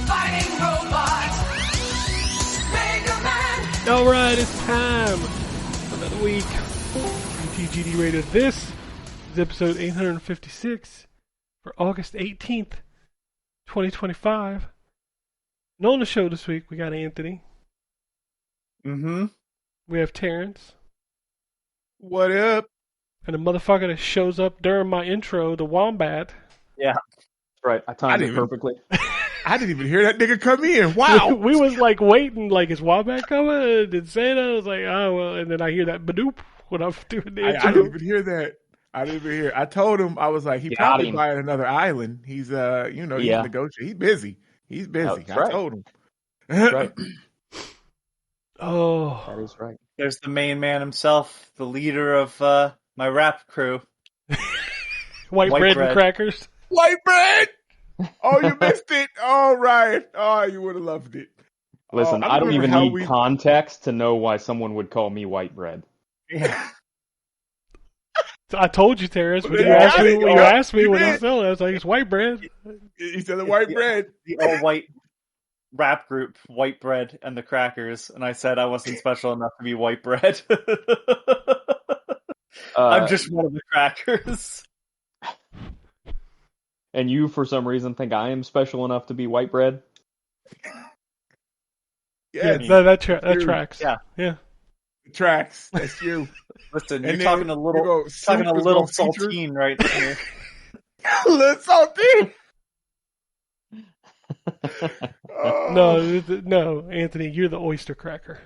fighting robots. Mega Man. All right, it's time for another week. ZTGD Radio. This is episode 856 for August 18th, 2025. And on the show this week, we got Anthony. Mm-hmm. We have Terrence. What up? And a motherfucker that shows up during my intro, the Wombat. Yeah, that's right. I timed it perfectly. I didn't even hear that nigga come in. Wow. we was like waiting, like, is Wombat coming? Did Santa? I was like, oh, well, and then I hear that badoop when I'm doing the intro. I didn't even hear that. I didn't even hear. I told him, I was like, he probably buying another island. He's, he's negotiating. He's busy. He's busy. That's I right. told him. That's right. Oh. That is right. There's the main man himself, the leader of my rap crew. White bread and crackers. White bread! Oh, you missed it. All right. Oh, you would have loved it. Listen, I don't even need context to know why someone would call me white bread. Yeah. I told you, Terrence, when you asked me what he's selling, I was like, it's white bread. He said the white bread. The all-white rap group, White Bread and the Crackers, and I said I wasn't special enough to be white bread. I'm just one of the crackers. And you, for some reason, think I am special enough to be white bread? Yeah, that tracks. Yeah. It tracks. That's you. Listen, you're talking a little saltine right there. A little saltine. No, Anthony, you're the oyster cracker.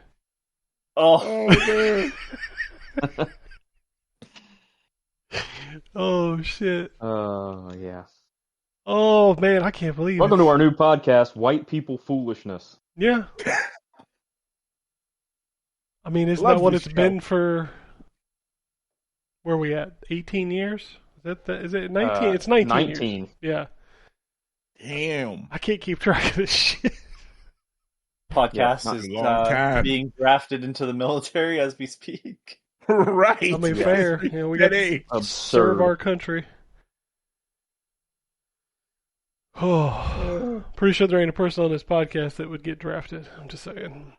Oh man. Oh shit. Oh yeah. Oh man, I can't believe Welcome to our new podcast, White People Foolishness. Yeah. I mean, isn't that what it's been for? Where are we at? 18 years? Is it 19? It's 19 years. Yeah. Damn. I can't keep track of this shit. Podcast is being drafted into the military as we speak. Right. I mean, fair. You know, we got to serve our country. Oh, pretty sure there ain't a person on this podcast that would get drafted. I'm just saying.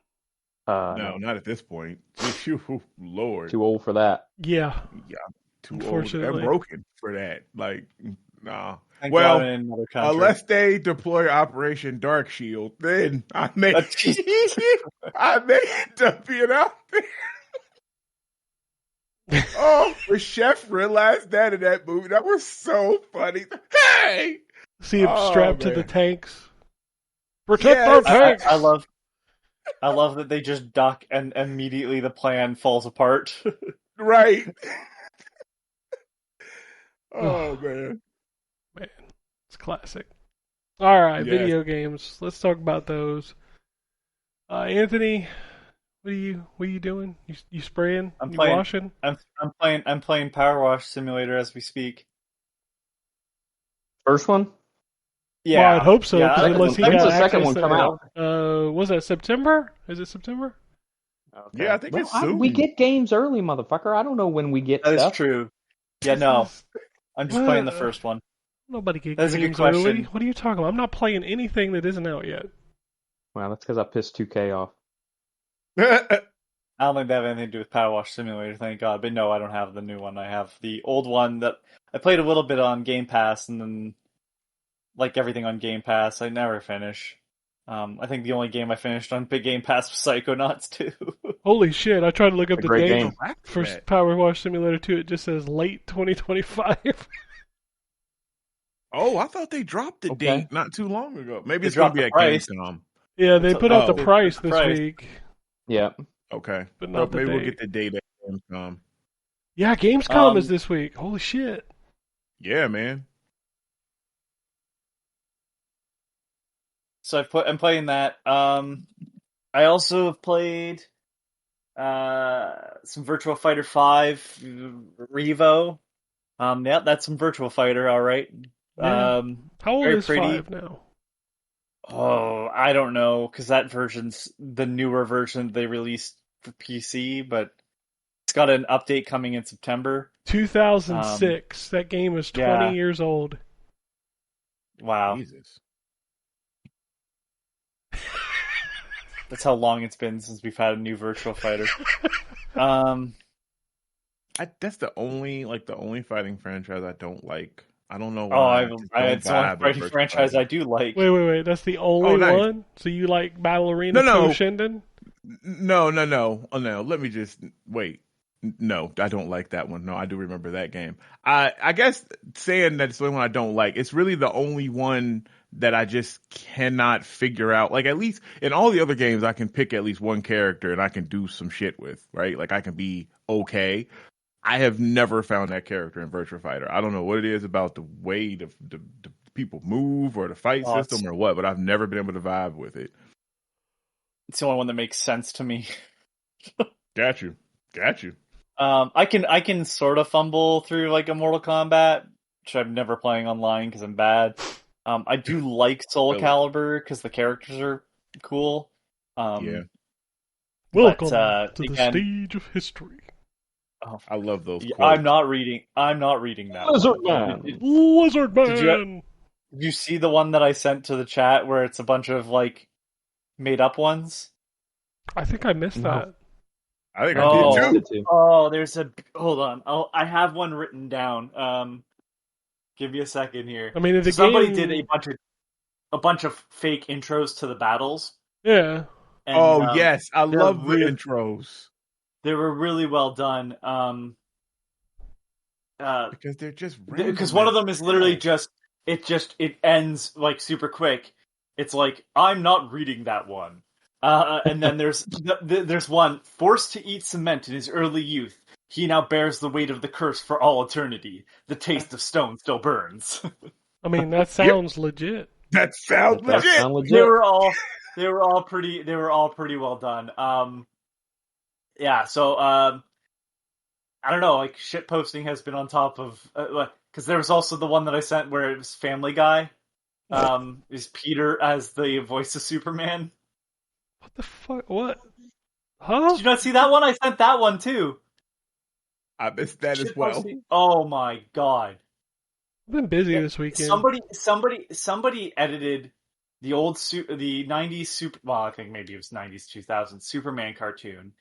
No, not at this point. Lord. Too old for that. Yeah. Yeah. Too old and broken for that. Like, nah. Well, unless they deploy Operation Dark Shield, then I may end up being out there. Oh, the chef realized that in that movie. That was so funny. Hey! See him strapped to the tanks. Protect our tanks! I love that they just duck and immediately the plan falls apart. Right. Oh, man. Man, it's classic. All right, video games. Let's talk about those. Anthony, what are you doing? You spraying? I'm washing? I'm playing Power Wash Simulator as we speak. First one? Yeah, well, I'd hope so. Yeah, unless he got the second one come out? Was that September? Is it September? Okay. Yeah, I think it's soon. We get games early, motherfucker. I don't know when we get stuff. That's true. Yeah, no. I'm just playing the first one. Nobody get That's games a good question. early. What are you talking about? I'm not playing anything that isn't out yet. Well, that's because I pissed 2K off. I don't think they have anything to do with Power Wash Simulator, thank God. But no, I don't have the new one. I have the old one that I played a little bit on Game Pass, and then, like everything on Game Pass, I never finish. I think the only game I finished on Big Game Pass was Psychonauts 2. Holy shit, I tried to look up the date for that. Power Wash Simulator 2. It just says late 2025. Oh, I thought they dropped the date not too long ago. Maybe it's They going to be dropped at the price. Gamescom. Yeah, they put out the price this price. week. Yeah. Okay. But not the maybe we'll date. get the date at Gamescom. Yeah, Gamescom is this week. Holy shit. Yeah, man. So I'm playing that. I also have played some Virtua Fighter 5 Revo. Yeah, that's some Virtua Fighter, all right. Yeah. How old is pretty. 5 now? Oh, I don't know, because that version's the newer version they released for PC, but it's got an update coming in September. 2006. That game is 20 years old. Wow. Jesus. That's how long it's been since we've had a new Virtua Fighter. That's the only fighting franchise I don't like. I don't know why. It's the one fighting franchise I do like. Wait. That's the only one? So you like Battle Arena Toshinden? No. Oh, no. Let me just wait. No, I don't like that one. No, I do remember that game. I guess saying that it's the only one I don't like, it's really the only one that I just cannot figure out. Like, at least in all the other games, I can pick at least one character and I can do some shit with, right? Like, I can be okay. I have never found that character in Virtua Fighter. I don't know what it is about the way the people move or the fight system or what, but I've never been able to vibe with it. It's the only one that makes sense to me. Got you. I can sort of fumble through like a Mortal Kombat, which I'm never playing online because I'm bad. I do like Soul Calibur because the characters are cool. Welcome to the stage of history. Oh, I love those quotes. I'm not reading that. Lizard Man. Did you see the one that I sent to the chat where it's a bunch of like made up ones? I think I missed that. I think I did too. Oh, hold on. I have one written down. Give me a second here. I mean, somebody did a bunch of fake intros to the battles. Yeah. And, yes, I love the intros. They were really well done. Because they're just random. Because one of them is literally it ends like super quick. It's like, I'm not reading that one. And then there's one, forced to eat cement in his early youth. He now bears the weight of the curse for all eternity. The taste of stone still burns. I mean, that sounds legit. That sounds legit. They were all pretty well done. Yeah, so I don't know, like shit posting has been on top of because there was also the one that I sent where it was Family Guy. Is Peter as the voice of Superman? What the fuck? What? Huh? Did you not see that one? I sent that one too. I missed that as well. Posting. Oh my god! I've been busy this weekend. Somebody edited the the 90s super. Well, I think maybe it was 90s 2000s Superman cartoon.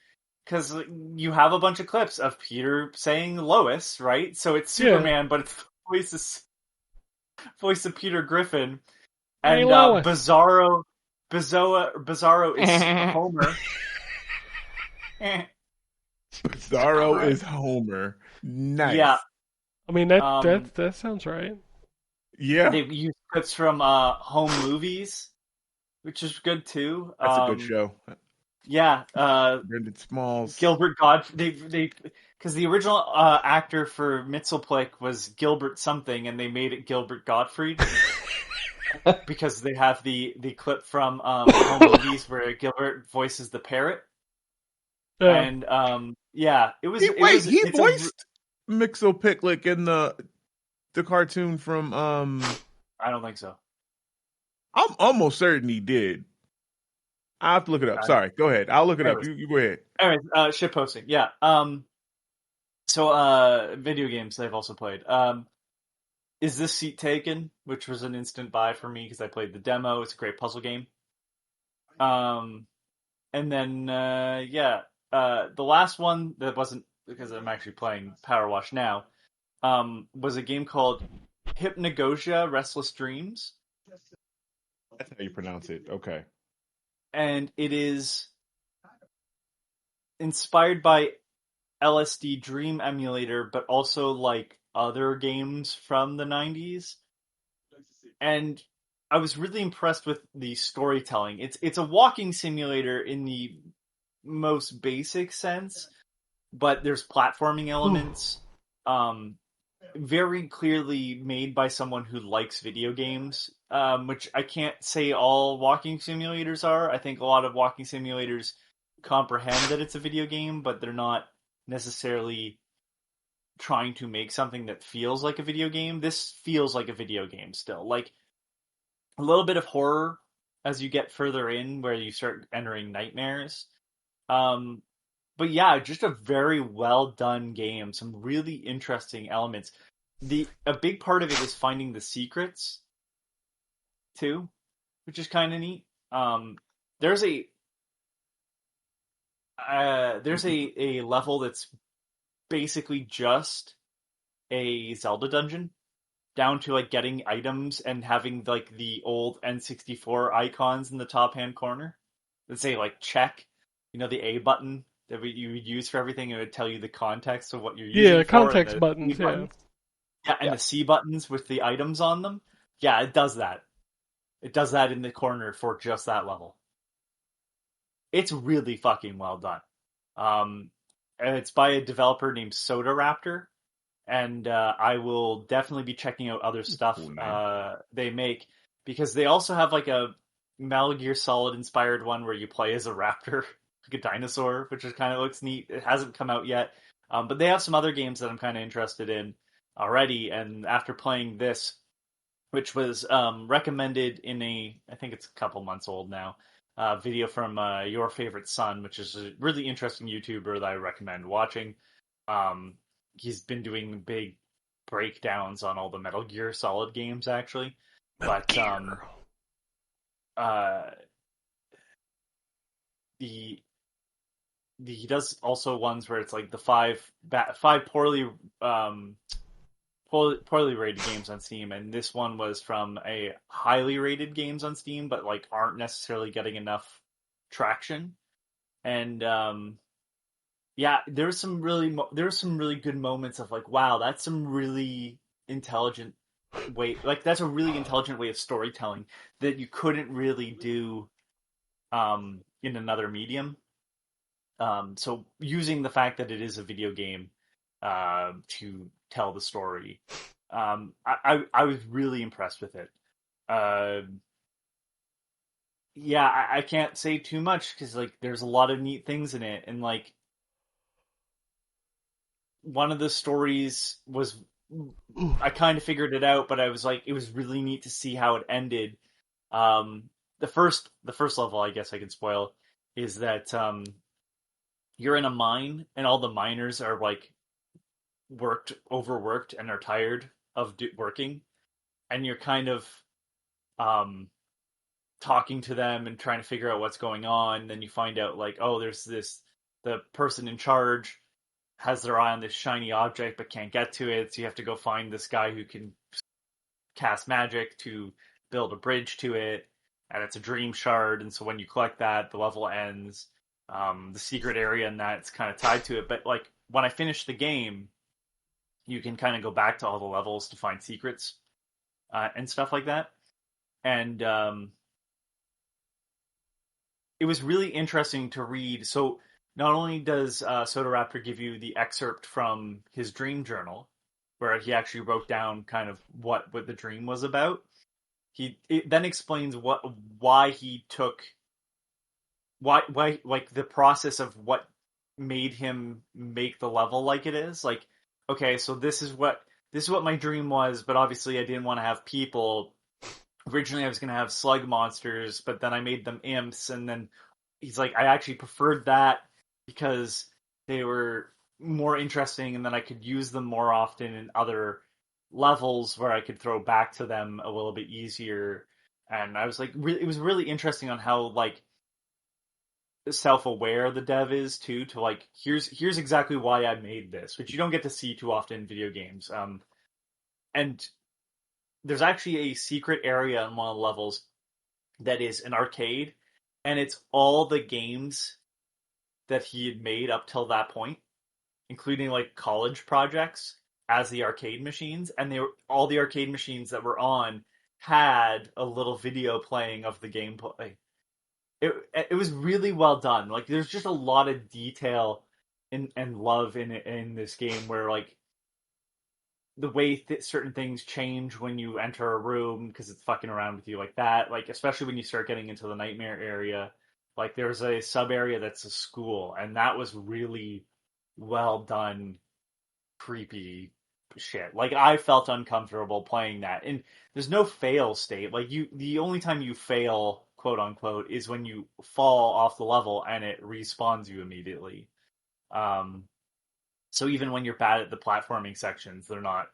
Because you have a bunch of clips of Peter saying Lois, right? So it's Superman, but it's the voice of Peter Griffin. And Bizarro is Homer. Bizarro is Homer. Nice. Yeah. I mean, that sounds right. Yeah. They've used clips from home movies, which is good too. That's a good show. Yeah, Brendan Smalls, Gilbert Godfrey. They because the original actor for Mxyzptlk was Gilbert something, and they made it Gilbert Gottfried because they have the clip from home movies where Gilbert voices the parrot. Yeah. And it was. He voiced Mxyzptlk in the cartoon from. I don't think so. I'm almost certain he did. I have to look it up. Sorry, go ahead. I'll look it up. You go ahead. Anyways, shit posting. Yeah. So video games they've also played. Is This Seat Taken? Which was an instant buy for me because I played the demo. It's a great puzzle game. And then the last one that wasn't because I'm actually playing Power Wash now. Was a game called Hypnagogia Restless Dreams. That's how you pronounce it. Okay. And it is inspired by LSD Dream Emulator, but also like other games from the 90s. And I was really impressed with the storytelling. It's a walking simulator in the most basic sense, but there's platforming elements. Very clearly made by someone who likes video games, which I can't say all walking simulators are. I think a lot of walking simulators comprehend that it's a video game, but they're not necessarily trying to make something that feels like a video game. This feels like a video game still. Like a little bit of horror as you get further in where you start entering nightmares. But yeah, just a very well done game. Some really interesting elements. A big part of it is finding the secrets too, which is kind of neat. There's a There's a level that's basically just a Zelda dungeon, down to like getting items and having like the old N64 icons in the top hand corner that say like check, the A button that you would use for everything. It would tell you the context of what you're using Yeah, for, and context the C buttons. Yeah. buttons. Yeah, and the C buttons with the items on them. Yeah, it does that. It does that in the corner for just that level. It's really fucking well done. And it's by a developer named Soda Raptor, and I will definitely be checking out other stuff they make, because they also have like a Metal Gear Solid inspired one where you play as a raptor, like a dinosaur, which is kind of looks neat. It hasn't come out yet, but they have some other games that I'm kind of interested in already. And after playing this, which was recommended in I think it's a couple months old now, video from Your Favorite Son, which is a really interesting YouTuber that I recommend watching. He's been doing big breakdowns on all the Metal Gear Solid games, actually. But he does also ones where it's like the five poorly rated games on Steam, and this one was from a highly rated games on Steam, but like aren't necessarily getting enough traction. And yeah, there's some really good moments of like, wow, that's some really intelligent that's a really intelligent way of storytelling that you couldn't really do in another medium. So using the fact that it is a video game to tell the story, I was really impressed with it. Yeah, I can't say too much because like there's a lot of neat things in it, and like one of the stories was, I kind of figured it out, but I was like, it was really neat to see how it ended. The first level, I guess I can spoil, is that you're in a mine and all the miners are like overworked and are tired of working, and you're kind of talking to them and trying to figure out what's going on. And then you find out like, oh, there's the person in charge has their eye on this shiny object but can't get to it, so you have to go find this guy who can cast magic to build a bridge to it, and it's a dream shard, and so when you collect that, the level ends. The secret area in that's kind of tied to it, but like when I finish the game, you can kind of go back to all the levels to find secrets and stuff like that. And it was really interesting to read. So not only does Soda Raptor give you the excerpt from his dream journal, where he actually wrote down kind of what the dream was about, it then explains why he took why like the process of what made him make the level like it is. Like, okay, so this is what my dream was, but obviously I didn't want to have people. Originally I was going to have slug monsters, but then I made them imps, and then he's like, I actually preferred that because they were more interesting, and then I could use them more often in other levels where I could throw back to them a little bit easier. And I was like, it was really interesting on how like self-aware the dev is too, to like, here's exactly why I made this, which you don't get to see too often in video games. And there's actually a secret area in one of the levels that is an arcade, and it's all the games that he had made up till that point, including like college projects as the arcade machines, and they were all the arcade machines that were on had a little video playing of the gameplay. It was really well done. Like there's just a lot of detail and love in this game, where like the way certain things change when you enter a room because it's fucking around with you like that. Like especially when you start getting into the nightmare area. Like there's a sub area that's a school, and that was really well done, creepy shit. Like I felt uncomfortable playing that, and there's no fail state. Like the only time you fail, quote unquote, is when you fall off the level and it respawns you immediately. So even when you're bad at the platforming sections, they're not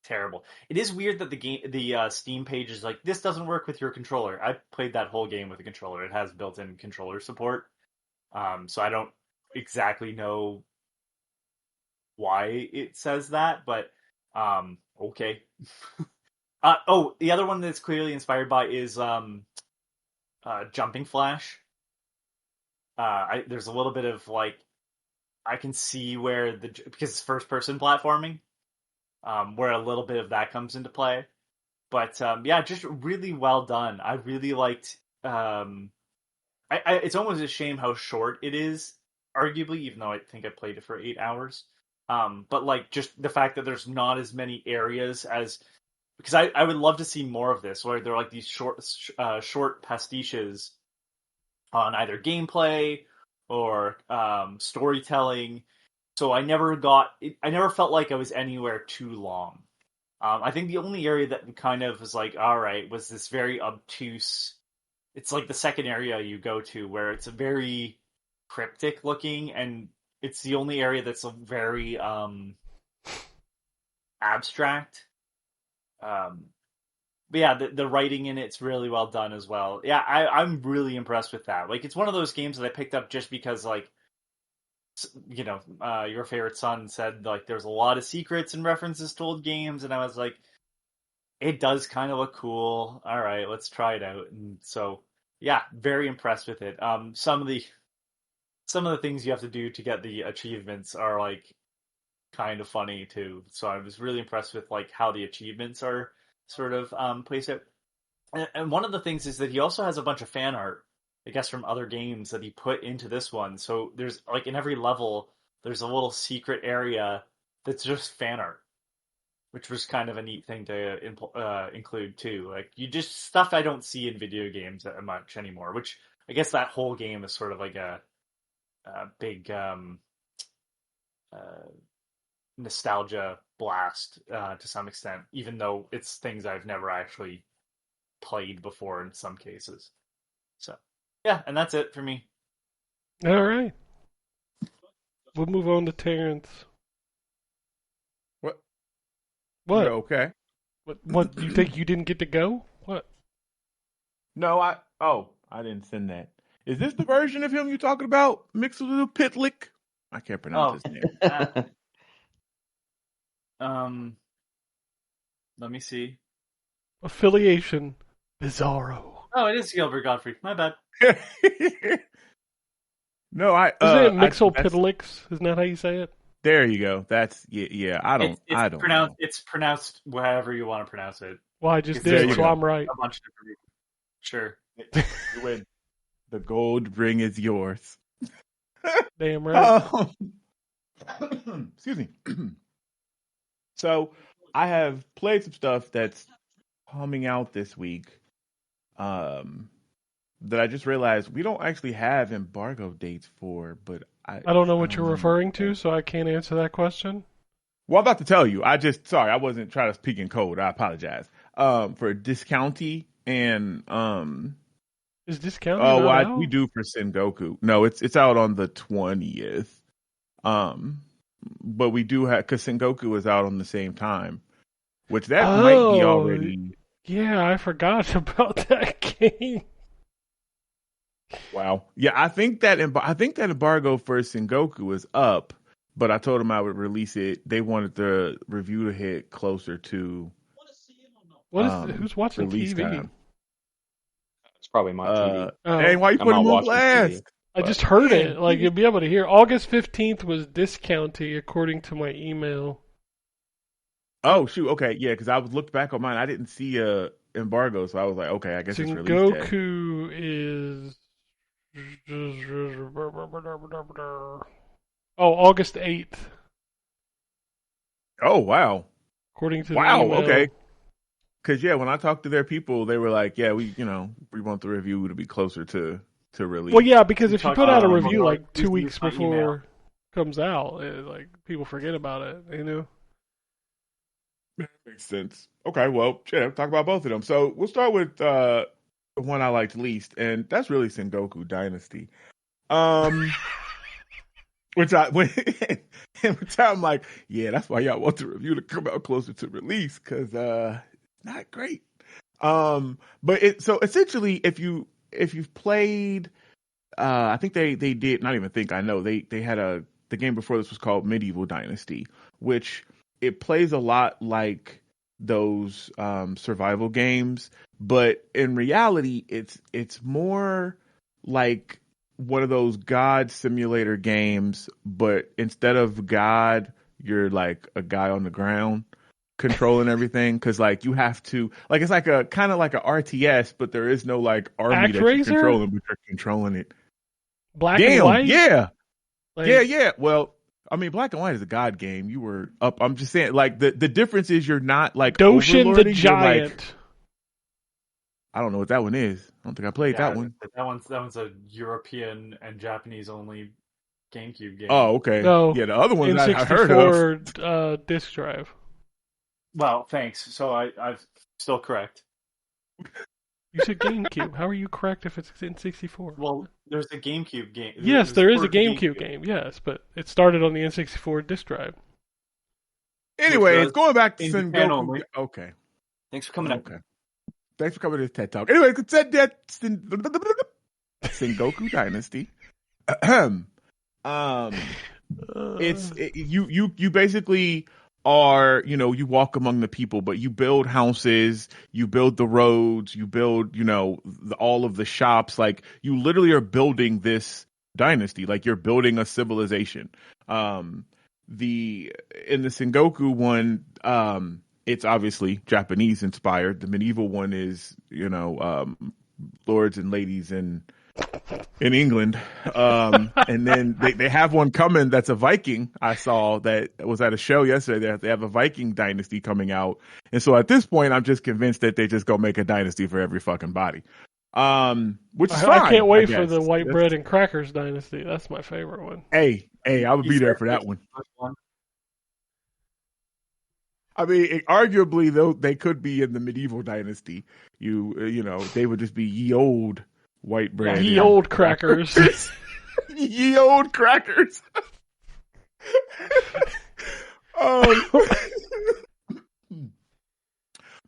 terrible. It is weird that the Steam page is like, this doesn't work with your controller. I played that whole game with a controller. It has built-in controller support. So I don't exactly know why it says that, but okay. The other one that's clearly inspired by is Jumping Flash. There's a little bit of like I can see where because it's first person platforming, where a little bit of that comes into play. But yeah, just really well done. I really liked. It's almost a shame how short it is, arguably, even though I think I played it for 8 hours. But like just the fact that there's not as many areas as because I would love to see more of this where they're like these short pastiches on either gameplay or storytelling. So I never felt like I was anywhere too long. I think the only area that kind of was like, all right, was this very obtuse. It's like the second area you go to where it's very cryptic looking, and it's the only area that's very abstract. But yeah, the writing in it's really well done as well. Yeah, I'm really impressed with that. Like, it's one of those games that I picked up just because, like, you know, your favorite son said like there's a lot of secrets and references to old games, and I was like, it does kind of look cool. All right, let's try it out. And so, yeah, very impressed with it. Some of the things you have to do to get the achievements are like kind of funny too. So I was really impressed with like how the achievements are sort of placed out. And one of the things is that he also has a bunch of fan art, I guess, from other games that he put into this one. So there's like in every level, there's a little secret area that's just fan art, which was kind of a neat thing to include too. Like you just stuff I don't see in video games that much anymore. Which I guess that whole game is sort of like a big nostalgia blast to some extent, even though it's things I've never actually played before in some cases. So yeah, and that's it for me. All right. We'll move on to Terrence. What? What? You're okay. What? You think you didn't get to go? What? No, I didn't send that. Is this the version of him you're talking about? Mixolydic? I can't pronounce his name. Let me see. Affiliation Bizarro. Oh, it is Gilbert Gottfried. My bad. No, Isn't it Mixolydic? Isn't that how you say it? There you go. That's yeah. I don't know. It's pronounced however you want to pronounce it. Well, I just did, so I'm right. A bunch of different people. Sure. You win. The gold ring is yours. Damn right. Excuse me. So I have played some stuff that's coming out this week. That I just realized we don't actually have embargo dates for, but I don't know what you're referring to, so I can't answer that question. Well, I'm about to tell you. I wasn't trying to speak in code. I apologize. For Discounty and is Discounty? We do for Sengoku. No, it's out on the 20th. But we do have because Sengoku is out on the same time, which that might be already. Yeah, I forgot about that game. Wow. Yeah, I think that embargo for Sengoku is up, but I told them I would release it. They wanted the review to hit closer to. Who's watching TV? Time. It's probably my TV. Hey, why you putting him on blast? I just heard it. Like you'll be able to hear. August 15th was Discounty, according to my email. Oh shoot! Okay, yeah, because I was looked back on mine. I didn't see a embargo, so I was like, okay, I guess it's released. Goku is August 8th. Oh wow! According to the email. Okay. Because when I talked to their people, they were like, yeah, we want the review to be closer to release. Well, yeah, because if you put out a review like 2 weeks before it comes out, like people forget about it, you know. Makes sense. Okay, well, I'll talk about both of them. So we'll start with the one I liked least, and that's really Sengoku Dynasty. Which I'm like, yeah, that's why y'all want the review to come out closer to release, because not great. But so essentially, if you've played I think they did not even think I know they had the game before this was called Medieval Dynasty, which it plays a lot like those survival games, but in reality it's more like one of those God simulator games, but instead of God, you're like a guy on the ground controlling everything, because like you have to, like, it's like a kind of like a RTS, but there is no like army that you're controlling, but you're controlling it. Black and white? Yeah. Like, yeah. Well, I mean, Black and White is a God game. You were up. I'm just saying, like, the difference is you're not like Doshin the overlording, Giant. like, I don't know what that one is. I don't think I played that one. That one's a European and Japanese only GameCube game. Oh, okay. No, Yeah, the other one I N64 heard of. Disc drive. Well, thanks. So I'm still correct. You said GameCube. How are you correct if it's N64? Well, there's a GameCube game. Yes, there is a GameCube game. Yes, but it started on the N64 disc drive. Anyway, it's going back to Sengoku. Okay. Thanks for coming. Okay. Thanks for coming to this TED Talk. Anyway, Sengoku Dynasty. You basically are, you walk among the people, but you build houses, you build the roads, you build, all of the shops. Like, you literally are building this dynasty. Like, you're building a civilization. In the Sengoku one, it's obviously Japanese inspired. The medieval one is, lords and ladies in England. And then they have one coming that's a Viking. I saw that was at a show yesterday. They have a Viking dynasty coming out. And so at this point, I'm just convinced that they just go make a dynasty for every fucking body. Which is fine. I can't wait for the white bread and crackers dynasty. That's my favorite one. Hey, I would be there for that one. I mean, arguably, though, they could be in the medieval dynasty. They would just be ye old white bread. Ye old crackers. Ye old crackers.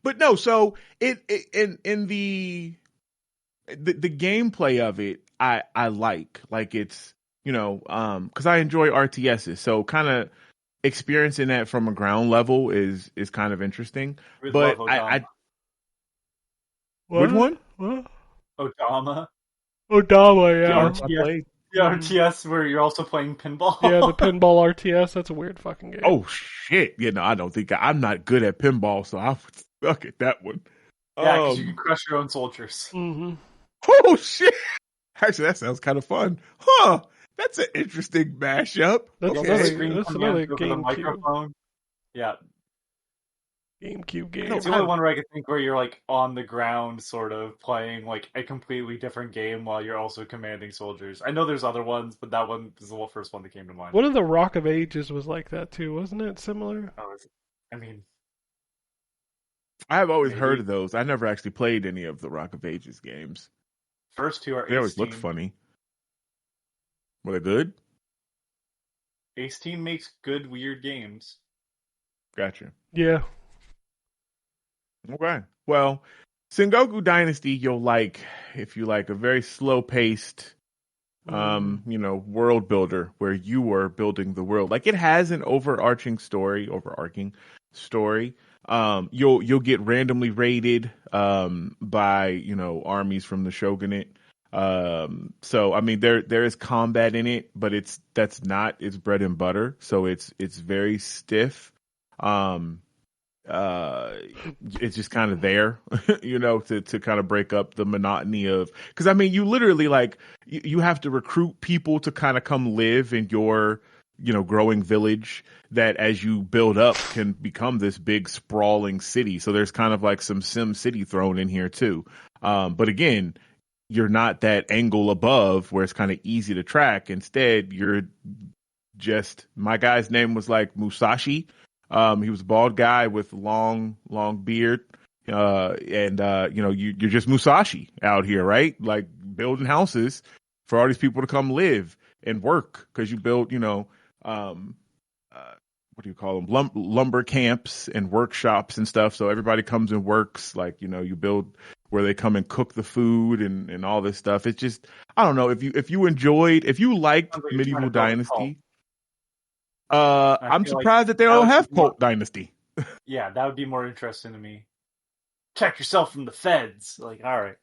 But no, so in the gameplay of it, I like it's, because I enjoy RTSs. So kind of experiencing that from a ground level is kind of interesting. But which one? What? Odama, yeah. The RTS where you're also playing pinball. Yeah, the pinball RTS. That's a weird fucking game. Oh shit! I don't think I'm not good at pinball, so I would suck at that one. Yeah, because you can crush your own soldiers. Mm-hmm. Oh shit! Actually, that sounds kind of fun, huh? That's an interesting mashup. That's another GameCube. Yeah. GameCube game. It's the only one where I can think where you're like on the ground, sort of playing like a completely different game while you're also commanding soldiers. I know there's other ones, but that one is the first one that came to mind. One of the Rock of Ages was like that too, wasn't it? Similar. I have always heard of those. I never actually played any of the Rock of Ages games. First two are. They always looked funny. Were they good? Ace Team makes good weird games. Gotcha. Yeah. Okay. Well, Sengoku Dynasty, you'll like if you like a very slow paced, world builder where you are building the world. Like, it has an overarching story. You'll get randomly raided by armies from the shogunate. So I mean there is combat in it, but it's bread and butter. So it's very stiff. It's just kind of there, to kind of break up the monotony of, because I mean, you literally you have to recruit people to kind of come live in your, growing village that as you build up can become this big sprawling city. So there's kind of like some Sim City thrown in here too. But again, you're not that angle above where it's kind of easy to track. Instead, you're just, my guy's name was like Musashi. He was a bald guy with long beard. You're just Musashi out here, right? Like building houses for all these people to come live and work, because you build, what do you call them? Lumber camps and workshops and stuff. So everybody comes and works. Like, you build where they come and cook the food and all this stuff. It's just, I don't know, if you liked Sounds like you're trying to Medieval build a cult. Dynasty, I I'm feel like surprised that they that don't would have be more- Cult Dynasty. Yeah, that would be more interesting to me. Check yourself from the feds. Like, all right.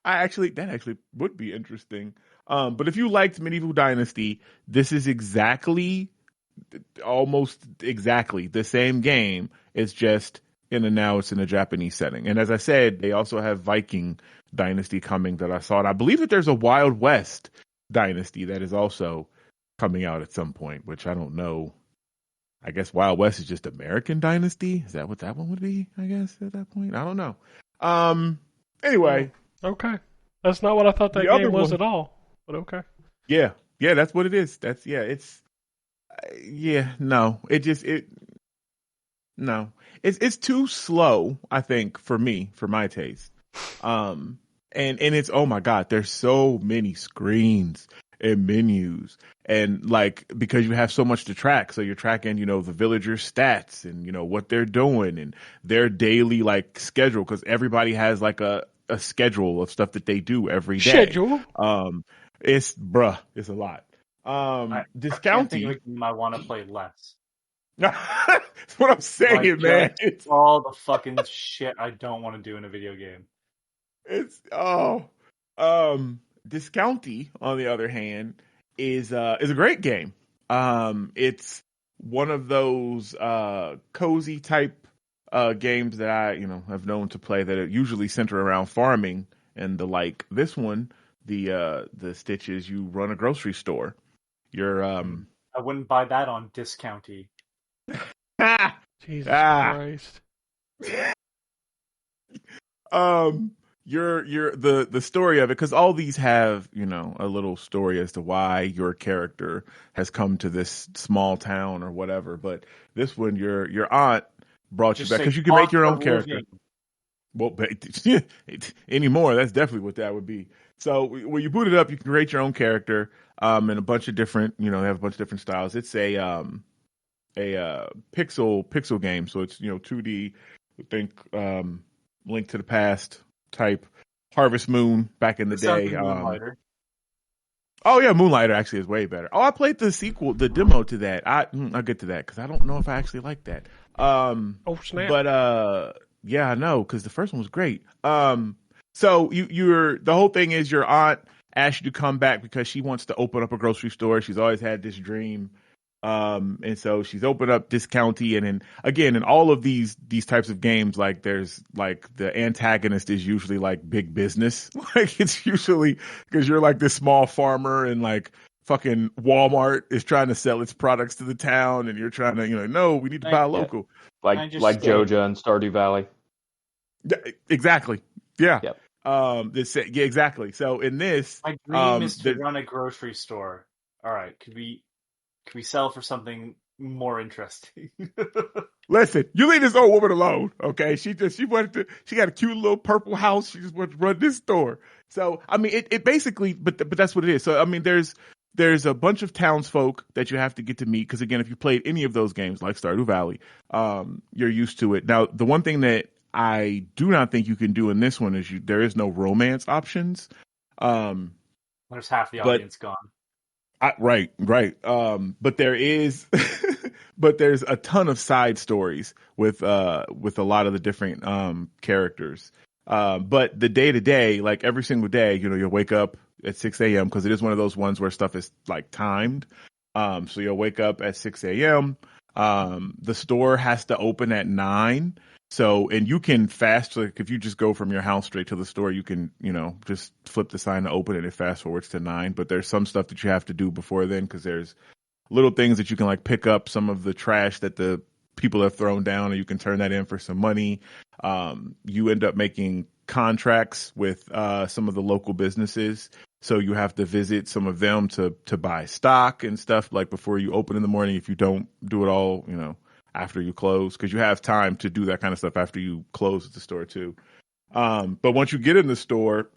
That actually would be interesting. But if you liked Medieval Dynasty, this is almost exactly the same game. It's just now it's in a Japanese setting. And as I said, they also have Viking Dynasty coming that I saw. And I believe that there's a Wild West Dynasty that is also coming out at some point, which I don't know. I guess Wild West is just American Dynasty. Is that what that one would be? I guess at that point, I don't know. Anyway, okay, that's not what I thought that game was at all. But okay, yeah, that's what it is. It's too slow. I think for my taste. And it's, oh my God, there's so many screens and menus, and like, because you have so much to track, so you're tracking, the villagers' stats and what they're doing and their daily like schedule, because everybody has like a schedule of stuff that they do every day. Schedule. It's a lot. This I can't county, think of a game I want to play less. that's what I'm saying, Like, man. just It's all the fucking shit I don't want to do in a video game. This county, on the other hand, is a great game. It's one of those cozy type games that I have known to play that usually center around farming and the like. This one, the Stitches, you run a grocery store. You're I wouldn't buy that on Discounty. Jesus Christ. You're the story of it, because all these have a little story as to why your character has come to this small town or whatever. But this one, your aunt brought you back because you can make your own character. Well, anymore, that's definitely what that would be. So when you boot it up, you can create your own character, and a bunch of different, they have a bunch of different styles. It's a pixel game, so it's 2D. I think Link to the Past type, Harvest Moon back in the day. Moonlighter. Oh yeah, Moonlighter actually is way better. Oh, I played the demo to that. I'll get to that because I don't know if I actually like that. Oh snap! But yeah, I know, because the first one was great. So the whole thing is your aunt asked you to come back because she wants to open up a grocery store. She's always had this dream. And so she's opened up this county, and then again, in all of these types of games, like there's like the antagonist is usually like big business. Like it's usually because you're like this small farmer, and like fucking Walmart is trying to sell its products to the town, and you're trying to, no, we need to buy local. Like Joja and Stardew Valley. Yeah, exactly. Yeah. Yep. Yeah, exactly. So in this, my dream is to run a grocery store. All right, could we sell for something more interesting? Listen, you leave this old woman alone, okay? She got a cute little purple house. She just wanted to run this store. So I mean, it basically, but that's what it is. So I mean, there's a bunch of townsfolk that you have to get to meet, because again, if you played any of those games like Stardew Valley, you're used to it. Now, the one thing that I do not think you can do in this one is there is no romance options. There's half the audience gone. Right. But there is, but there's a ton of side stories with a lot of the different characters. But the day to day, like every single day, you'll wake up at 6 a.m. because it is one of those ones where stuff is like timed. So you'll wake up at 6 a.m. The store has to open at 9. So, and you can fast, like if you just go from your house straight to the store, you can, just flip the sign to open it and it fast forwards to 9. But there's some stuff that you have to do before then, because there's little things that you can like pick up some of the trash that the people have thrown down, and you can turn that in for some money. You end up making contracts with some of the local businesses. So you have to visit some of them to buy stock and stuff like before you open in the morning, if you don't do it all, after you close, because you have time to do that kind of stuff after you close at the store too. But once you get in the store,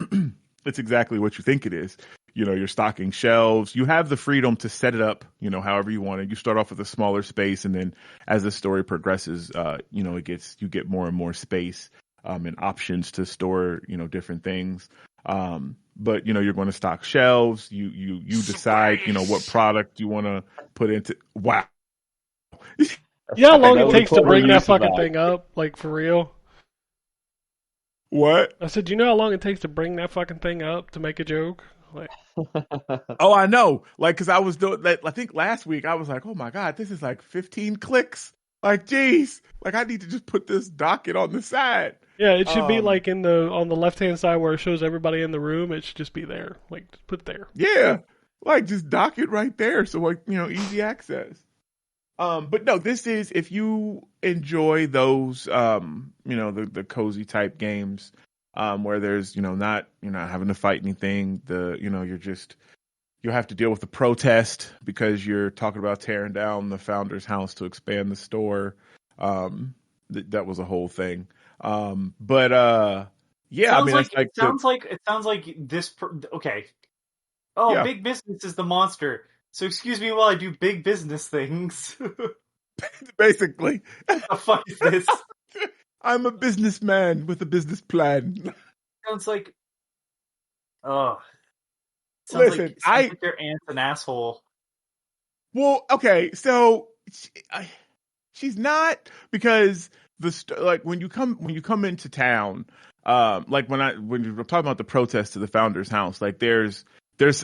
it's exactly what you think it is. You're stocking shelves. You have the freedom to set it up, however you want it. You start off with a smaller space, and then as the story progresses, you get more and more space. and options to store, different things. But you're going to stock shelves. You decide, what product you want to put into. Wow. You know how long That it was takes a to clever bring that use of fucking that. thing up? Like, for real? What? I said, do you know how long it takes to bring that fucking thing up to make a joke? Like, Oh, I know. Like, because I was doing that. I think last week I was like, oh my God, this is like 15 clicks. Like, geez, like I need to just put this docket on the side. yeah, it should be like on the left hand side where it shows everybody in the room. It should just be there. Like, just put it there. Yeah, like just dock it right there, so like easy access. But no, this is if you enjoy those the cozy type games, where there's not you're not having to fight anything. You'll have to deal with the protest because you're talking about tearing down the founder's house to expand the store. That was a whole thing. Yeah, I mean, it sounds like this. Okay. Oh, Yeah. big business is the monster. So excuse me while I do big business things. basically, What the fuck is this? I'm a businessman with a business plan. Sounds like. Oh. Listen, sounds like your aunt's an asshole. Well, okay, so she's not, because when you come into town, like when you're talking about the protest to the founder's house, like there's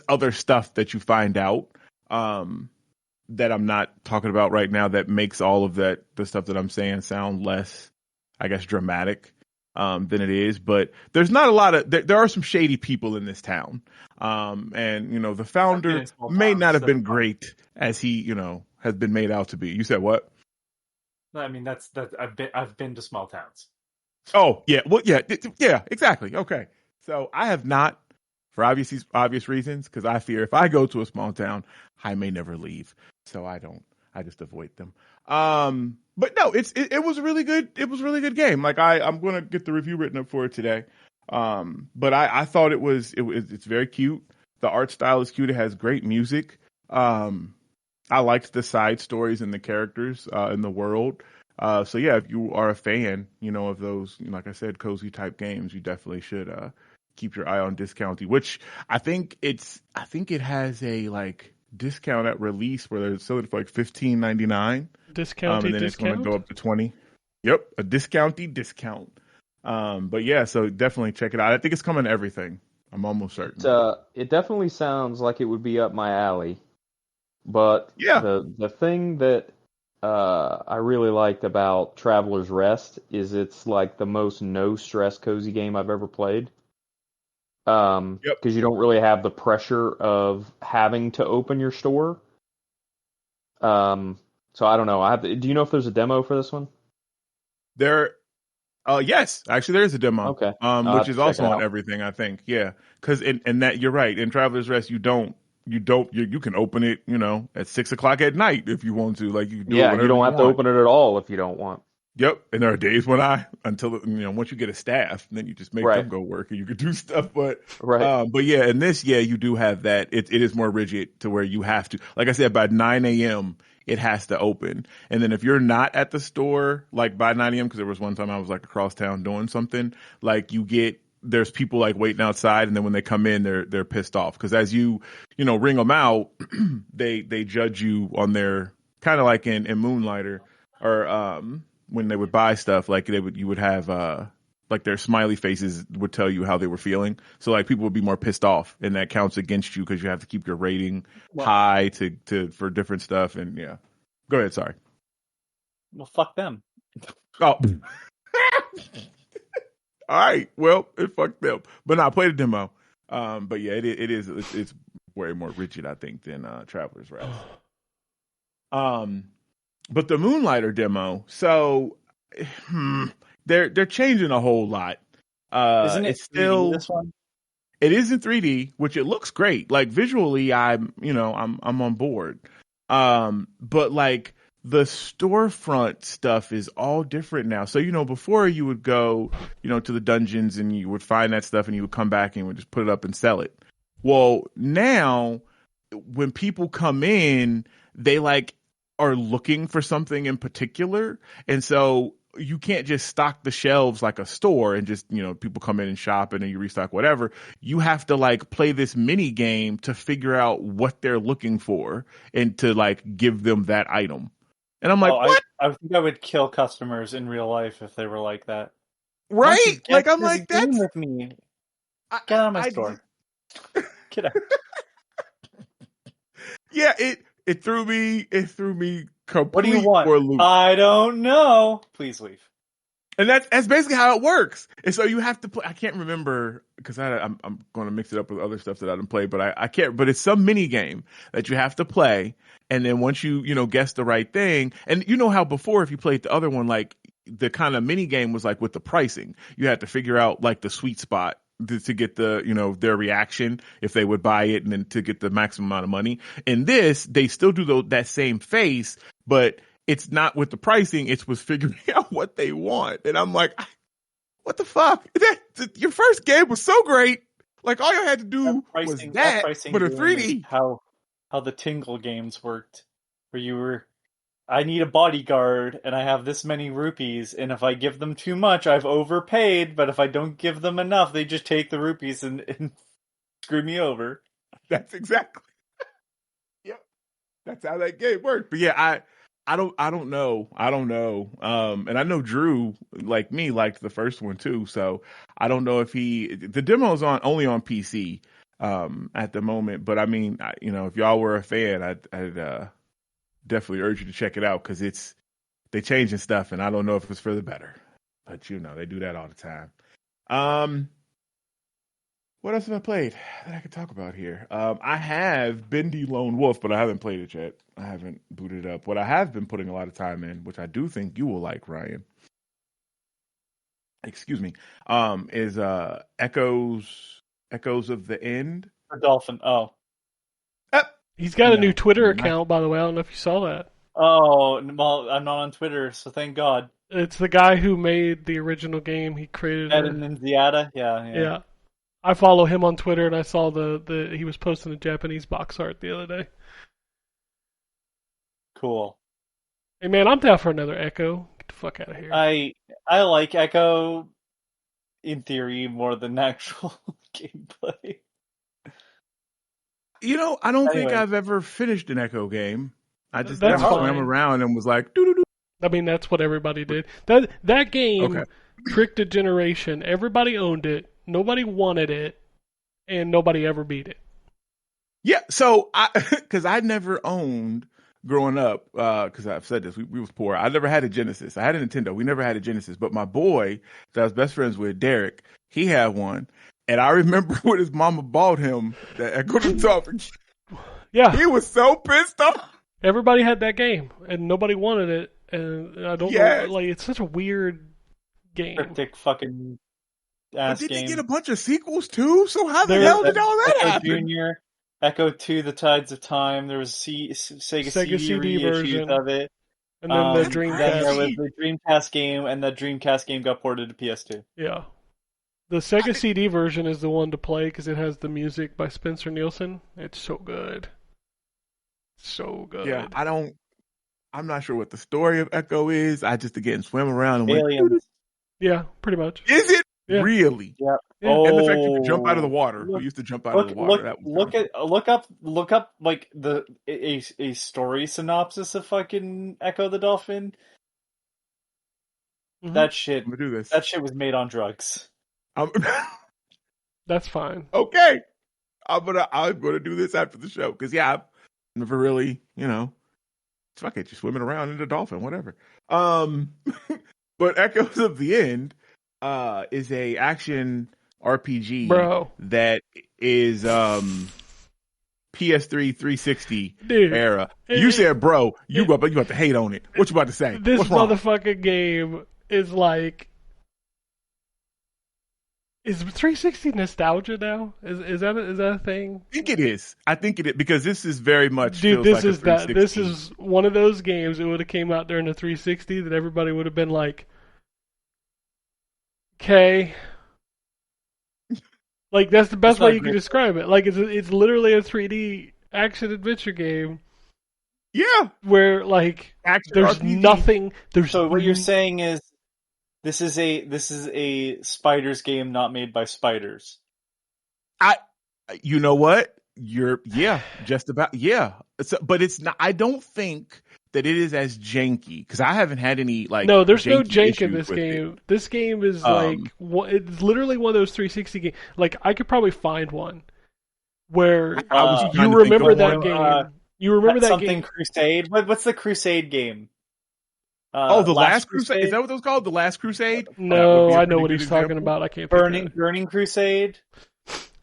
other stuff that you find out that I'm not talking about right now that makes all of the stuff that I'm saying sound less, I guess, dramatic than it is. But there's not a lot of there are some shady people in this town, and the founder may not have been great as he has been made out to be. You said what? I mean, that's I've been to small towns. Oh yeah, well yeah, exactly. Okay, so I have not, for obvious reasons, because I fear if I go to a small town, I may never leave. So I just avoid them. But no, it was a really good. It was a really good game. Like I'm gonna get the review written up for it today. But I thought it's very cute. The art style is cute. It has great music. I liked the side stories and the characters in the world. So yeah, if you are a fan, of those, like I said, cozy type games, you definitely should keep your eye on Discounty, which I think it has a like discount at release where they're selling it for like $15.99. Discounty and then discount? it's going to go up to $20. Yep, a discounty discount. But yeah, so definitely check it out. I think it's coming to everything. I'm almost certain. It definitely sounds like it would be up my alley. But yeah, the thing that I really liked about Traveler's Rest is it's like the most no stress cozy game I've ever played. Because you don't really have the pressure of having to open your store. So I don't know. Do you know if there's a demo for this one? Yes, actually there is a demo. Okay. Which is also on everything, I think. Yeah, because in that you're right. In Traveler's Rest, you can open it, at 6:00 at night if you want to. Like you can do it you don't have to open it at all if you don't want. Yep, and there are days when until once you get a staff, then you just make them go work and you can do stuff. But but yeah, in this, you do have that. It is more rigid to where you have to, like I said, by 9 a.m. it has to open. And then if you're not at the store like by 9 a.m., because there was one time I was like across town doing something, like there's people like waiting outside, and then when they come in, they're pissed off because as you ring them out, they judge you on their, kind of like in Moonlighter or when they would buy stuff, like you would have like their smiley faces would tell you how they were feeling. So like people would be more pissed off, and that counts against you because you have to keep your rating high for different stuff. And yeah, go ahead. Sorry. Well, fuck them. Oh. All right. Well, it fucked them, but no, I played a demo. But yeah, it's way more rigid, I think, than Traveler's Rest. But the Moonlighter demo, so they're changing a whole lot. Isn't it still this one? It is in 3D, which it looks great. Like visually, I'm on board. But like the storefront stuff is all different now. So before you would go to the dungeons and you would find that stuff and you would come back and you would just put it up and sell it. Well, now when people come in, they like are looking for something in particular, and so you can't just stock the shelves like a store and just, people come in and shop and then you restock whatever. You have to like play this mini game to figure out what they're looking for and to like give them that item. And I'm like, what? I think I would kill customers in real life if they were like that. Right? Like, I'm like, that's with me. Get out of my store. Get out. Yeah, it threw me completely What do you want? for a loop. I don't know. Please leave. And that's basically how it works. And so you have to play. I can't remember because I'm going to mix it up with other stuff that I didn't play, but I can't. But it's some mini game that you have to play, and then once you guess the right thing, and you know how before if you played the other one, like the kind of mini game was like with the pricing, you had to figure out like the sweet spot to get the their reaction if they would buy it, and then to get the maximum amount of money. In this, they still do that same face, but it's not with the pricing, it's with figuring out what they want. And I'm like, what the fuck? Your first game was so great. Like, all you had to do was that but a 3D. How the Tingle games worked, where you were, I need a bodyguard, and I have this many rupees, and if I give them too much, I've overpaid, but if I don't give them enough, they just take the rupees and screw me over. That's exactly. Yep. That's how that game worked. But yeah, I don't know. And I know Drew, like me, liked the first one too. So I don't know if the demo is only on PC at the moment. But I mean, if y'all were a fan, I'd definitely urge you to check it out because they changing stuff, and I don't know if it's for the better. But they do that all the time. What else have I played that I could talk about here? I have Bendy Lone Wolf, but I haven't played it yet. I haven't booted it up. What I have been putting a lot of time in, which I do think you will like, Ryan. Excuse me. Is Echoes of the End? For Dolphin. Oh. He's got a new Twitter account, by the way. I don't know if you saw that. Oh, well, I'm not on Twitter, so thank God. It's the guy who made the original game. He created Ed and Ziada? Yeah. I follow him on Twitter, and I saw he was posting a Japanese box art the other day. Cool. Hey man, I'm down for another Echo. Get the fuck out of here. I like Echo in theory more than actual gameplay. I don't think I've ever finished an Echo game. I just That's swam around and was like, doo-doo-doo. I mean, that's what everybody did. That game tricked a generation. Everybody owned it. Nobody wanted it, and nobody ever beat it. Yeah, so because I never owned growing up, because I've said this, we was poor. I never had a Genesis. I had a Nintendo. We never had a Genesis. But my boy that I was best friends with, Derek, he had one. And I remember when his mama bought him that Echo the Dolphin. Yeah. He was so pissed off. Everybody had that game, and nobody wanted it. And I don't know, like, it's such a weird game. Cryptic fucking ass game. But did they get a bunch of sequels too? So how the hell did all that Echo happen? Junior, Echo 2, The Tides of Time. There was Sega CD version of it. And then the Dreamcast. Then there was the Dreamcast game, and the Dreamcast game got ported to PS2. Yeah. The Sega CD version is the one to play because it has the music by Spencer Nielsen. It's so good. So good. Yeah, I'm not sure what the story of Echo is. I just, again, swim around and Aliens. went, yeah, pretty much. Is it really? Yeah. Yeah. And the fact you could jump out of the water. We used to jump out of the water. Look up like a story synopsis of fucking Echo the Dolphin. Mm-hmm. That shit. I'm gonna do this. That shit was made on drugs. That's fine. Okay. I'm gonna do this after the show because I've never really, fuck it, you're swimming around in the dolphin, whatever. But Echoes of the End is a action RPG that is PS3 360 era. You said bro, you about to hate on it. What you about to say? This motherfucking game is like, is 360 nostalgia now? Is that a thing? I think it is. Because this is very much. Dude, this is that. This is one of those games. It would have came out during the 360 that everybody would have been like, okay. Like that's the best way you can describe it. Like it's literally a 3D action adventure game. Yeah. Where like action there's RPG. nothing. So what you're saying is This is a spiders game not made by spiders. You know what? Just about, yeah. But it's not, I don't think that it is as janky, because I haven't had any, like, No, there's no janky jank in this issues with game. it. This game is like, it's literally one of those 360 games. Like, I could probably find one where I was trying you to think remember of that one. game. You remember that something game? Crusade? What's the Crusade game? The Last Crusade? Is that what it was called? The Last Crusade? No, I know what he's talking about. I can't think of it. Burning Crusade?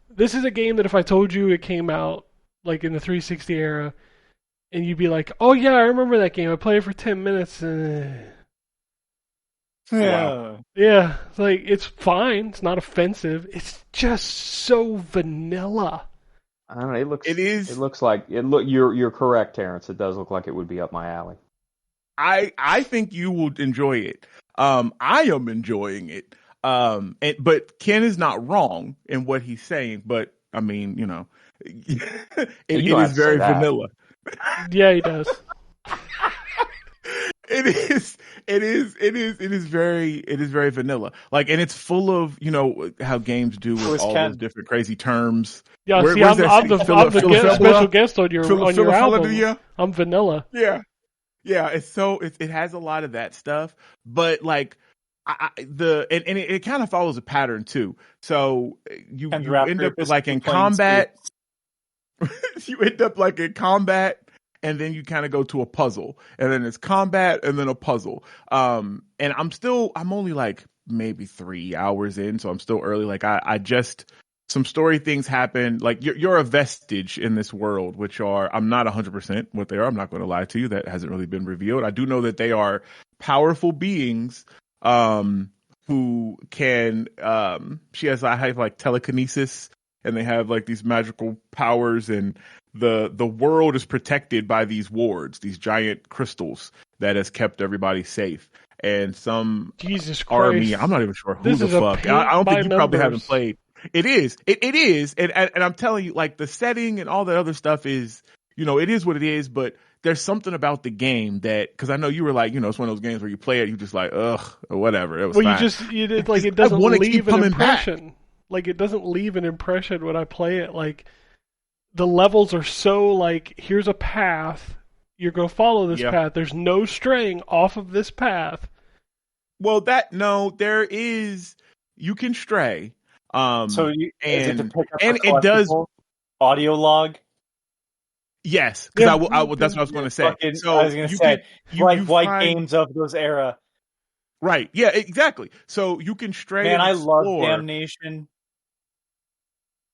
This is a game that if I told you it came out like in the 360 era, and you'd be like, "Oh yeah, I remember that game. I played it for 10 minutes." Yeah. Yeah, it's like it's fine. It's not offensive. It's just so vanilla. I don't know. It looks. It is. It looks like it. Look, you're correct, Terrence. It does look like it would be up my alley. I think you will enjoy it. I am enjoying it. But Ken is not wrong in what he's saying. But I mean, it is very vanilla. Yeah, he does. It is very vanilla. Like, and it's full of, how games do with all those different crazy terms. Yeah, I'm the special guest on your album. I'm vanilla. Yeah. Yeah, it has a lot of that stuff, but like it kind of follows a pattern too. So you end up like in combat. You end up like in combat, and then you kind of go to a puzzle, and then it's combat, and then a puzzle. And I'm only like maybe 3 hours in, so I'm still early. Like I just, some story things happen. Like you're a vestige in this world, which I'm not 100% what they are. I'm not going to lie to you. That hasn't really been revealed. I do know that they are powerful beings, who can, I have like telekinesis, and they have like these magical powers, and the world is protected by these wards, these giant crystals that has kept everybody safe. And some Jesus army, Christ. I'm not even sure who This the is a fuck. paint I don't think by you probably haven't numbers. played. It is. It is. And I'm telling you, like, the setting and all that other stuff is, it is what it is, but there's something about the game that, because I know you were like, it's one of those games where you play it, you just like, ugh, or whatever. It was fine. It doesn't leave an impression. Like, it doesn't leave an impression when I play it. Like, the levels are so, like, here's a path. You're going to follow this path. There's no straying off of this path. Well, there is, you can stray. So is it to pick up and it does audio log? Yes, because I will. That's what I was going to say. So I was going to say, like games of those era. Right. Yeah. Exactly. So you can stray. Man, I explore. love Damnation.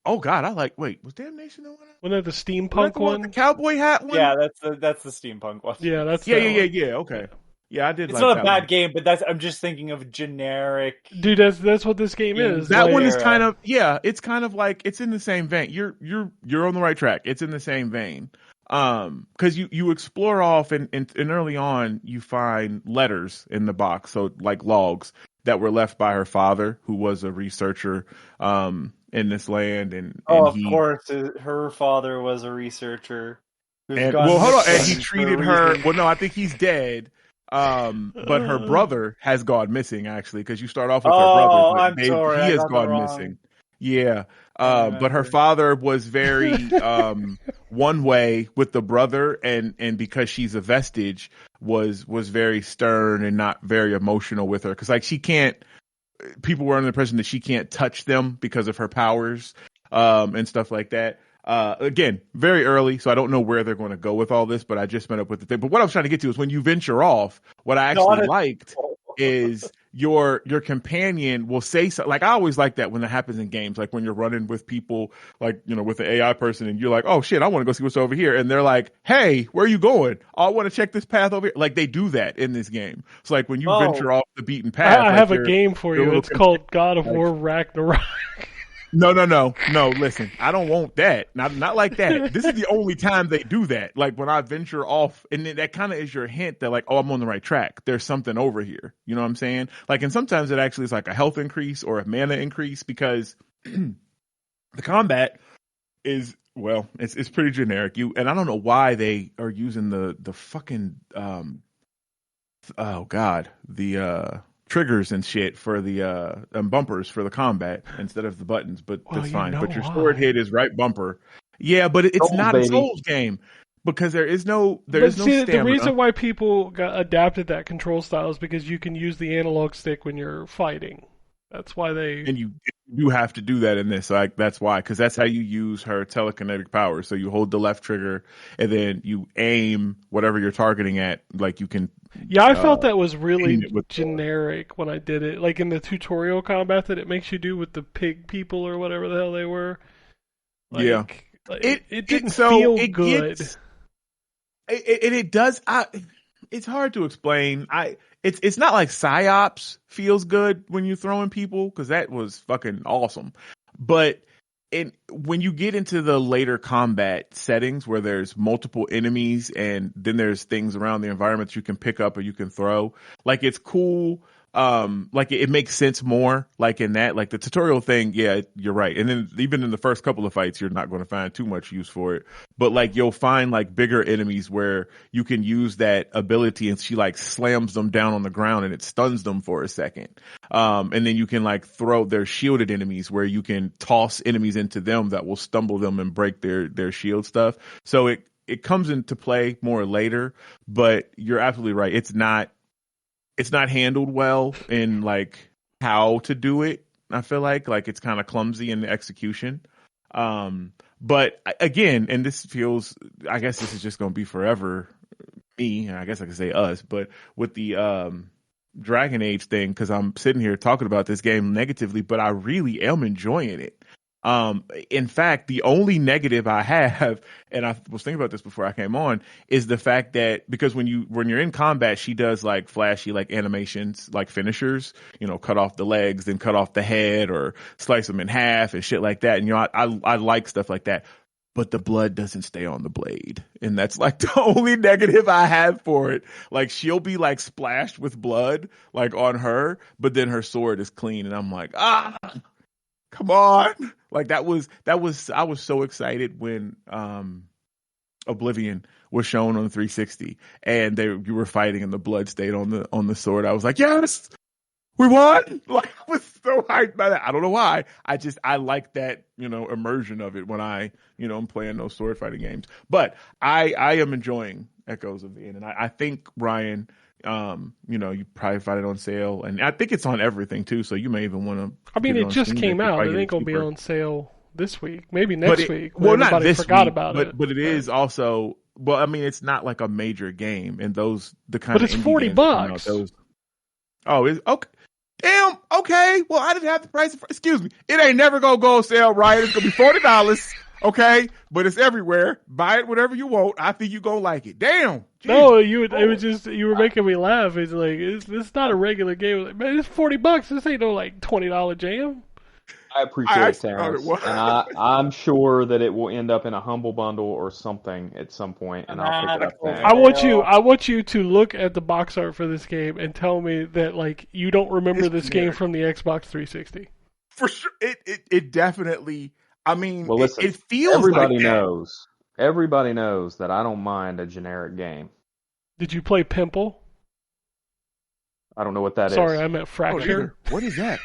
Oh God, was Damnation the one? Wasn't that the steampunk one? The cowboy hat one? Yeah, that's the steampunk one. Yeah, that's yeah. Okay. Yeah, I did. It's like not that a bad one. game, but I'm just thinking of generic. Dude, that's what this game is. That one is kind of it's kind of like, it's in the same vein. You're on the right track. It's in the same vein. Because you explore off, and early on you find letters in the box, so like logs that were left by her father, who was a researcher in this land, and of course, her father was a researcher. Hold on, and he treated her. Well, no, I think he's dead. But her brother has gone missing, actually, because you start off with her brother. I'm sorry, he has gone missing. Yeah. But her father was very one way with the brother, and because she's a vestige, was very stern and not very emotional with her, because like she can't. People were under the impression that she can't touch them because of her powers, and stuff like that. Again, very early, so I don't know where they're going to go with all this, but I just met up with the thing. But what I was trying to get to is, when you venture off, what I actually liked is your companion will say something. Like, I always like that when that happens in games, like when you're running with people, like, with an AI person, and you're like, oh shit, I want to go see what's over here, and they're like, hey, where are you going? I want to check this path over here. Like, they do that in this game. So like, when you venture off the beaten path, I have a game for you. It's called God of War Ragnarok. No. Listen, I don't want that. Not like that. This is the only time they do that. Like, when I venture off, and then that kind of is your hint that, like, oh, I'm on the right track. There's something over here. You know what I'm saying? Like, and sometimes it actually is like a health increase or a mana increase, because the combat is, well, it's pretty generic. And I don't know why they are using the fucking oh God, the triggers and shit for the bumpers for the combat instead of the buttons, but Well, that's you fine. know But your why. sword hit is right bumper. Yeah, but it's Souls, not a baby. Souls game because there is no But see, stamina. the reason why people adapted that control style is because you can use the analog stick when you're fighting. That's why they. And you do have to do that in this. Like that's why, because that's how you use her telekinetic power. So you hold the left trigger and then you aim whatever you're targeting at. Like you can. Yeah, I felt that was really aim it with generic when I did it. Like in the tutorial combat that it makes you do with the pig people or whatever the hell they were. Like, Yeah. It didn't feel good. It does. It's hard to explain. It's not like Psyops feels good when you're throwing people because that was fucking awesome. But when you get into the later combat settings where there's multiple enemies and then there's things around the environment that you can pick up or you can throw, like it's cool. Like it makes sense more like in that, like the tutorial thing. Yeah, you're right. And then even in the first couple of fights, you're not going to find too much use for it, but like you'll find like bigger enemies where you can use that ability and she like slams them down on the ground and it stuns them for a second. And then you can like throw their shielded enemies where you can toss enemies into them that will stumble them and break their shield stuff. So it comes into play more later, but you're absolutely right. It's not handled well in like how to do it. I feel like it's kind of clumsy in the execution. But again, and this feels, I guess this is just going to be forever me, and I guess I could say us, but with the Dragon Age thing, because I'm sitting here talking about this game negatively, but I really am enjoying it. In fact, the only negative I have, and I was thinking about this before I came on, is the fact that because when you're in combat, she does like flashy like animations, like finishers, cut off the legs, then cut off the head or slice them in half and shit like that. And I like stuff like that, but the blood doesn't stay on the blade, and that's like the only negative I have for it. Like she'll be like splashed with blood like on her, but then her sword is clean, and I'm like, come on. Like I was so excited when Oblivion was shown on 360 and you were fighting and the blood stayed on the sword. I was like, yes, we won. Like I was so hyped by that. I don't know why. I like that, immersion of it when I'm playing those sword fighting games. But I am enjoying Echoes of Eden, and I think Ryan, you probably find it on sale, and I think it's on everything too. So you may even want to. I mean, it just came out. It ain't gonna be on sale this week. Maybe next week. Well, not this forgot week, about it. But it is also. Well, I mean, it's not like a major game, and the kind. But it's $40. Oh, it's okay. Damn. Okay. Well, I didn't have the price. Excuse me. It ain't never gonna go on sale, right? It's gonna be $40. Okay, but it's everywhere. Buy it whatever you want. I think you gonna like it. Damn. Jeez. No, it was just you were making me laugh. It's like it's not a regular game. Like, man, it's $40. This ain't no like $20 jam. I appreciate it, Terrence, and I'm sure that it will end up in a Humble Bundle or something at some point, and I'll pick it up then. I want you to look at the box art for this game and tell me that like you don't remember this game from the Xbox 360. For sure, it definitely. I mean, well, listen, it feels everybody like knows. Everybody knows that I don't mind a generic game. Did you play Pimple? I don't know what that is. Sorry, I meant Fracture. What is that?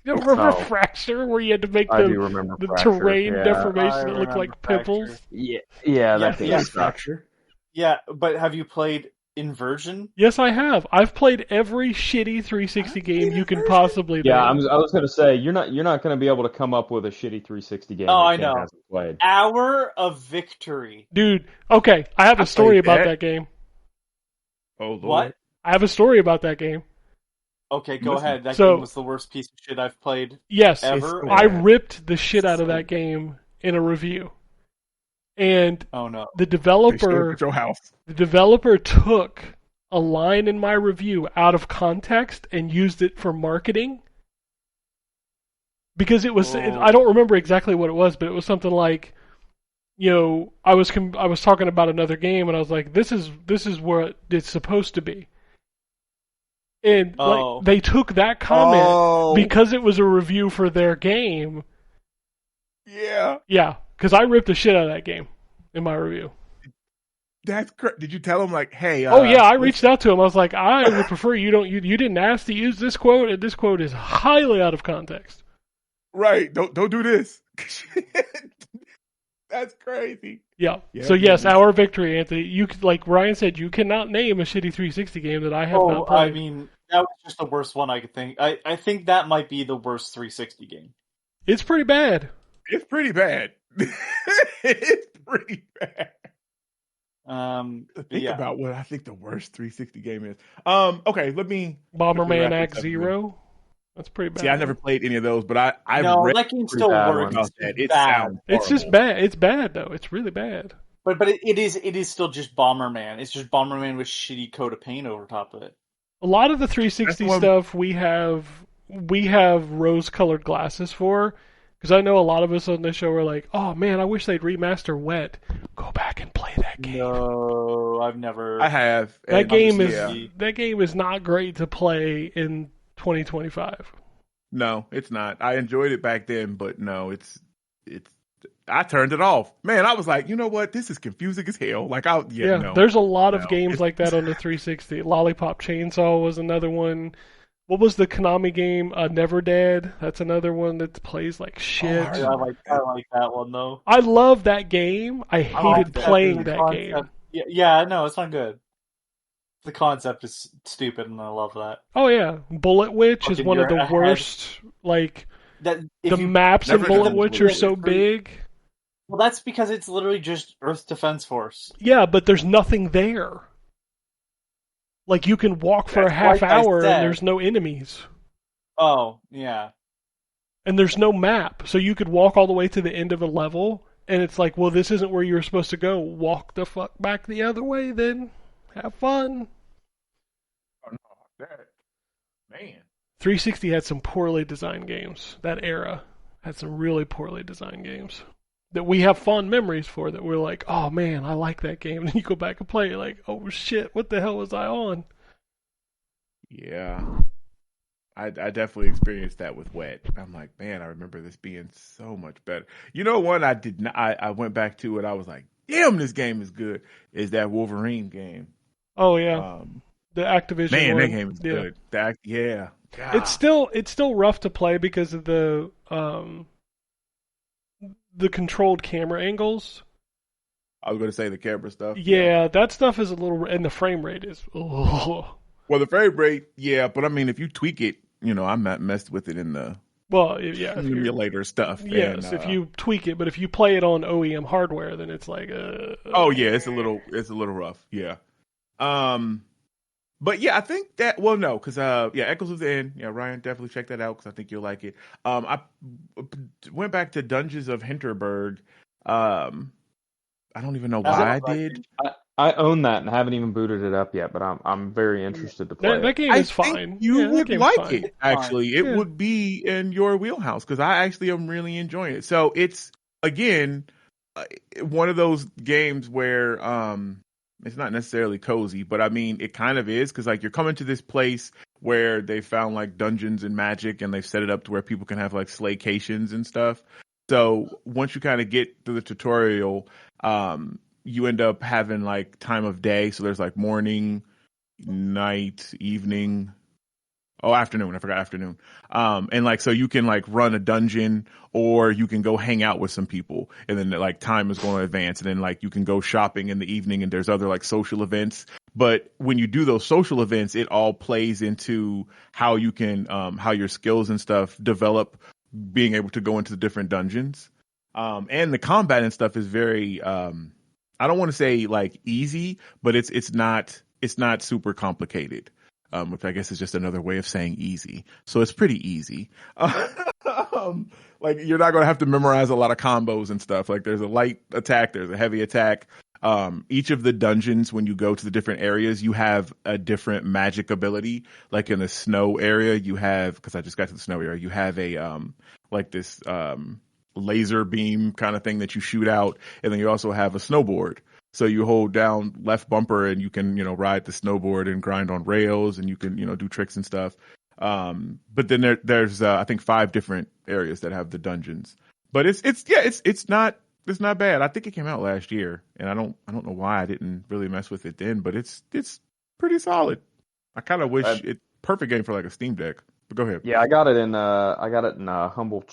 You don't remember Fracture, where you had to make the terrain deformation that looked like pimples? Yeah, that's Fracture. Yeah, but have you played Inversion? Yes, I have. I've played every shitty 360 game you can possibly do. Yeah, I was going to say you're not going to be able to come up with a shitty 360 game. Oh, I know. Hasn't played. Hour of Victory, dude. Okay, I have a story about that game. Oh, Lord. What? I have a story about that game. Okay, go ahead. That game was the worst piece of shit I've played. Yes, ever. I ripped the shit out of that game in a review, and the developer took a line in my review out of context and used it for marketing because it was. I don't remember exactly what it was, but it was something like, I was talking about another game, and I was like, this is what it's supposed to be. And like they took that comment because it was a review for their game. Yeah. Yeah, because I ripped the shit out of that game in my review. Did you tell him like, hey? Oh yeah, I reached out to him. I was like, I would prefer you didn't ask to use this quote, and this quote is highly out of context. Right. Don't do this. That's crazy. Yeah. So yes, our victory, Anthony. You could, like Ryan said, you cannot name a shitty 360 game that I have not played. I mean, that was just the worst one I could think. I think that might be the worst 360 game. It's pretty bad. It's pretty bad. It's pretty bad. Think about what I think the worst 360 game is. Okay, let me. Bomberman Act Zero. That's pretty bad. See, I never played any of those, but I read that game still works. It sounds it's just bad. It's bad though. It's really bad. But it is still just Bomberman. It's just Bomberman with shitty coat of paint over top of it. A lot of the 360 stuff we have rose-colored glasses for. Because I know a lot of us on this show are like, oh man, I wish they'd remaster Wet. Go back and play that game. No, I've never. I have. That game is not great to play in 2025. No, it's not. I enjoyed it back then, but no, it's. I turned it off. Man, I was like, you know what? This is confusing as hell. Like, there's a lot of games like that on the 360. Lollipop Chainsaw was another one. What was the Konami game? Never Dead. That's another one that plays like shit. I like that one though. I love that game. I hated playing that game. Yeah, no, it's not good. The concept is stupid, and I love that. Oh yeah, Bullet Witch is one of the worst. Like the maps in Bullet Witch are so big. Well, that's because it's literally just Earth Defense Force. Yeah, but there's nothing there. Like, you can walk for a half hour and there's no enemies. Oh, yeah. And there's no map. So you could walk all the way to the end of a level, and it's like, well, this isn't where you're supposed to go. Walk the fuck back the other way, then. Have fun. Oh, no. Man. 360 had some poorly designed games. That era had some really poorly designed games that we have fond memories for, that we're like, oh man, I like that game. And you go back and play, you're like, oh shit, what the hell was I on? Yeah. I definitely experienced that with Wet. I'm like, man, I remember this being so much better. You know what I did not, I went back to it, I was like, damn, this game is good, is that Wolverine game. Oh yeah. The Activision man, one. That game is good. Yeah. God. It's still rough to play because of the controlled camera angles. I was going to say the camera stuff. Yeah, that stuff is a little, and the frame rate is. Oh. Well, the frame rate, yeah, but I mean, if you tweak it, I'm not messed with it in the emulator stuff. Yes, if you tweak it, but if you play it on OEM hardware, then it's like. Oh yeah, it's a little rough. Yeah. But yeah, I think that, well, no, because Echoes of the End. Yeah, Ryan, definitely check that out because I think you'll like it. I went back to Dungeons of Hinterberg. I don't even know why I did. I own that and haven't even booted it up yet, but I'm very interested to play that game is fine. Think you would like it, actually. It would be in your wheelhouse because I actually am really enjoying it. So it's, again, one of those games where it's not necessarily cozy, but I mean, it kind of is because like you're coming to this place where they found like dungeons and magic and they've set it up to where people can have like slaycations and stuff. So once you kind of get through the tutorial, you end up having like time of day. So there's like morning, night, evening. Oh, afternoon. I forgot afternoon. And like, so you can like run a dungeon or you can go hang out with some people and then like time is going to advance. And then like you can go shopping in the evening and there's other like social events. But when you do those social events, it all plays into how you can, how your skills and stuff develop, being able to go into the different dungeons. And the combat and stuff is very, I don't want to say like easy, but it's not super complicated. Which I guess is just another way of saying easy. So it's pretty easy. Like you're not going to have to memorize a lot of combos and stuff. Like there's a light attack, there's a heavy attack. Each of the dungeons, when you go to the different areas, you have a different magic ability. Like in the snow area, you have, because I just got to the snow area, you have a like this laser beam kind of thing that you shoot out, and then you also have a snowboard. So you hold down left bumper and you can, ride the snowboard and grind on rails and you can, do tricks and stuff. But then there's I think 5 different areas that have the dungeons. But it's not It's not bad. I think it came out last year, and I don't know why I didn't really mess with it then, but it's pretty solid. I kind of wish it perfect game for like a Steam Deck. But go ahead. Yeah, I got it in humble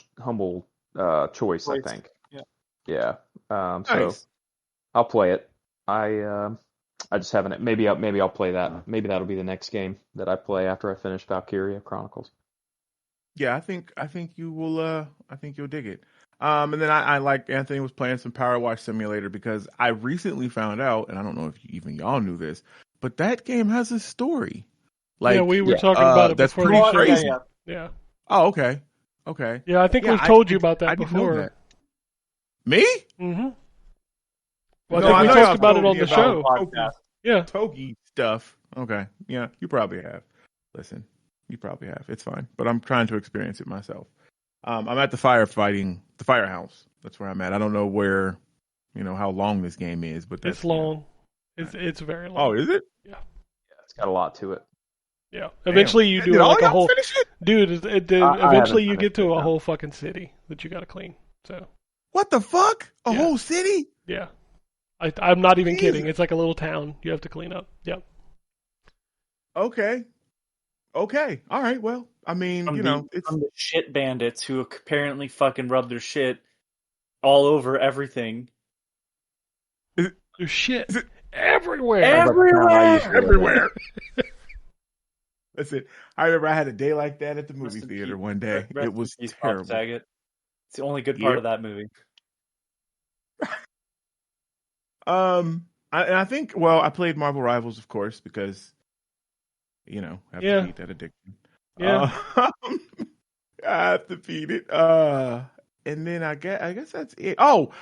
choice, I think. Yeah. Nice. So I'll play it. I just haven't. Maybe I'll play that. Maybe that'll be the next game that I play after I finish Valkyria Chronicles. Yeah, I think you will. I think you'll dig it. And then I like Anthony was playing some Power Wash Simulator because I recently found out, and I don't know if even y'all knew this, but that game has a story. Like, yeah, we were talking about it that's before. pretty crazy. Yeah. Oh, okay. Okay. Yeah, I think we've told you about that before. That. Me? Mm-hmm. Well, No, I think we talked about it on the show. Yeah. Togi stuff. Okay. Yeah, you probably have. Listen, you probably have. It's fine. But I'm trying to experience it myself. I'm at the firehouse. That's where I'm at. I don't know where, how long this game is, but it's long. It's very long. Oh, is it? Yeah. Yeah, it's got a lot to it. Yeah. Eventually you do like a whole... Dude, eventually you get to a whole fucking city that you gotta clean. So. What the fuck? A whole city? Yeah. I'm not even kidding. It's like a little town you have to clean up. Yep. Okay. All right. Well, I mean, it's from the shit bandits who apparently fucking rub their shit all over everything. There's shit everywhere. Everywhere. That's it. I remember I had a day like that at the movie theater one day. It was terrible. It's the only good part of that movie. I think, I played Marvel Rivals, of course, because, have to beat that addiction. Yeah. I have to beat it. And then I guess that's it. Oh,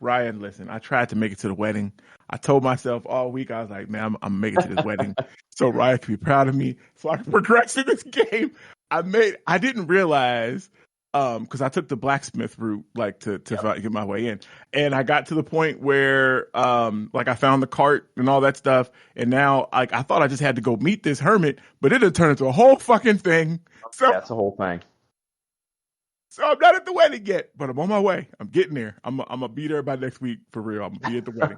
Ryan, listen, I tried to make it to the wedding. I told myself all week, I was like, man, I'm making it to this wedding so Ryan can be proud of me, so I can progress in this game. I didn't realize, because I took the blacksmith route, like to get my way in, and I got to the point where, I found the cart and all that stuff, and now, I thought I just had to go meet this hermit, but it had turned into a whole fucking thing. So that's a whole thing. So I'm not at the wedding yet, but I'm on my way. I'm getting there. I'm gonna be there by next week for real. I'm gonna be at the wedding.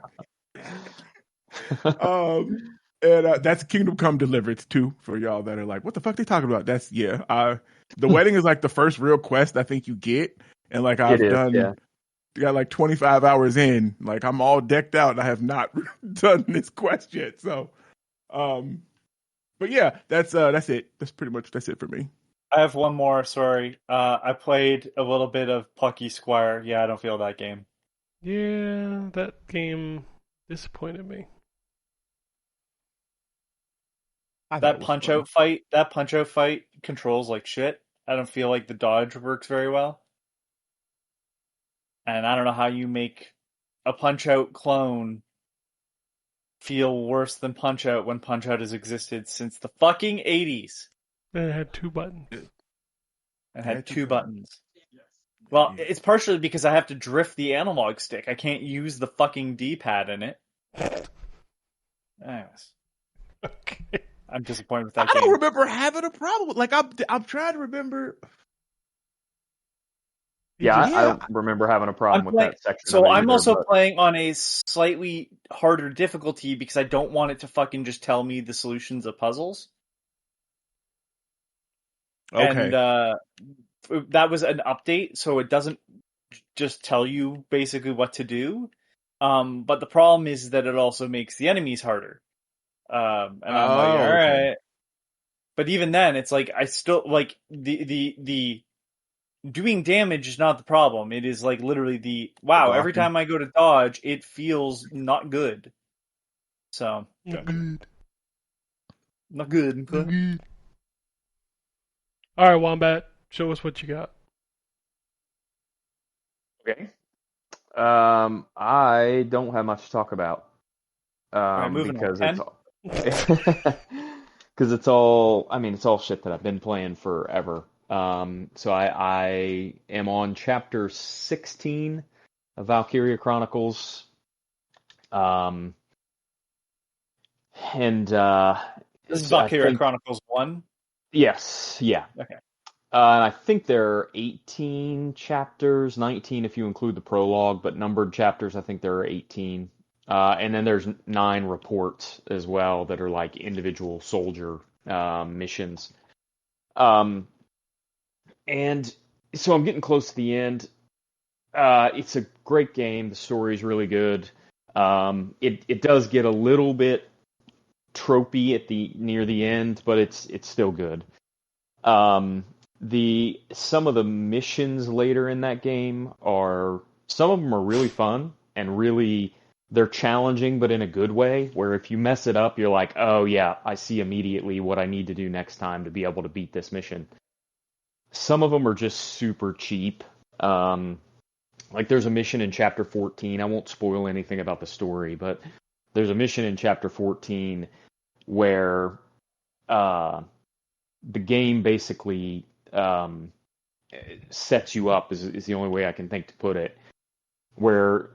And that's Kingdom Come Deliverance too, for y'all that are like, what the fuck they talking about? That's the wedding is like the first real quest I think you get, and like I've got like 25 hours in, like I'm all decked out and I have not done this quest yet. So, but yeah, that's it. That's it for me. I have one more. Sorry, I played a little bit of Plucky Squire. Yeah, I don't feel that game. Yeah, that game disappointed me. That punch out fight controls like shit. I don't feel like the dodge works very well. And I don't know how you make a Punch Out clone feel worse than Punch Out when Punch Out has existed since the fucking 80s. And it had two buttons. It had two buttons. Well, it's partially because I have to drift the analog stick. I can't use the fucking D-pad in it. Anyways. Okay. I'm disappointed with that I game. don't remember having a problem. Like, I'm trying to remember... Yeah, I don't remember having a problem with that section. So I'm also playing on a slightly harder difficulty because I don't want it to fucking just tell me the solutions of puzzles. Okay. And that was an update, so it doesn't just tell you basically what to do. But the problem is that it also makes the enemies harder. And I'm like, all right. But even then, it's like I still like the doing damage is not the problem. It is like literally every time I go to dodge, it feels not good. So Not good. Not good. All right, Wombat, show us what you got. Okay. I don't have much to talk about. Because it's all shit that I've been playing forever. So I am on chapter 16 of Valkyria Chronicles. And this is Valkyria Chronicles 1? Yes, yeah. Okay. And I think there are 18 chapters, 19 if you include the prologue, but numbered chapters, I think there are 18. And then there's 9 reports as well that are like individual soldier missions. And so I'm getting close to the end. It's a great game. The story's really good. It does get a little bit tropey at near the end, but it's still good. Some of the missions later in that game some of them are really fun and they're challenging, but in a good way, where if you mess it up, you're like, oh yeah, I see immediately what I need to do next time to be able to beat this mission. Some of them are just super cheap. Like there's a mission in chapter 14. I won't spoil anything about the story, but there's a mission in chapter 14 where the game basically sets you up, is the only way I can think to put it, where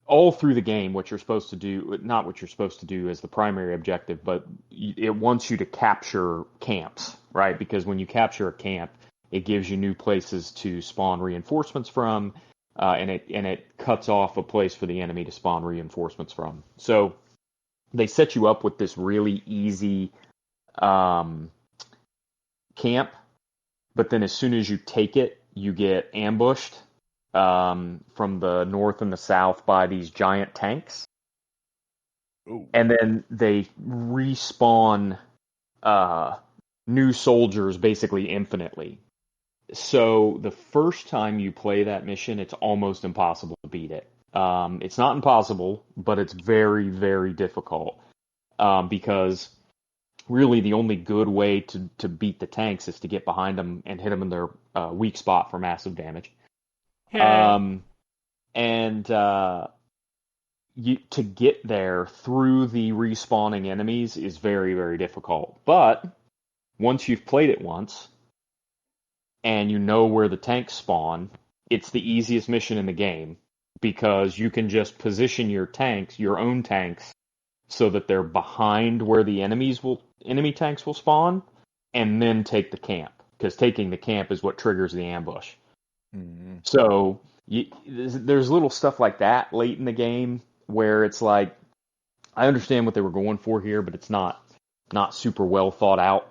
all through the game, what you're supposed to do, not what you're supposed to do as the primary objective, but it wants you to capture camps, right? Because when you capture a camp, it gives you new places to spawn reinforcements from, and it cuts off a place for the enemy to spawn reinforcements from. So they set you up with this really easy camp, but then as soon as you take it, you get ambushed from the north and the south by these giant tanks. Ooh. And then they respawn new soldiers basically infinitely. So the first time you play that mission, it's almost impossible to beat it. It's not impossible, but it's very, very difficult because really the only good way to beat the tanks is to get behind them and hit them in their weak spot for massive damage. Yeah. To get there through the respawning enemies is very, very difficult. But once you've played it once and you know where the tanks spawn, it's the easiest mission in the game because you can just position your own tanks, so that they're behind where the enemy tanks will spawn, and then take the camp. Because taking the camp is what triggers the ambush. Mm-hmm. So there's little stuff like that late in the game where it's like, I understand what they were going for here, but it's not super well thought out.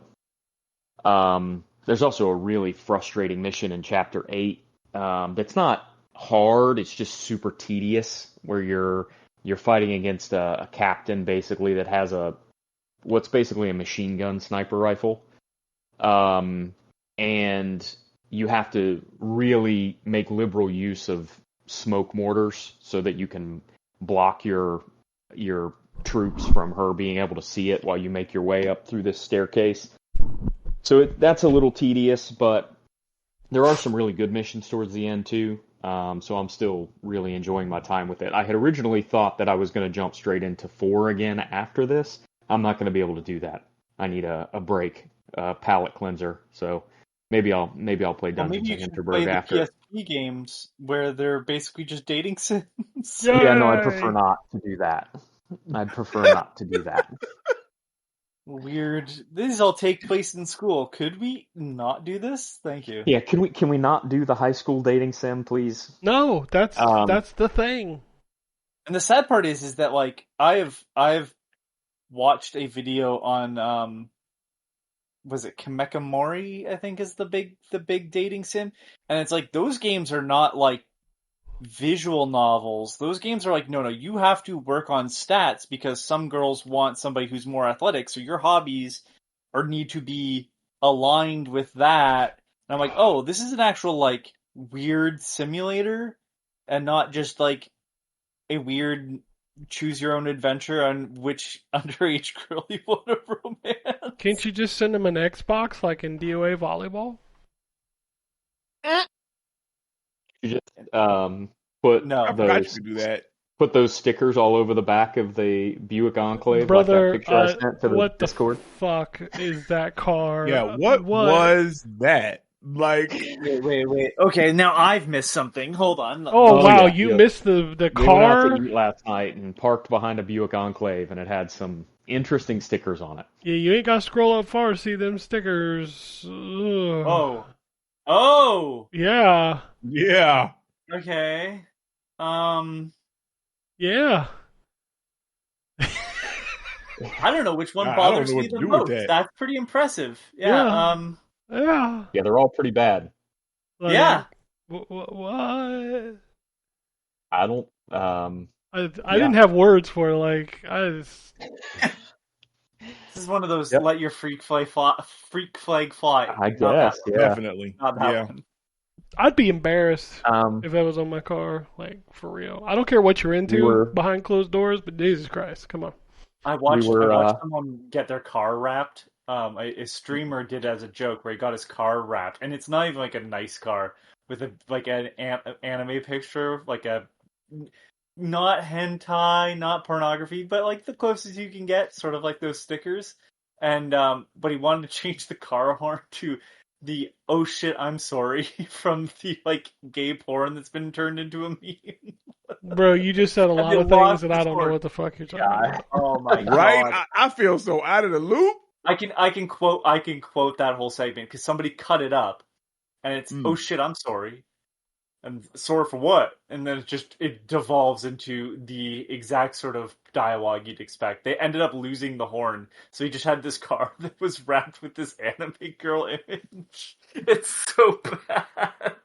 There's also a really frustrating mission in Chapter 8 that's not hard, it's just super tedious, where you're fighting against a captain, basically, that has what's basically a machine gun sniper rifle. And you have to really make liberal use of smoke mortars so that you can block your troops from her being able to see it while you make your way up through this staircase. So that's a little tedious, but there are some really good missions towards the end too. So I'm still really enjoying my time with it. I had originally thought that I was going to jump straight into 4 again after this. I'm not going to be able to do that. I need a break, palate cleanser. So maybe I'll play Dungeons and Hinterberg after. Maybe you should play the PSP games where they're basically just dating sims. Yeah, no, I'd prefer not to do that. Weird. These all take place in school. Could we not do this? Thank you. Yeah, can we not do the high school dating sim, please? No, that's the thing. And the sad part is that like I've watched a video on was it Kamekamori, I think is the big dating sim, and it's like those games are not like visual novels. Those games are like, no, you have to work on stats because some girls want somebody who's more athletic, so your hobbies need to be aligned with that. And I'm like, oh, this is an actual like weird simulator and not just like a weird choose your own adventure on which underage girl you want to romance. Can't you just send them an Xbox like in DOA volleyball? You just put No. I forgot you could do that. Put those stickers all over the back of the Buick Enclave, Brother, like that picture I sent to the what Discord. the fuck is that car? Yeah, what was that? Like, Wait. Okay, now I've missed something. Hold on. Oh wow, yeah, you yeah. missed the We went car? out to eat last night and parked behind a Buick Enclave, and it had some interesting stickers on it. Yeah, you ain't got to scroll up far to see them stickers. Ugh. Oh, Oh, Yeah. Yeah. okay. Yeah. I don't know which one I don't bothers know me what to the do with most. that. That's pretty impressive. Yeah. Yeah. Yeah. Yeah, they're all pretty bad. Like, Yeah. What? I don't. I Yeah. didn't have words for it. Like, I just. This is one of those Yep. let your freak flag fly. I Not that guess. one. Yeah. Definitely. Not that Yeah. one. I'd be embarrassed Um, if that was on my car. Like, for real. I don't care what you're we into were. behind closed doors, but Jesus Christ, come on. I We watched were. someone get their car wrapped. A streamer did as a joke where he got his car wrapped, and it's not even like a nice car with an anime picture, like a not hentai, not pornography, but like the closest you can get, sort of like those stickers. And but he wanted to change the car horn to the "oh shit, I'm sorry" from the like gay porn that's been turned into a meme. Bro, you just said a And lot they of things lost that I his don't know horn. what the fuck you're talking God. about. Oh my Right? god. I feel so out of the loop. I can quote that whole segment because somebody cut it up, and it's "oh shit, I'm sorry," and sorry for what? And then it devolves into the exact sort of dialogue you'd expect. They ended up losing the horn, so he just had this car that was wrapped with this anime girl image. It's so bad.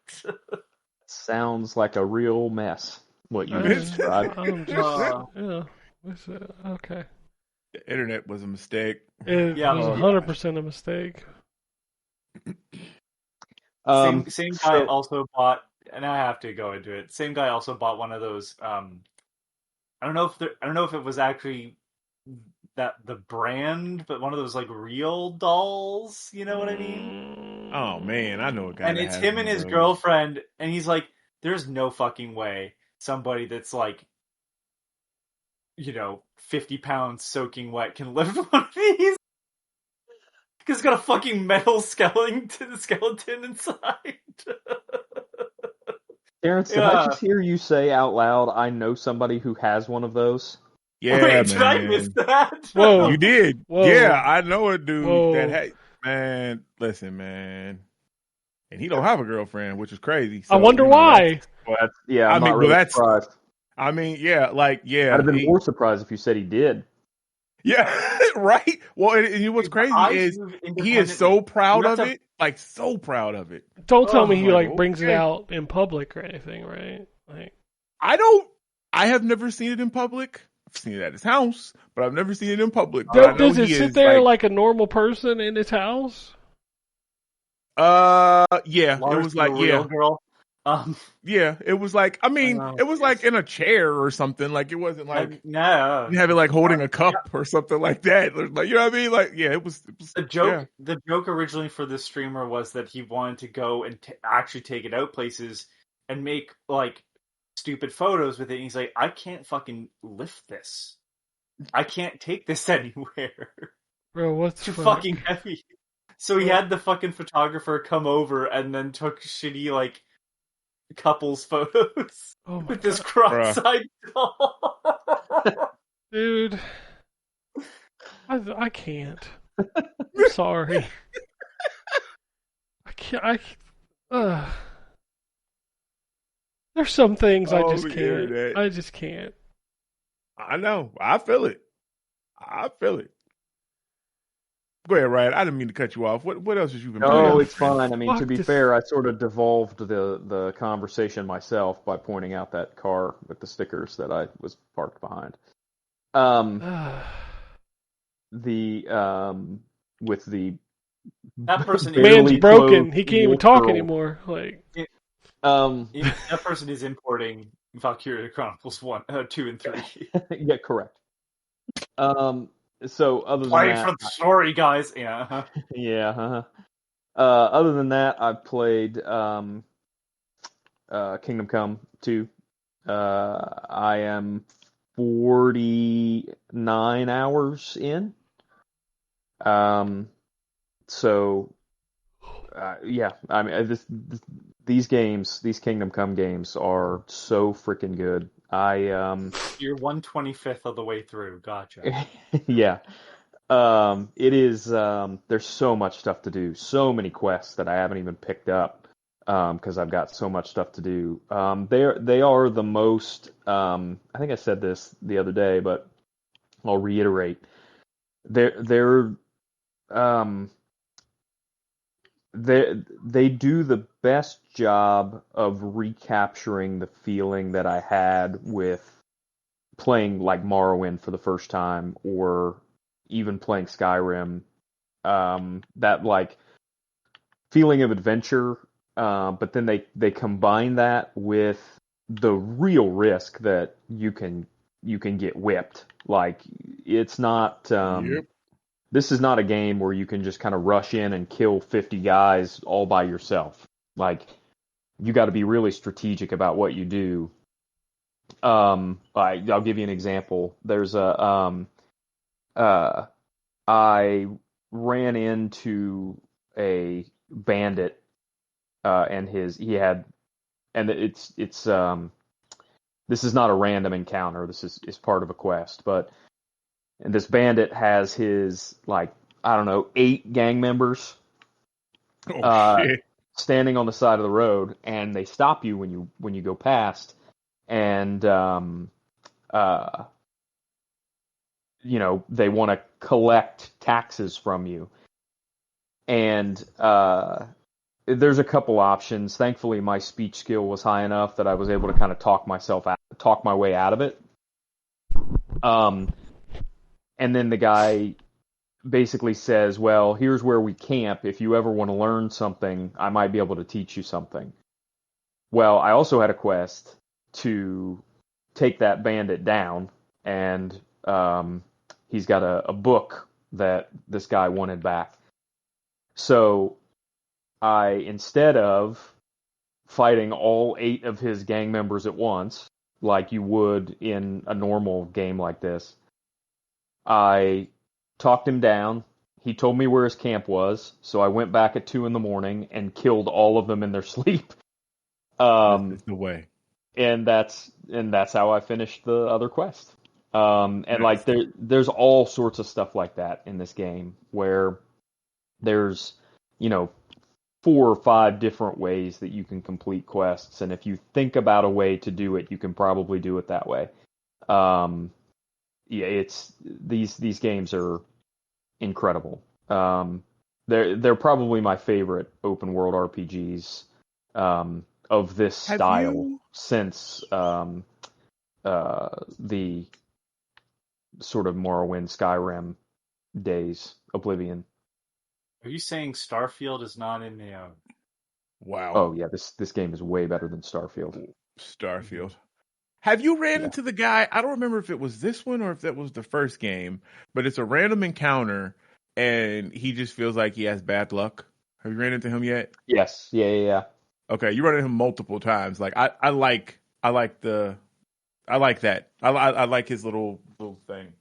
Sounds like a real mess. What you I'm described. just, okay. The internet was a mistake. It Yeah, was yeah. 100% a mistake. Same guy also bought, and I have to go into it. Same guy also bought one of those. I don't know if it was actually that the brand, but one of those like real dolls. You know what I mean? Oh man, I know a guy And that it's has him one and of his those. girlfriend, and he's like, "There's no fucking way somebody that's like, 50 pounds soaking wet can lift one of these." Because it's got a fucking metal skeleton inside. Terrence, did I just hear you say out loud, I know somebody who has one of those? Yeah, Wait, did I man. miss that? Whoa. You did. Whoa. Yeah, I know a dude Whoa. that had, man, listen, man. And he don't have a girlfriend, which is crazy. So, I wonder why. Well, I'm not well, really surprised. I mean, yeah, I'd have been more surprised if you said he did. Yeah, right. Well, and what's crazy is he is so proud of it, like so proud of it. Don't tell me he like, brings it okay. out in public or anything, right? Like, I have never seen it in public. I've seen it at his house, but I've never seen it in public. But I know does it he sit is there like a normal person in his house? Yeah, Lars, it was like, the real girl. Yeah, it was like, I mean, it was like in a chair or something. Like it wasn't like no, you have it like holding a cup or something like that. Like, you know what I mean? Like, yeah, it was the joke. Yeah. The joke originally for this streamer was that he wanted to go and actually take it out places and make like stupid photos with it. And he's like, I can't fucking lift this. I can't take this anywhere. Bro, what's too fucking heavy? So he had the fucking photographer come over and then took shitty like couples photos with this cross-eyed doll. Dude, I can't. I'm sorry. I can't. There's some things I just can't. I just can't. I know. I feel it. Go ahead, Ryan. I didn't mean to cut you off. What else have you been playing? Oh, it's fine. I mean, to be fair, I sort of devolved the conversation myself by pointing out that car with the stickers that I was parked behind. With the that person man's broken. He can't even talk anymore. Like, that person is importing Valkyria Chronicles 1, 2, and 3. Yeah, correct. So other than Play that, for the story, guys. Yeah. Yeah. Other than that, I've played Kingdom Come 2. I am 49 hours in. So yeah, I mean, these Kingdom Come games are so freaking good. You're 1/25th of the way through. Gotcha. Yeah. It is, there's so much stuff to do, so many quests that I haven't even picked up. because I've got so much stuff to do. They are the most. I think I said this the other day, but I'll reiterate. They're um, they do the best job of recapturing the feeling that I had with playing like Morrowind for the first time, or even playing Skyrim. That like feeling of adventure, but then they combine that with the real risk that you can get whipped. Like it's not. Yep. This is not a game where you can just kind of rush in and kill 50 guys all by yourself. Like you got to be really strategic about what you do. I'll give you an example. There's I ran into a bandit, and he had, and it's this is not a random encounter. This is part of a quest, but and this bandit has his like I don't know 8 gang members Shit. standing on the side of the road, and they stop you when you go past, and they want to collect taxes from you, and there's a couple options. Thankfully, my speech skill was high enough that I was able to kind of talk my way out of it. And then the guy basically says, well, here's where we camp. If you ever want to learn something, I might be able to teach you something. Well, I also had a quest to take that bandit down, and he's got a book that this guy wanted back. So instead of fighting all 8 of his gang members at once, like you would in a normal game like this, I talked him down. He told me where his camp was, so I went back at 2 a.m. and killed all of them in their sleep. That's the way. And that's how I finished the other quest. And nice. Like there's all sorts of stuff like that in this game where there's 4 or 5 different ways that you can complete quests, and if you think about a way to do it, you can probably do it that way. It's these games are incredible. They're probably my favorite open world RPGs of this style since the sort of Morrowind, Skyrim days, Oblivion. Are you saying Starfield is not in the? Wow. Oh yeah, this game is way better than Starfield. Starfield. Have you ran into the guy? I don't remember if it was this one or if that was the first game, but it's a random encounter, and he just feels like he has bad luck. Have you ran into him yet? Yes. Yeah. Okay, you run into him multiple times. Like I like that. I like his little thing.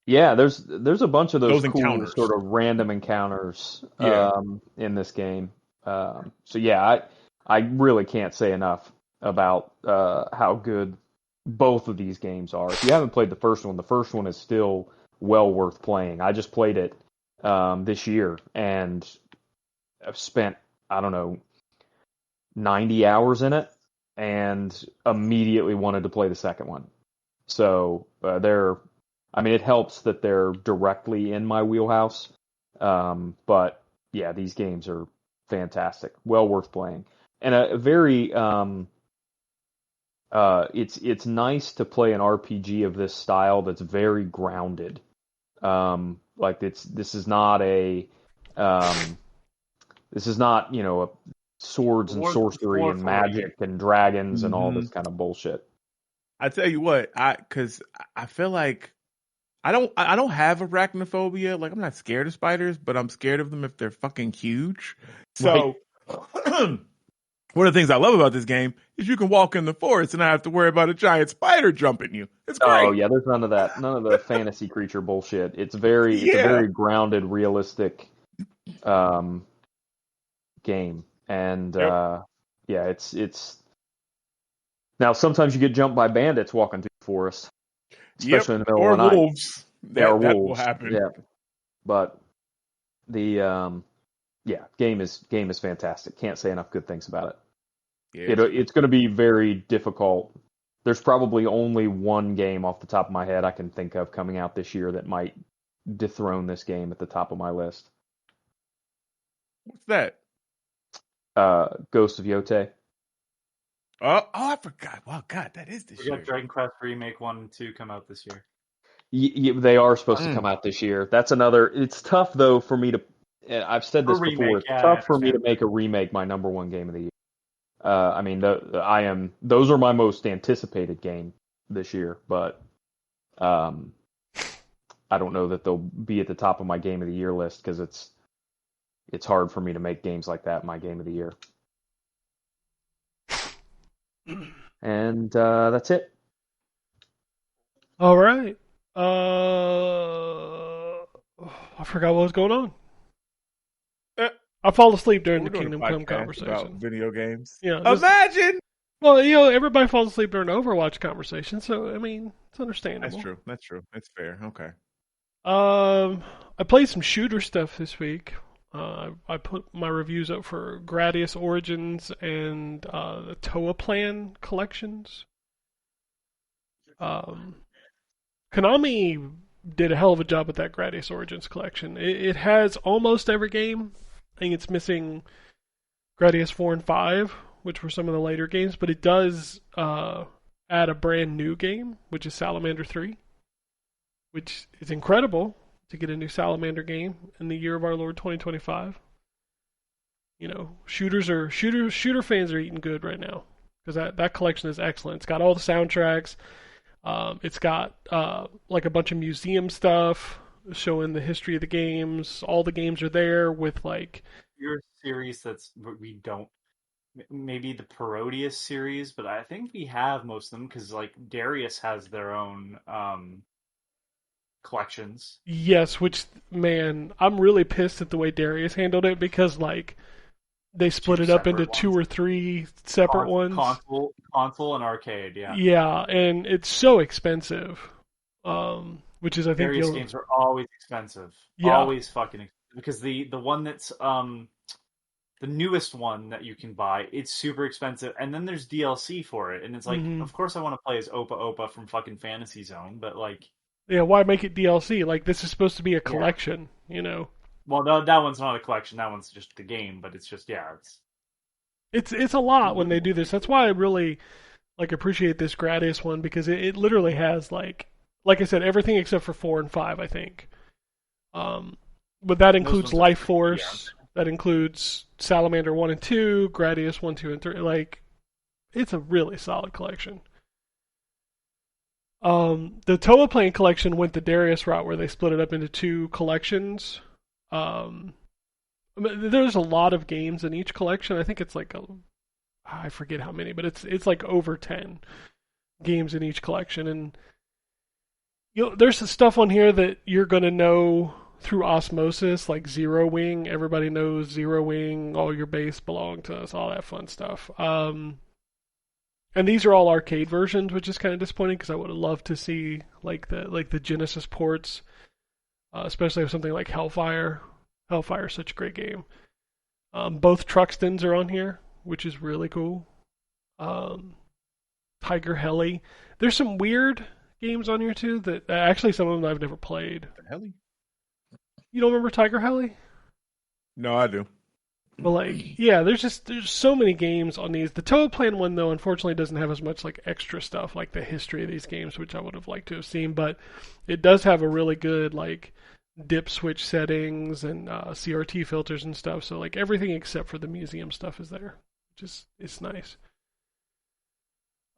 Yeah, there's a bunch of those cool encounters. Sort of random encounters in this game. So yeah, I really can't say enough about how good both of these games are. If you haven't played the first one is still well worth playing. I just played it this year, and I've spent, I don't know, 90 hours in it, and immediately wanted to play the second one. So it helps that they're directly in my wheelhouse. But yeah, these games are fantastic, well worth playing, and a very it's nice to play an RPG of this style that's very grounded. Like this is not a swords and sorcery and magic and dragons and all this kind of bullshit. I tell you what, because I feel like I don't have arachnophobia. Like, I'm not scared of spiders, but I'm scared of them if they're fucking huge. So one of the things I love about this game is you can walk in the forest and not have to worry about a giant spider jumping you. It's great. Oh yeah, there's none of that. None of the fantasy creature bullshit. It's a very grounded, realistic game. And it's now sometimes you get jumped by bandits walking through the forest. Especially in the middle of the night. Wolves. That will happen. Yeah. But the game is fantastic. Can't say enough good things about it. Yeah. It's going to be very difficult. There's probably only one game off the top of my head I can think of coming out this year that might dethrone this game at the top of my list. What's that? Ghost of Yote. I forgot. Wow, God, that is this We year. got Dragon Quest Remake 1 and 2 come out this year. They are supposed to come out this year. That's another. It's tough though for me to. I've said this remake, before. It's yeah, tough for me to make a remake my number one game of the year. I mean, those are my most anticipated game this year, but I don't know that they'll be at the top of my game of the year list because it's hard for me to make games like that my game of the year. And that's it. All right. I forgot what was going on. I fall asleep during We're the doing a Kingdom Come podcast conversation. about video games. Yeah, Imagine. Well, everybody falls asleep during Overwatch conversation, so I mean, it's understandable. That's true. That's fair. Okay. I played some shooter stuff this week. I put my reviews up for Gradius Origins and the Toa Plan collections. Konami did a hell of a job with that Gradius Origins collection. It has almost every game. I think it's missing Gradius 4 and 5, which were some of the later games, but it does add a brand new game, which is Salamander 3, which is incredible to get a new Salamander game in the year of our Lord 2025. Shooter fans are eating good right now because that collection is excellent. It's got all the soundtracks. It's got like a bunch of museum stuff showing the history of the games. All the games are there with like Your series we don't. Maybe the Parodius series, but I think we have most of them because like Darius has their own collections. Yes, which, man, I'm really pissed at the way Darius handled it because like they split it up into 2 or 3 separate ones. Console and arcade, yeah. Yeah, and it's so expensive. Which is, I think, Darius games are always expensive. Yeah. Always fucking expensive. Because the one that's the newest one that you can buy, it's super expensive, and then there's DLC for it, and it's like, of course I want to play as Opa Opa from fucking Fantasy Zone, but like, yeah, why make it DLC? Like, this is supposed to be a collection, Well, no, that one's not a collection. That one's just the game, but it's just it's a lot when they do this. That's why I really appreciate this Gradius one because it literally has like I said, everything except for 4 and 5, I think. But that includes Life Force. Yeah. That includes Salamander 1 and 2, Gradius 1, 2, and 3. Like, it's a really solid collection. The Toa Plane collection went the Darius route where they split it up into 2 collections. There's a lot of games in each collection. I think it's like I forget how many, but it's like over 10 games in each collection. And there's some stuff on here that you're gonna know through osmosis, like Zero Wing. Everybody knows Zero Wing. All your base belong to us. All that fun stuff. And these are all arcade versions, which is kind of disappointing because I would have loved to see like the Genesis ports, especially with something like Hellfire. Hellfire is such a great game. Both Truxtons are on here, which is really cool. Tiger Heli. There's some weird games on here too that actually some of them I've never played. Heli? You don't remember Tiger Heli? No, I do. But there's so many games on these. The Toa Plan one though, unfortunately, doesn't have as much like extra stuff like the history of these games, which I would have liked to have seen. But it does have a really good like dip switch settings and CRT filters and stuff. So like everything except for the museum stuff is there, which is it's nice.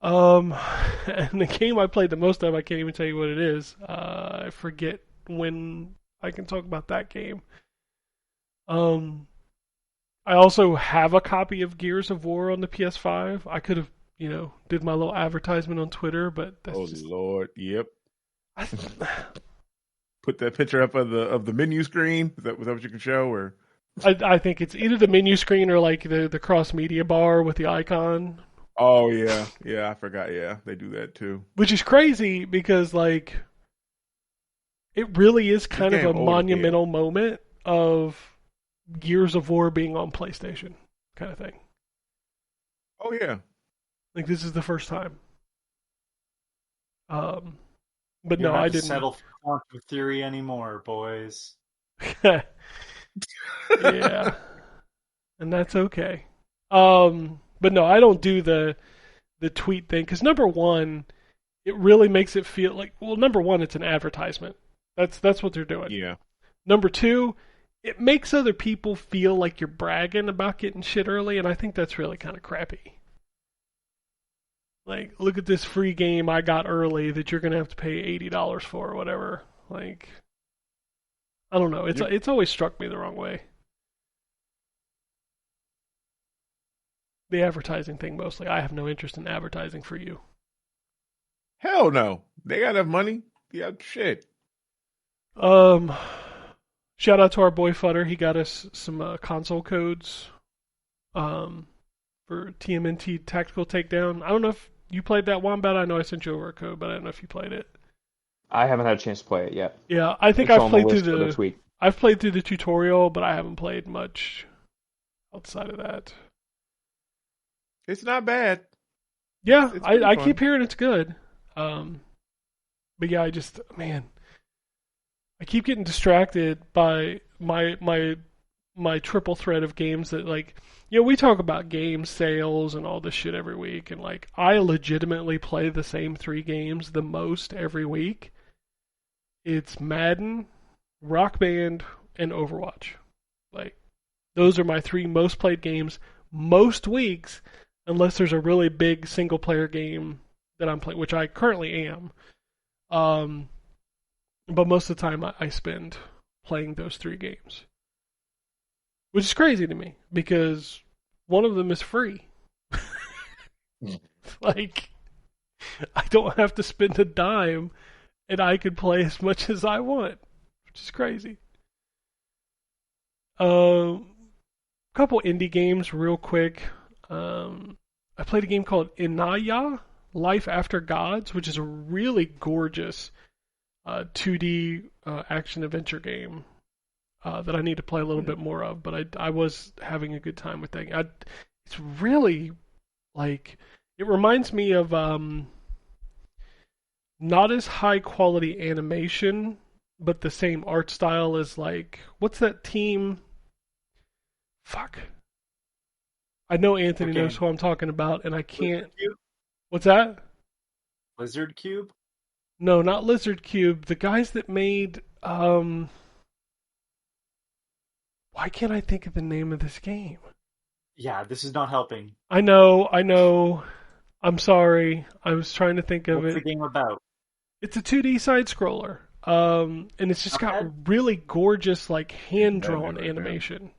And the game I played the most of, I can't even tell you what it is. I forget when I can talk about that game. I also have a copy of Gears of War on the PS5. I could have, did my little advertisement on Twitter, but that's Lord, yep. Put that picture up of the menu screen. Was that what you can show, or? I think it's either the menu screen or like the cross media bar with the icon. Oh yeah, I forgot. Yeah, they do that too. Which is crazy because like it really is kind of a monumental moment of Gears of War being on PlayStation kind of thing. Oh yeah. Like this is the first time. But You no, don't have I to didn't. settle for quantum theory anymore, boys. Yeah, and that's okay. But no, I don't do the tweet thing because number one, it really makes it feel like number one, it's an advertisement. That's what they're doing. Yeah. Number two, it makes other people feel like you're bragging about getting shit early, and I think that's really kind of crappy. Like, look at this free game I got early that you're gonna have to pay $80 for or whatever. Like, I don't know. It's always struck me the wrong way. The advertising thing mostly. I have no interest in advertising for you. Hell no. They got enough money. Yeah, shit. Shout out to our boy Futter. He got us some console codes for TMNT Tactical Takedown. I don't know if you played that Wombat. I know I sent you over a code, but I don't know if you played it. I haven't had a chance to play it yet. Yeah, I think It's I've on the played through list for this week. I've played through the tutorial, but I haven't played much outside of that. It's not bad. Yeah, It's I fun. keep hearing it's good. But yeah, I keep getting distracted by my triple threat of games that we talk about game sales and all this shit every week, and like I legitimately play the same 3 games the most every week. It's Madden, Rock Band, and Overwatch. Like those are my 3 most played games most weeks, unless there's a really big single player game that I'm playing, which I currently am. But most of the time I spend playing those 3 games. Which is crazy to me, because one of them is free. Like, I don't have to spend a dime, and I can play as much as I want, which is crazy. Couple indie games real quick. I played a game called Inaya, Life After Gods, which is a really gorgeous 2D action-adventure game that I need to play a little bit more of, but I was having a good time with that. It's really, like, it reminds me of not as high-quality animation, but the same art style as, like, what's that team? Fuck. I know Anthony knows who I'm talking about, and I can't... What's that? Lizard Cube? No, not Lizard Cube. The guys that made why can't I think of the name of this game? Yeah, this is not helping. I know. I'm sorry. I was trying to think of it. What's the game about? It's a 2D side scroller. And it's just got really gorgeous, like, hand-drawn animation.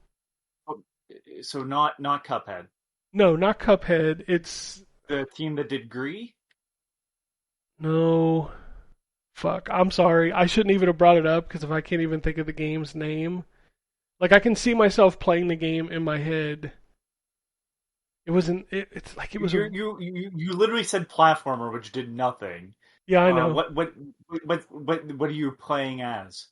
So not Cuphead. No, not Cuphead. It's the team that did Gree? No. Fuck. I'm sorry. I shouldn't even have brought it up, because if I can't even think of the game's name. Like, I can see myself playing the game in my head. It wasn't... It's like it was... You literally said platformer, which did nothing. Yeah, I know. What are you playing as?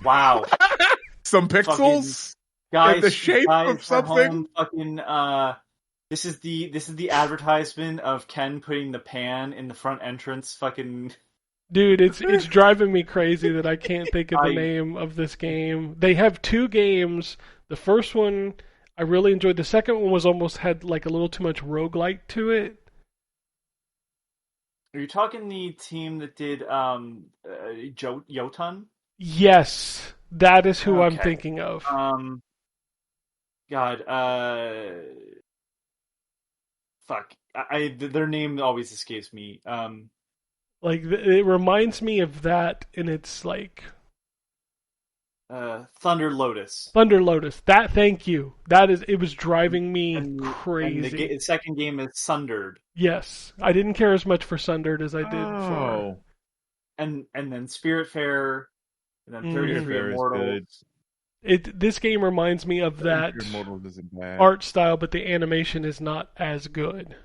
Wow. Some pixels? Guys, in the shape of something? This is the advertisement of Ken putting the pan in the front entrance. Dude, it's driving me crazy that I can't think of the name of this game. They have 2 games. The first one I really enjoyed. The second one was almost had like a little too much roguelike to it. Are you talking the team that did Jotun? Yes, that is who I'm thinking of. Fuck. Their name always escapes me. Like, it reminds me of that, and it's like... Thunder Lotus. Thunder Lotus. That, thank you. It was driving me crazy. And the second game is Sundered. Yes. I didn't care as much for Sundered as I did for... And then Spiritfarer, and then 33 Immortals. This game reminds me of that art style, but the animation is not as good.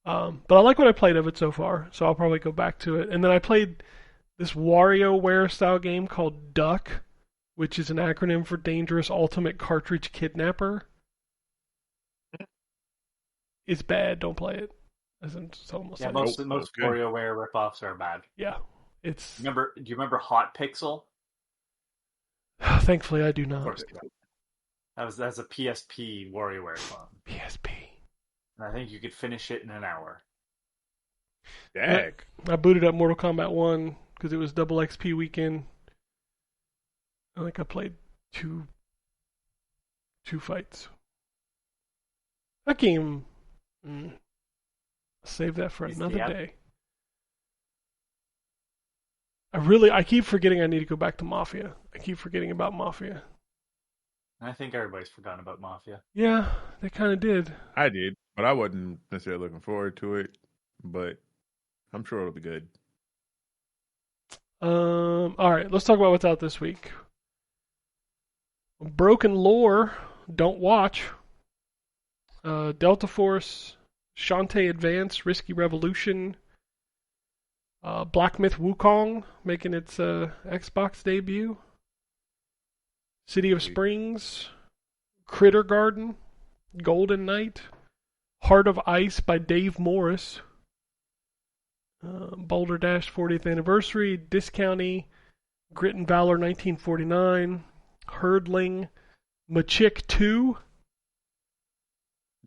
But I like what I played of it so far, so I'll probably go back to it. And then I played this WarioWare style game called Duck, which is an acronym for Dangerous Ultimate Cartridge Kidnapper, is bad. Don't play it. As in, it's almost Yeah, like, most WarioWare ripoffs are bad. yeah, it's. Do you remember Hot Pixel? Thankfully, I do Of not. course, that's a PSP WarioWare clone. PSP. And I think you could finish it in an hour. Dag. I booted up Mortal Kombat 1 because it was double XP weekend. I think I played two fights. That game, save that for another day. I keep forgetting I need to go back to Mafia. I keep forgetting about Mafia. I think everybody's forgotten about Mafia. Yeah, they kind of did. I did, but I wasn't necessarily looking forward to it. But I'm sure it'll be good. All right, let's talk about what's out this week. Broken Lore, don't watch. Delta Force, Shantae Advance, Risky Revolution, Black Myth Wukong making its Xbox debut. City of Springs, Critter Garden, Golden Knight, Heart of Ice by Dave Morris, Boulder Dash 40th Anniversary, Discounty, Grit and Valor 1949, Herdling, Machik 2,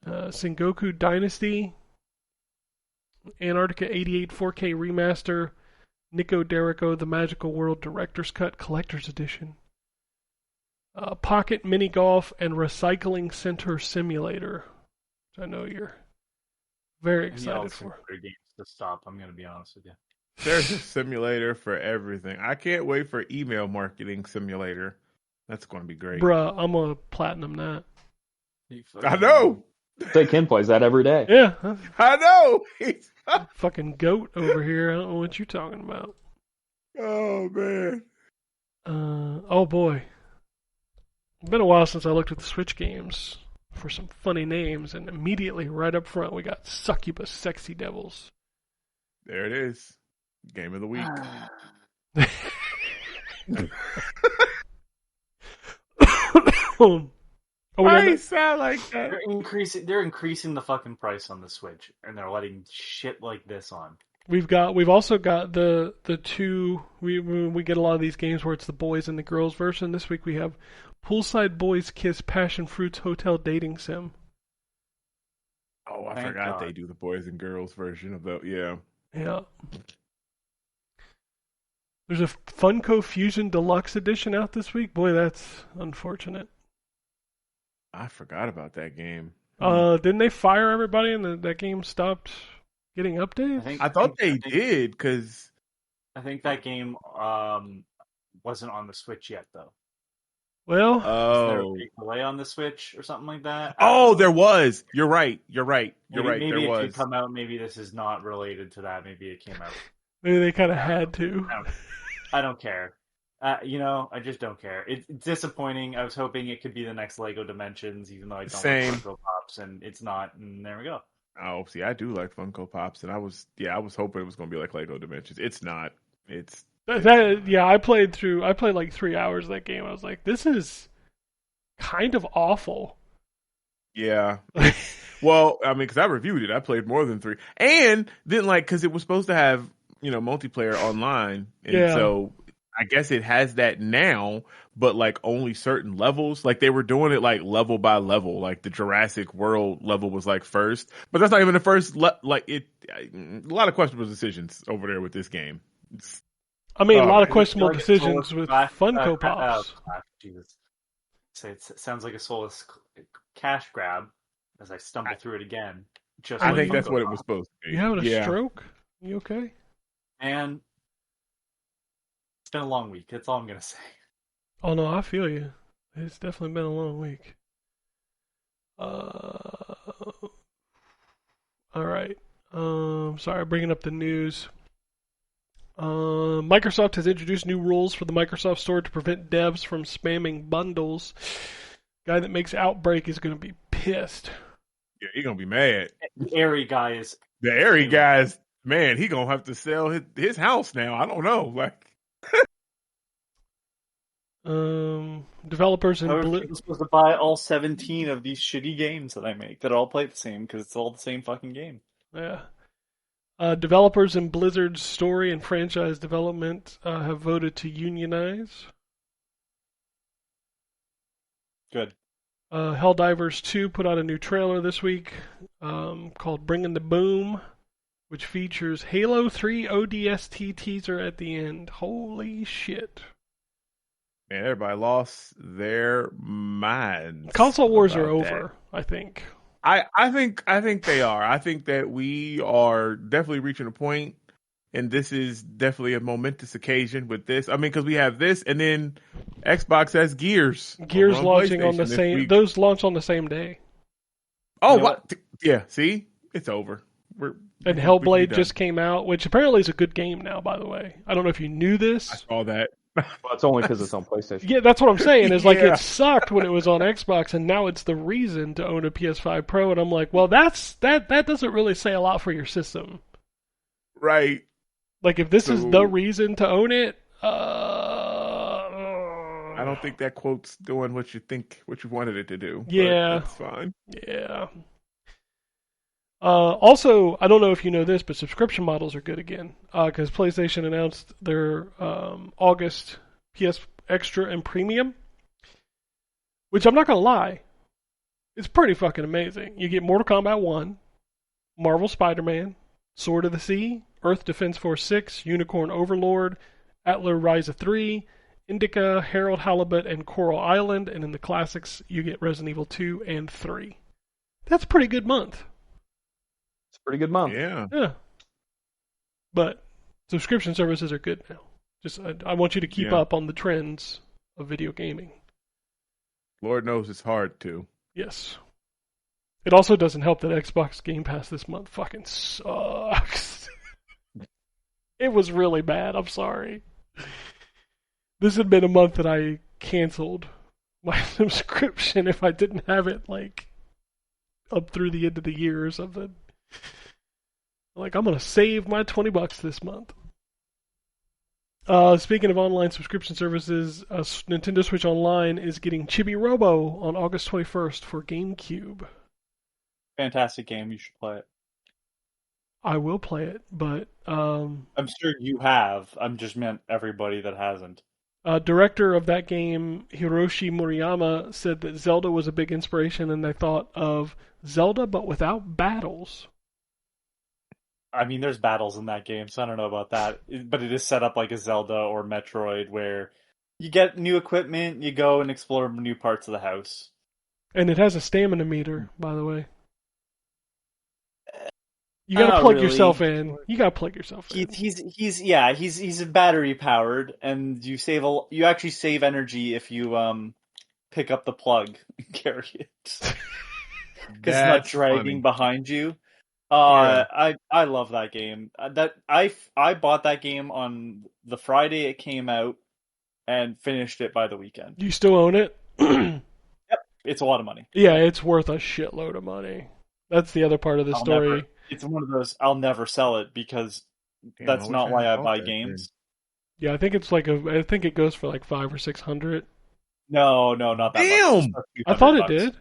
Sengoku Dynasty, Antarctica 88 4K Remaster, Nico Derico The Magical World Director's Cut Collector's Edition, Pocket Mini Golf, and Recycling Center Simulator, which I know you're very excited for. Games to stop, I'm going to be honest with you. There's a simulator for everything. I can't wait for email marketing simulator. That's going to be great. Bruh, I'm going to platinum that. I know. Say Ken plays that every day. Yeah. I know. Fucking goat over here. I don't know what you're talking about. Oh, man. Oh, boy. It's been a while since I looked at the Switch games for some funny names, and immediately right up front we got Succubus Sexy Devils. There it is. Game of the week. Why you sound like that? They're increasing the fucking price on the Switch, and they're letting shit like this on. We've also got the two. We get a lot of these games where it's the boys and the girls version. This week we have Poolside Boys Kiss Passion Fruits Hotel Dating Sim. Oh, I forgot they do the boys and girls version of that. Yeah. Yeah. There's a Funko Fusion Deluxe Edition out this week. Boy, that's unfortunate. I forgot about that game. Didn't they fire everybody and that game stopped getting updates? I thought they did because I think that game wasn't on the Switch yet, though. Well, Was there a big delay on the Switch or something like that? Oh, there was. You're right. Maybe there it was. Did come out. Maybe this is not related to that. Maybe it came out. Maybe they kind of had to. I don't care. I just don't care. It's disappointing. I was hoping it could be the next Lego Dimensions, even though I don't like Funko Pops, and it's not. And there we go. Oh, see, I do like Funko Pops, and I was hoping it was going to be like Lego Dimensions. It's not. It's I played like 3 hours of that game. I was like, this is kind of awful. Yeah. Well, I mean, because I reviewed it, I played more than 3, and didn't because it was supposed to have multiplayer online, and so I guess it has that now, but only certain levels. They were doing it level by level. The Jurassic World level was first, but that's not even the first. A lot of questionable decisions over there with this game. A lot of questionable decisions with Funko Pops. Jesus. It sounds like a soulless cash grab as I stumble through it again. I think that's what it was supposed to be. You having a stroke? You okay? And it's been a long week. That's all I'm going to say. Oh, no, I feel you. It's definitely been a long week. All right. Sorry, bringing up the news. Microsoft has introduced new rules for the Microsoft Store to prevent devs from spamming bundles. Guy that makes Outbreak is going to be pissed. Yeah, he's going to be mad. The Airy guy is... The Airy guy is... Man, he going to have to sell his house now. I don't know. Developers in How are people supposed to buy all 17 of these shitty games that I make that all play the same because it's all the same fucking game? Yeah. Developers in Blizzard's story and franchise development have voted to unionize. Good. Helldivers 2 put out a new trailer this week called Bringing the Boom, which features Halo 3 ODST teaser at the end. Holy shit. Man, everybody lost their minds. Console wars are about over, I think. I think they are. I think that we are definitely reaching a point, and this is definitely a momentous occasion with this. I mean, because we have this, and then Xbox has Gears. Gears on launching on the PlayStation this same. week. Those launch on the same day. Oh, You know what? Yeah, see, it's over. And we can be Hellblade done. just came out, which apparently is a good game now. By the way, I don't know if you knew I this. saw that. Well, it's only because it's on PlayStation. Yeah, that's what I'm saying. Is like Yeah. it sucked when it was on Xbox, and now it's the reason to own a PS5 Pro. And I'm like, well, that doesn't really say a lot for your system. Right. Like if this is So- the reason to own it, I don't think that quote's doing what you wanted it to do. but Yeah. that's fine. Yeah. Also, I don't know if you know this, but subscription models are good again. Because PlayStation announced their August PS Extra and Premium, which I'm not gonna lie, it's pretty fucking amazing. You get Mortal Kombat 1, Marvel Spider-Man, Sword of the Sea, Earth Defense Force 6, Unicorn Overlord, Atlas Rise of 3, Indica, Harold Halibut, and Coral Island, and in the classics you get Resident Evil 2 and 3. That's a pretty good month. It's a pretty good month. Yeah. Yeah. But subscription services are good now. Just I want you to keep Yeah. up on the trends of video gaming. Lord knows it's hard to. Yes. It also doesn't help that Xbox Game Pass this month fucking sucks. It was really bad. I'm sorry. This had been a month that I canceled my subscription if I didn't have it like up through the end of the year or something. Like I'm gonna save my $20 this month. Speaking of online subscription services, Nintendo Switch Online is getting Chibi Robo on August 21st for GameCube. Fantastic game. You should play it. I will play it, but I'm sure you have. I'm just meant everybody that hasn't. director of that game, Hiroshi Murayama, said that Zelda was a big inspiration, and they thought of Zelda but without battles. I mean, there's battles in that game, so I don't know about that. But it is set up like a Zelda or Metroid where you get new equipment, you go and explore new parts of the house. And it has a stamina meter, by the way. You gotta Not plug really. yourself in. You gotta plug yourself in. He's battery powered, and you actually save energy if you pick up the plug and carry it because it's not That's dragging funny. behind you. Yeah. I love that game. I bought that game on the Friday it came out and finished it by the weekend. You still own it? It's a lot of money. Yeah, it's worth a shitload of money. That's the other part of the story. It's one of those I'll never sell it because Damn, that's I not wish why I bought buy that games. Yeah, I think it's like I think it goes for like $500 or $600. No, not that Damn! much. I thought it $200. did.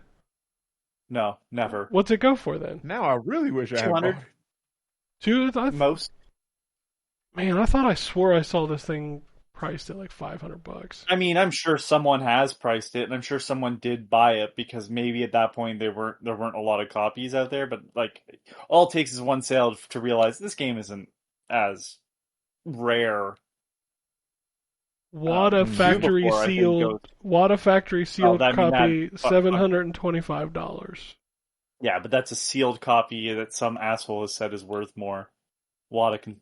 No, never. What's it go for then? Now I really wish I had 200? bought it. Most. Man, I thought I swore I saw this thing priced at like $500. I mean, I'm sure someone has priced it, and I'm sure someone did buy it because maybe at that point there weren't a lot of copies out there. But like, all it takes is one sale to realize this game isn't as rare. Wada factory before, I think, sealed. Wada factory sealed I mean, copy, that- $725. Yeah, but that's a sealed copy that some asshole has said is worth more. Wada can.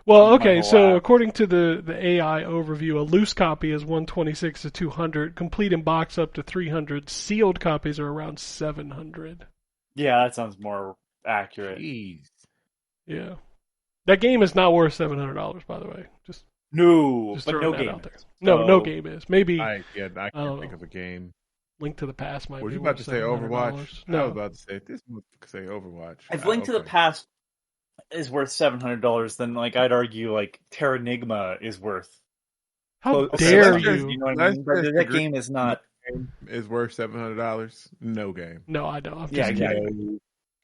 Well, My okay, whole so app. according to the AI overview, a loose copy is 126 to 200, complete in box up to 300. Sealed copies are around 700. Yeah, that sounds more accurate. Jeez. Yeah, that game is not worth $700, by the way. Just No, but throwing no that game. out there. No, So- no game is. Maybe I can't don't think know. of a game. Link to the Past might Was be you about worth to say Overwatch? $700. I No, was about to say this. Say Overwatch. If Link to the Okay. Past is worth $700, then like I'd argue like Terranigma is worth How Close- dare let's just- you? You know what I let's mean? But just that agree. game is not. Is worth $700. No game. No, I don't. I'm just Yeah, kidding. exactly. No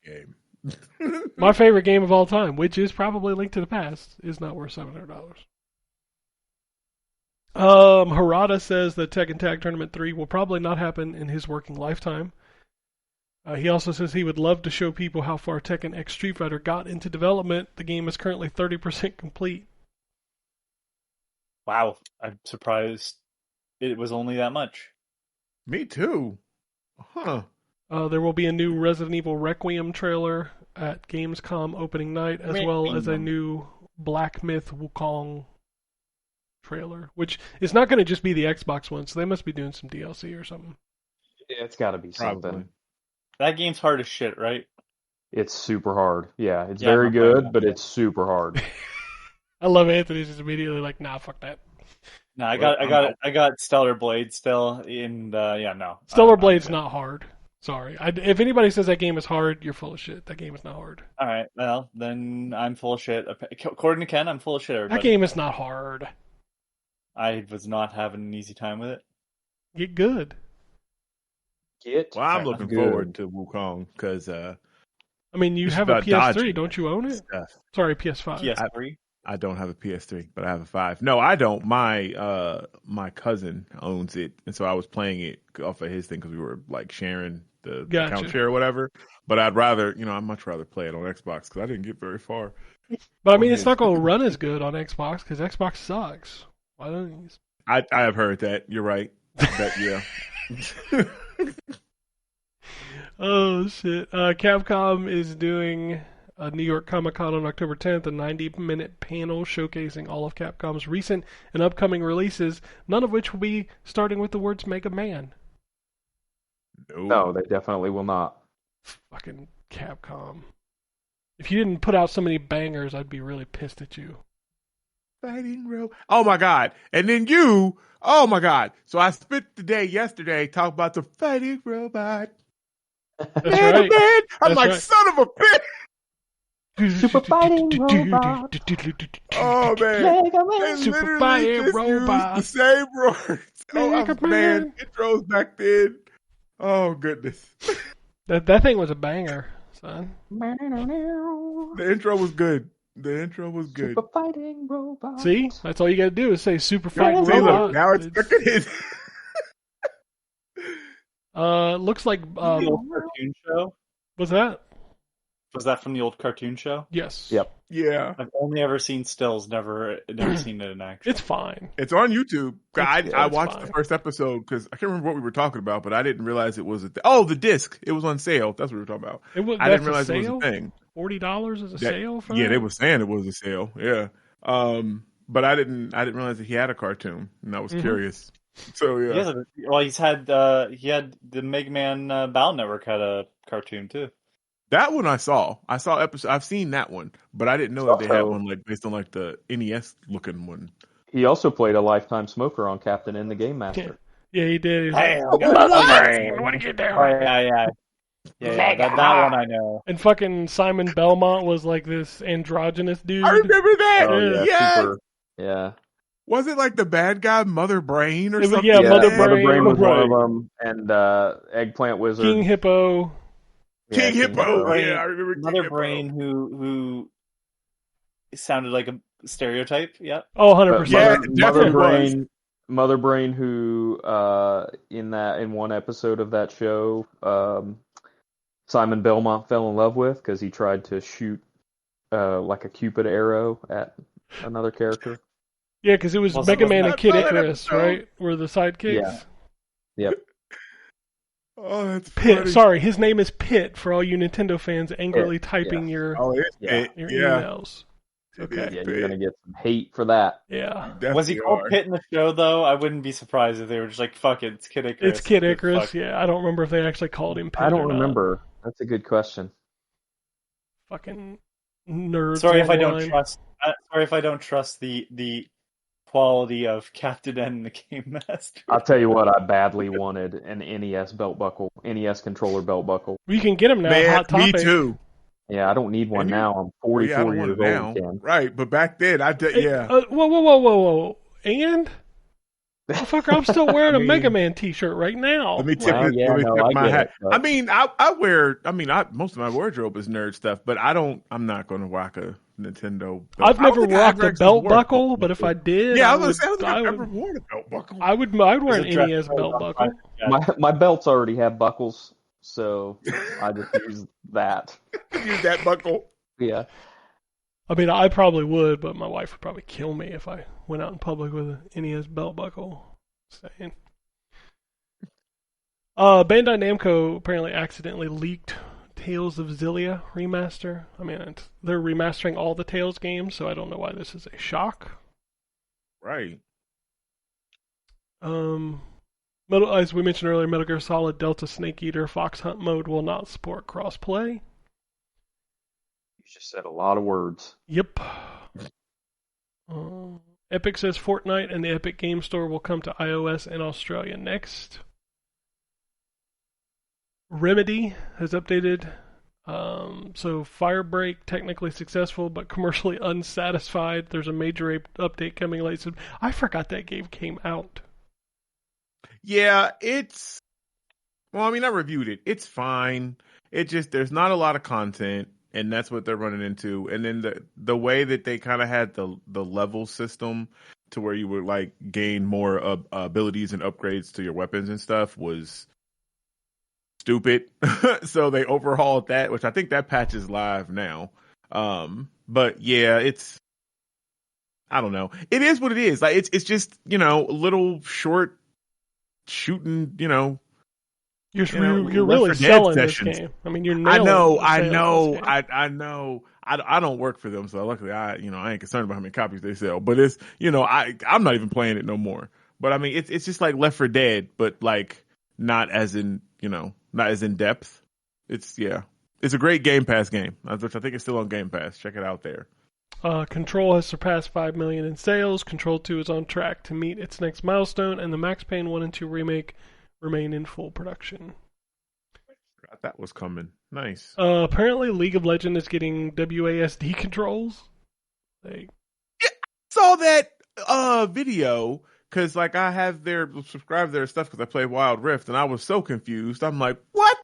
game. My favorite game of all time, which is probably Link to the Past, is not worth $700. Harada says that Tekken Tag Tournament 3 will probably not happen in his working lifetime. He also says he would love to show people how far Tekken X Street Fighter got into development. The game is currently 30% complete. Wow, I'm surprised it was only that much. Me too. Huh. There will be a new Resident Evil Requiem trailer at Gamescom opening night, as well as a new Black Myth Wukong trailer, which is not going to just be the Xbox one, so they must be doing some DLC or something. Yeah, it's got to be Probably. something. That game's hard as shit, right? It's super hard. Yeah, it's Yeah, very I'm not playing good, that. but it's super hard. I love Anthony's just immediately like, nah, fuck that. No, I Well, got Stellar Blade still, and yeah, no. Stellar Blade's not hard. Sorry. If anybody says that game is hard, you're full of shit. That game is not hard. All right, well then I'm full of shit. According to Ken, I'm full of shit. Everybody. That game is not hard. I was not having an easy time with it. Get good. Well, I'm Fair looking enough. forward to Wukong because I mean, you It's have a about PS3, dodging don't you own it? stuff. Sorry, PS5. PS3. I don't have a PS3, but I have a 5. No, I don't. My cousin owns it, and so I was playing it off of his thing because we were like sharing the Gotcha. account share or whatever. But I'd much rather play it on Xbox because I didn't get very far. But I mean, it's not going to run as good on Xbox because Xbox sucks. Why don't you? I have heard that. You're right. But yeah. Oh, shit. Capcom is doing a New York Comic Con on October 10th, a 90-minute panel showcasing all of Capcom's recent and upcoming releases, none of which will be starting with the words Mega Man. No, they definitely will not. Fucking Capcom. If you didn't put out so many bangers, I'd be really pissed at you. Fighting Row. Oh my God. And then you, oh my God. So I spent the day yesterday talking about the fighting robot. That's Man, right. man. I'm That's like, right. son of a bitch. Super fighting robot. Oh man. Mega They Man. Super literally fighting just robot. used the same words. Mega Man. Man. Intros back then. Oh goodness. That thing was a banger, son. The intro was good. The intro was good. Super fighting robot. See? That's all you got to do is say Super See, Fighting look, Robot. now it's stuck in his. Looks like... the old cartoon show. what's that? Was that from the old cartoon show? Yes. Yep. Yeah. I've only ever seen stills, never seen it in action. It's fine. It's on YouTube. I it's watched fine. the first episode because I can't remember what we were talking about, but I didn't realize it was the disc. It was on sale. That's what we were talking about. I didn't realize it was a thing. $40 is a sale for Yeah, that? they were saying it was a sale. Yeah. But I didn't realize that he had a cartoon, and I was Mhm. curious. So yeah. Well, he had the Mega Man Battle Network had a cartoon too. That one I saw. I've seen that one, but I didn't know that they had Also- one like based on like the NES looking one. He also played a lifetime smoker on Captain N, the Game Master. Yeah, he did. He's Hey, like, I want to get Oh, down. yeah. That one I know. And fucking Simon Belmont was like this androgynous dude. I remember that. Oh, yeah. Yes. Super. Yeah. Was it like the bad guy, Mother Brain or It was- something? yeah, Mother Mother Brain was Brain. one of them, and Eggplant Wizard. King Hippo. Yeah, King Hippo. Brain. Yeah, I remember King Mother Hippo. Brain who sounded like a stereotype. Yep. Oh, 100%. Yeah, Mother, it Mother definitely Brain. Mother Brain, who in one episode of that show, Simon Belmont fell in love with because he tried to shoot like a Cupid arrow at another character. Yeah, because it was Wasn't- Mega Man and wasn't Kid that that Icarus, episode? right? Were the sidekicks. Yeah. Yep. Oh, that's Pit. funny. Sorry, his name is Pit for all you Nintendo fans angrily Pit, typing yeah. your Oh, it's Yeah. it. your Yeah. emails. It Okay. is Yeah, Pit. you're gonna get some hate for that. Yeah. Was he Definitely called are. Pit in the show though? I wouldn't be surprised if they were just like, "Fuck it, it's Kid Icarus." It's Kid Good Icarus. fuck. Yeah, I don't remember if they actually called him Pit. I or don't not. remember. That's a good question. Fucking nerds. Sorry if I don't online. trust. Sorry if I don't trust the quality of Captain N and the Game Master. I'll tell you what, I badly wanted an NES belt buckle, NES controller belt buckle. You can get them now. Man, Hot me Topic. too. Yeah, I don't need one And you- now. I'm Well, yeah, I 44 don't want years it now. old, Ken. Right, but back then, Hey, yeah. whoa. And Motherfucker, I'm still wearing a mean, Mega Man T-shirt right now. Let me tip, Well, yeah, let me no, tip I my get hat. it, but- I mean, I wear. I mean, most of my wardrobe is nerd stuff, but I'm not going to rock a Nintendo belt. I've never rocked a belt buckle, but if I did, yeah, I I was would. gonna say, I I don't think I've would. ever worn a belt buckle. I'd wear an There's a dress NES code belt on buckle. Fire- My belts already have buckles, so I just use that. Use that buckle. Yeah. I mean, I probably would, but my wife would probably kill me if I went out in public with an NES belt buckle. Saying. Bandai Namco apparently accidentally leaked Tales of Xillia remaster. I mean, they're remastering all the Tales games, so I don't know why this is a shock. Right. As we mentioned earlier, Metal Gear Solid Delta Snake Eater Fox Hunt mode will not support crossplay. You just said a lot of words. Yep. Epic says Fortnite and the Epic Game Store will come to iOS and Australia next. Remedy has updated. So Firebreak technically successful, but commercially unsatisfied. There's a major update coming late. So I forgot that game came out. Yeah, well, I mean, I reviewed it. It's fine. There's not a lot of content, and that's what they're running into. And then the way that they kind of had the level system to where you would like gain more abilities and upgrades to your weapons and stuff was stupid. So they overhauled that, which I think that patch is live now. But yeah, I don't know. It is what it is. Like it's just, little short shooting, You're really selling this game. I mean, you're nailing I know. I don't work for them, so luckily I ain't concerned about how many copies they sell. But it's, I'm not even playing it no more. But I mean, it's just like Left 4 Dead, but like not as in depth. It's a great Game Pass game, which I think is still on Game Pass. Check it out there. Control has surpassed 5 million in sales. Control 2 is on track to meet its next milestone, and the Max Payne 1 and 2 remake remain in full production. Forgot that was coming. Nice. Apparently, League of Legends is getting WASD controls. I saw that video because like I have subscribed their stuff because I play Wild Rift, and I was so confused. I'm like, what?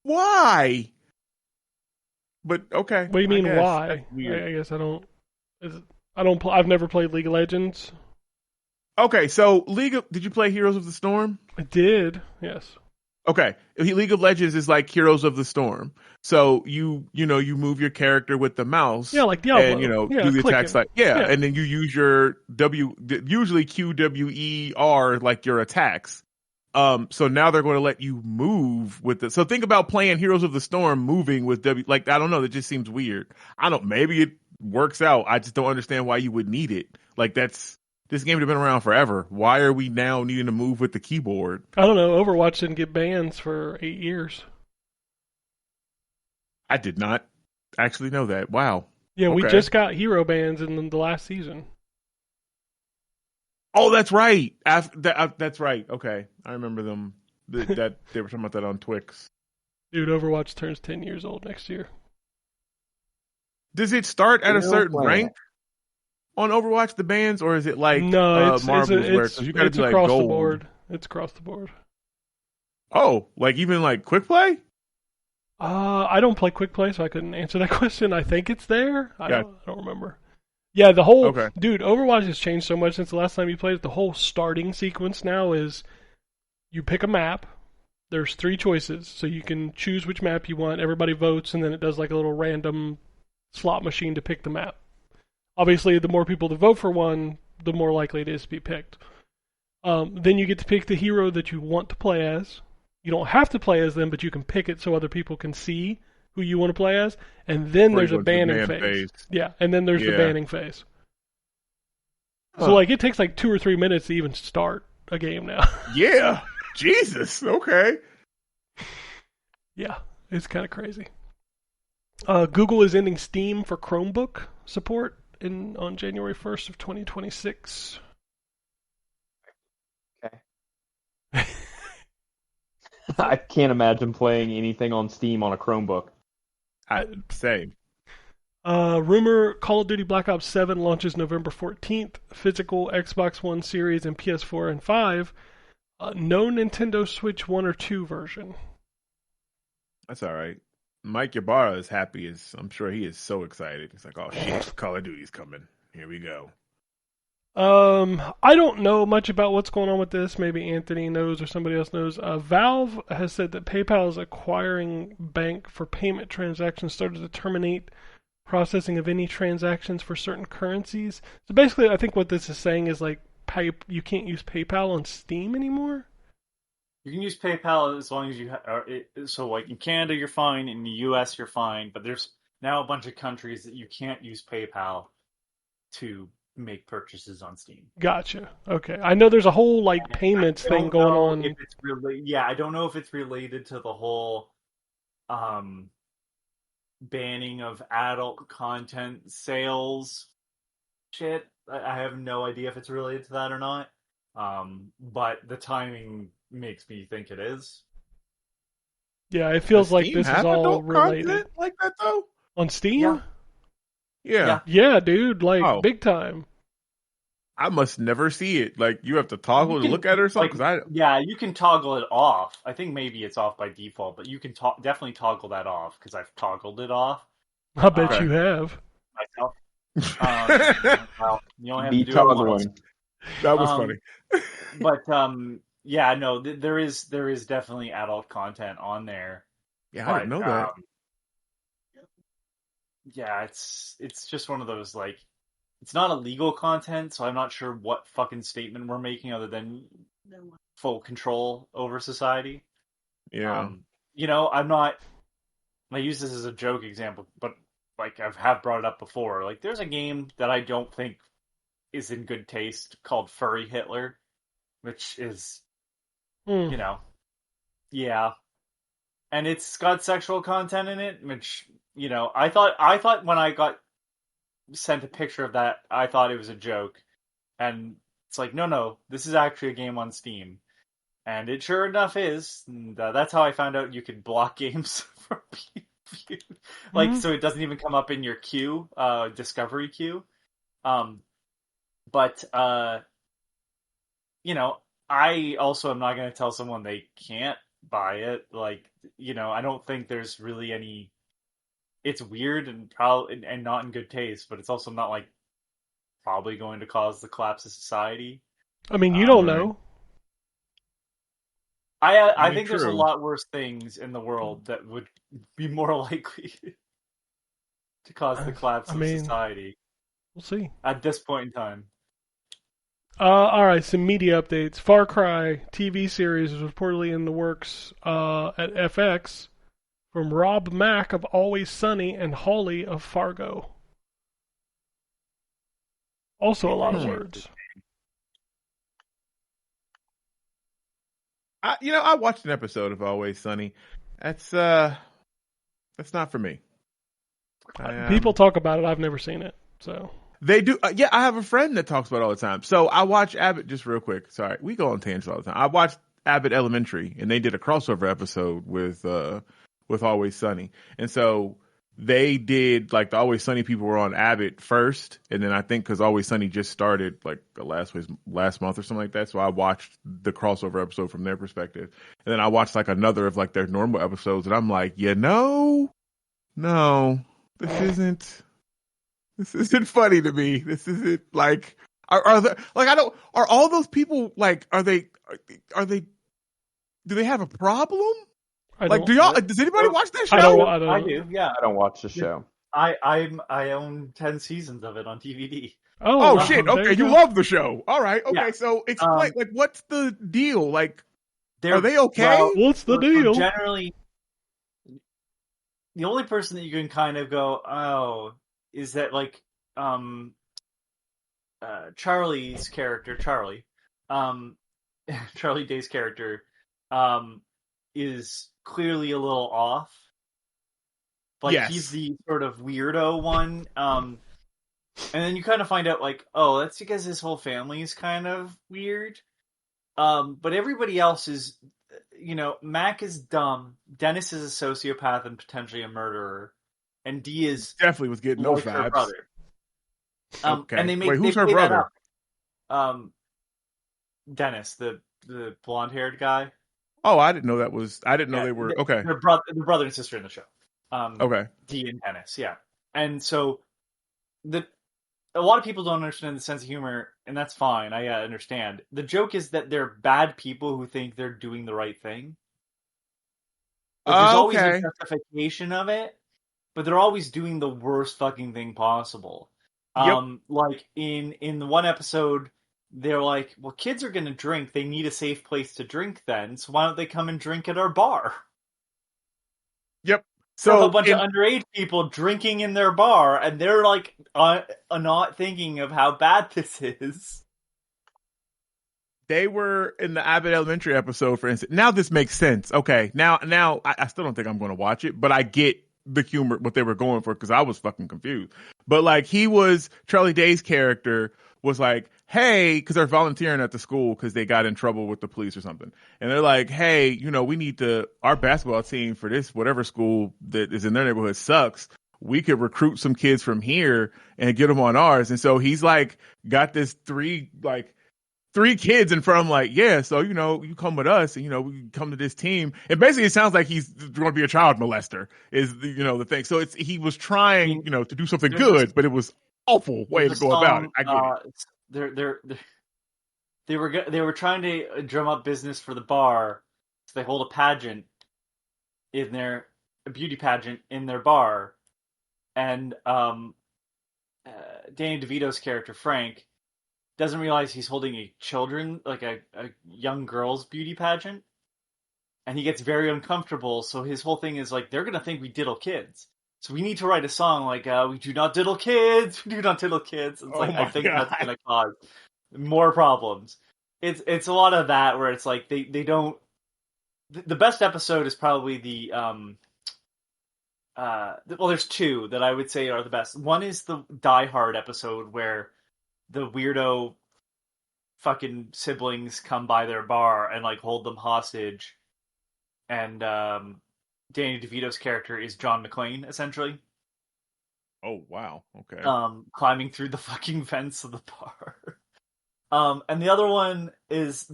Why? But okay. What do you mean? Why? I guess I don't. I've never played League of Legends. Okay, so did you play Heroes of the Storm? I did. Yes. Okay, League of Legends is like Heroes of the Storm. So you move your character with the mouse. Yeah, like Diablo. And do the attacks and then you use your usually QWER like your attacks. So now they're going to let you move with it. So think about playing Heroes of the Storm moving with I don't know. That just seems weird. Maybe it works out. I just don't understand why you would need it. Like this game would have been around forever. Why are we now needing to move with the keyboard? I don't know. Overwatch didn't get bans for 8 years. I did not actually know that. Wow. Yeah, okay. We just got hero bans in the last season. Oh, that's right. That's right. Okay, I remember them. That they were talking about that on Twix. Dude, Overwatch turns 10 years old next year. Does it start at a certain rank on Overwatch, the bans, or is it like Marbles where you gotta be like across gold? the board? It's across the board. Oh, like even like quick play? I don't play quick play, so I couldn't answer that question. I think it's there. I don't remember. Yeah, dude, Overwatch has changed so much since the last time you played it. The whole starting sequence now is you pick a map. There's 3 choices, so you can choose which map you want. Everybody votes, and then it does like a little random slot machine to pick the map. Obviously, the more people that vote for one, the more likely it is to be picked. Then you get to pick the hero that you want to play as. You don't have to play as them, but you can pick it so other people can see who you want to play as, and then there's a banning phase. Yeah, and then there's the banning phase. Huh. So it takes 2 or 3 minutes to even start a game now. Yeah, Jesus. Okay. Yeah, it's kind of crazy. Google is ending Steam for Chromebook support on January 1st of 2026. Okay. I can't imagine playing anything on Steam on a Chromebook. Same. Rumor Call of Duty Black Ops 7 launches November 14th. Physical Xbox One Series and PS4 and 5. No Nintendo Switch 1 or 2 version. That's all right. Mike Ybarra is happy. I'm sure he is so excited. He's like, oh shit, Call of Duty's coming. Here we go. I don't know much about what's going on with this. Maybe Anthony knows or somebody else knows. Valve has said that PayPal is acquiring bank for payment transactions started to terminate processing of any transactions for certain currencies. So basically, I think what this is saying is like you can't use PayPal on Steam anymore. You can use PayPal as long as you so like in Canada you're fine, in the US you're fine, but there's now a bunch of countries that you can't use PayPal to make purchases on Steam. Gotcha. Okay. I know there's a whole like payments thing going on. If it's I don't know if it's related to the whole banning of adult content sales shit. I have no idea if it's related to that or not. But the timing makes me think it is. Yeah, it feels like Steam this is have all adult related. content like that though? On Steam? Yeah. Yeah, dude, like big time. I must never see it. Like you have to toggle to look at it or something. Yeah, you can toggle it off. I think maybe it's off by default, but you can definitely toggle that off because I've toggled it off. I bet you have. Myself. Well, you only have Be to do it once. toggling. That was funny. But yeah, no, there is definitely adult content on there. Yeah, I didn't know that. Yeah, it's just one of those like, it's not illegal content, so I'm not sure what fucking statement we're making other than full control over society. Yeah. I'm not. I use this as a joke example, but like I have brought it up before. Like, there's a game that I don't think is in good taste called Furry Hitler, which is, yeah, and it's got sexual content in it, which I thought when I got sent a picture of that, I thought it was a joke, and it's like, no, this is actually a game on Steam, and it sure enough is. And, that's how I found out you could block games from being viewed, like so it doesn't even come up in your queue, discovery queue. But I also am not going to tell someone they can't buy it. Like, I don't think there's really any. It's weird and not in good taste, but it's also not like probably going to cause the collapse of society. I mean, you don't know. I think there's a lot worse things in the world that would be more likely to cause the collapse of society. We'll see. At this point in time. All right, some media updates. Far Cry TV series is reportedly in the works at FX from Rob Mack of Always Sunny and Hawley of Fargo. Also a lot of words. I watched an episode of Always Sunny. That's not for me. People talk about it. I've never seen it, so. They do. Yeah, I have a friend that talks about it all the time. So I watch Abbott, just real quick. Sorry, we go on tangents all the time. I watched Abbott Elementary, and they did a crossover episode with Always Sunny. And so they did, like, the Always Sunny people were on Abbott first. And then I think because Always Sunny just started, like, last month or something like that. So I watched the crossover episode from their perspective. And then I watched, like, another of, like, their normal episodes. And I'm like, no, this isn't funny to me. This isn't like, are all those people like, do they have a problem? Like, does anybody watch that show? I do. Yeah. I don't watch the show. I own 10 seasons of it on DVD. Oh shit. Okay. You love the show. All right. Okay. Yeah. So explain, like, what's the deal? Like, are they okay? What's the deal? Generally, the only person that you can kind of go, oh, is that like Charlie's character, Charlie Day's character, is clearly a little off. Like, yes. He's the sort of weirdo one. And then you kind of find out, like, oh, that's because his whole family is kind of weird. But everybody else is, Mac is dumb. Dennis is a sociopath and potentially a murderer. and D is Definitely was getting those like her vibes. brother. Okay. And Wait, who's her play that brother? up. Dennis, the blonde haired guy. Oh, I didn't know that was. I didn't know they were. Okay. They're brother and sister in the show. Okay. D and Dennis, yeah. And so a lot of people don't understand the sense of humor, and that's fine. I understand. The joke is that they're bad people who think they're doing the right thing. Like, there's always a justification of it, but they're always doing the worst fucking thing possible. Yep. Like in the one episode, they're like, "Well, kids are going to drink. They need a safe place to drink. Then, so why don't they come and drink at our bar?" Yep. So So a bunch of underage people drinking in their bar, and they're like not thinking of how bad this is. They were in the Abbott Elementary episode, for instance. Now this makes sense. Okay, now I still don't think I'm going to watch it, but I get the humor, what they were going for, because I was fucking confused. But like, Charlie Day's character was like, hey, because they're volunteering at the school because they got in trouble with the police or something. And they're like, hey, we need our basketball team for this, whatever school that is in their neighborhood sucks. We could recruit some kids from here and get them on ours. And so he's like, got this three kids in front of him, like, yeah, so, you come with us and, we can come to this team. And basically it sounds like he's going to be a child molester is, the thing. So he was trying, to do something good, but it was awful way to go about it. I get it. They were trying to drum up business for the bar. So they hold a beauty pageant in their bar. And, Danny DeVito's character, Frank, doesn't realize he's holding a young girl's beauty pageant, and he gets very uncomfortable. So his whole thing is like, they're gonna think we diddle kids, so we need to write a song like, "We do not diddle kids, we do not diddle kids." It's I think God. That's gonna cause more problems. It's a lot of that where it's like they don't. The best episode is probably there's two that I would say are the best. One is the Die Hard episode where the weirdo fucking siblings come by their bar and like hold them hostage, and Danny DeVito's character is John McClane, essentially. Oh wow, okay. Climbing through the fucking fence of the bar. And the other one is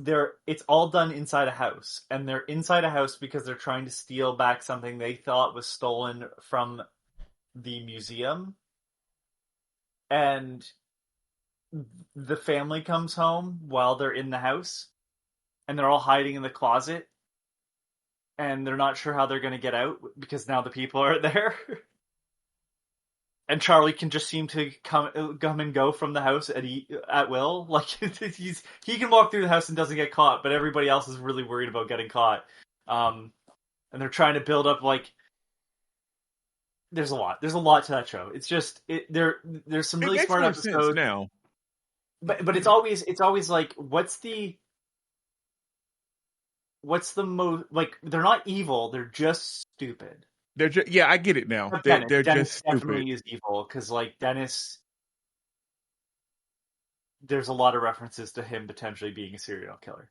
it's all done inside a house, and they're inside a house because they're trying to steal back something they thought was stolen from the museum. And the family comes home while they're in the house, and they're all hiding in the closet, and they're not sure how they're going to get out because now the people are there. And Charlie can just seem to come and go from the house at will. Like, he can walk through the house and doesn't get caught, but everybody else is really worried about getting caught. And they're trying to build up, like, there's a lot to that show. It's just there's some really smart episodes now. But it's always like, what's the most, like, they're not evil, they're just stupid. I get it now. They're Dennis just stupid. Definitely is evil, because like Dennis, there's a lot of references to him potentially being a serial killer.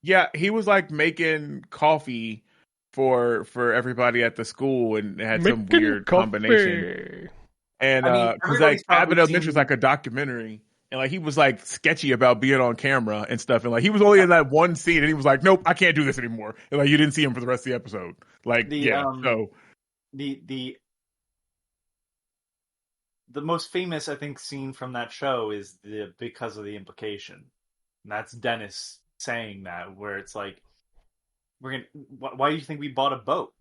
Yeah, he was like making coffee for everybody at the school, and it had some weird combination. And because like Abbott Elementary is like a documentary, and like he was like sketchy about being on camera and stuff, and like he was only in that one scene, and he was like, "Nope, I can't do this anymore." And like you didn't see him for the rest of the episode. Like so the most famous, I think, scene from that show is because of the implication, and that's Dennis saying that, where it's like, why do you think we bought a boat?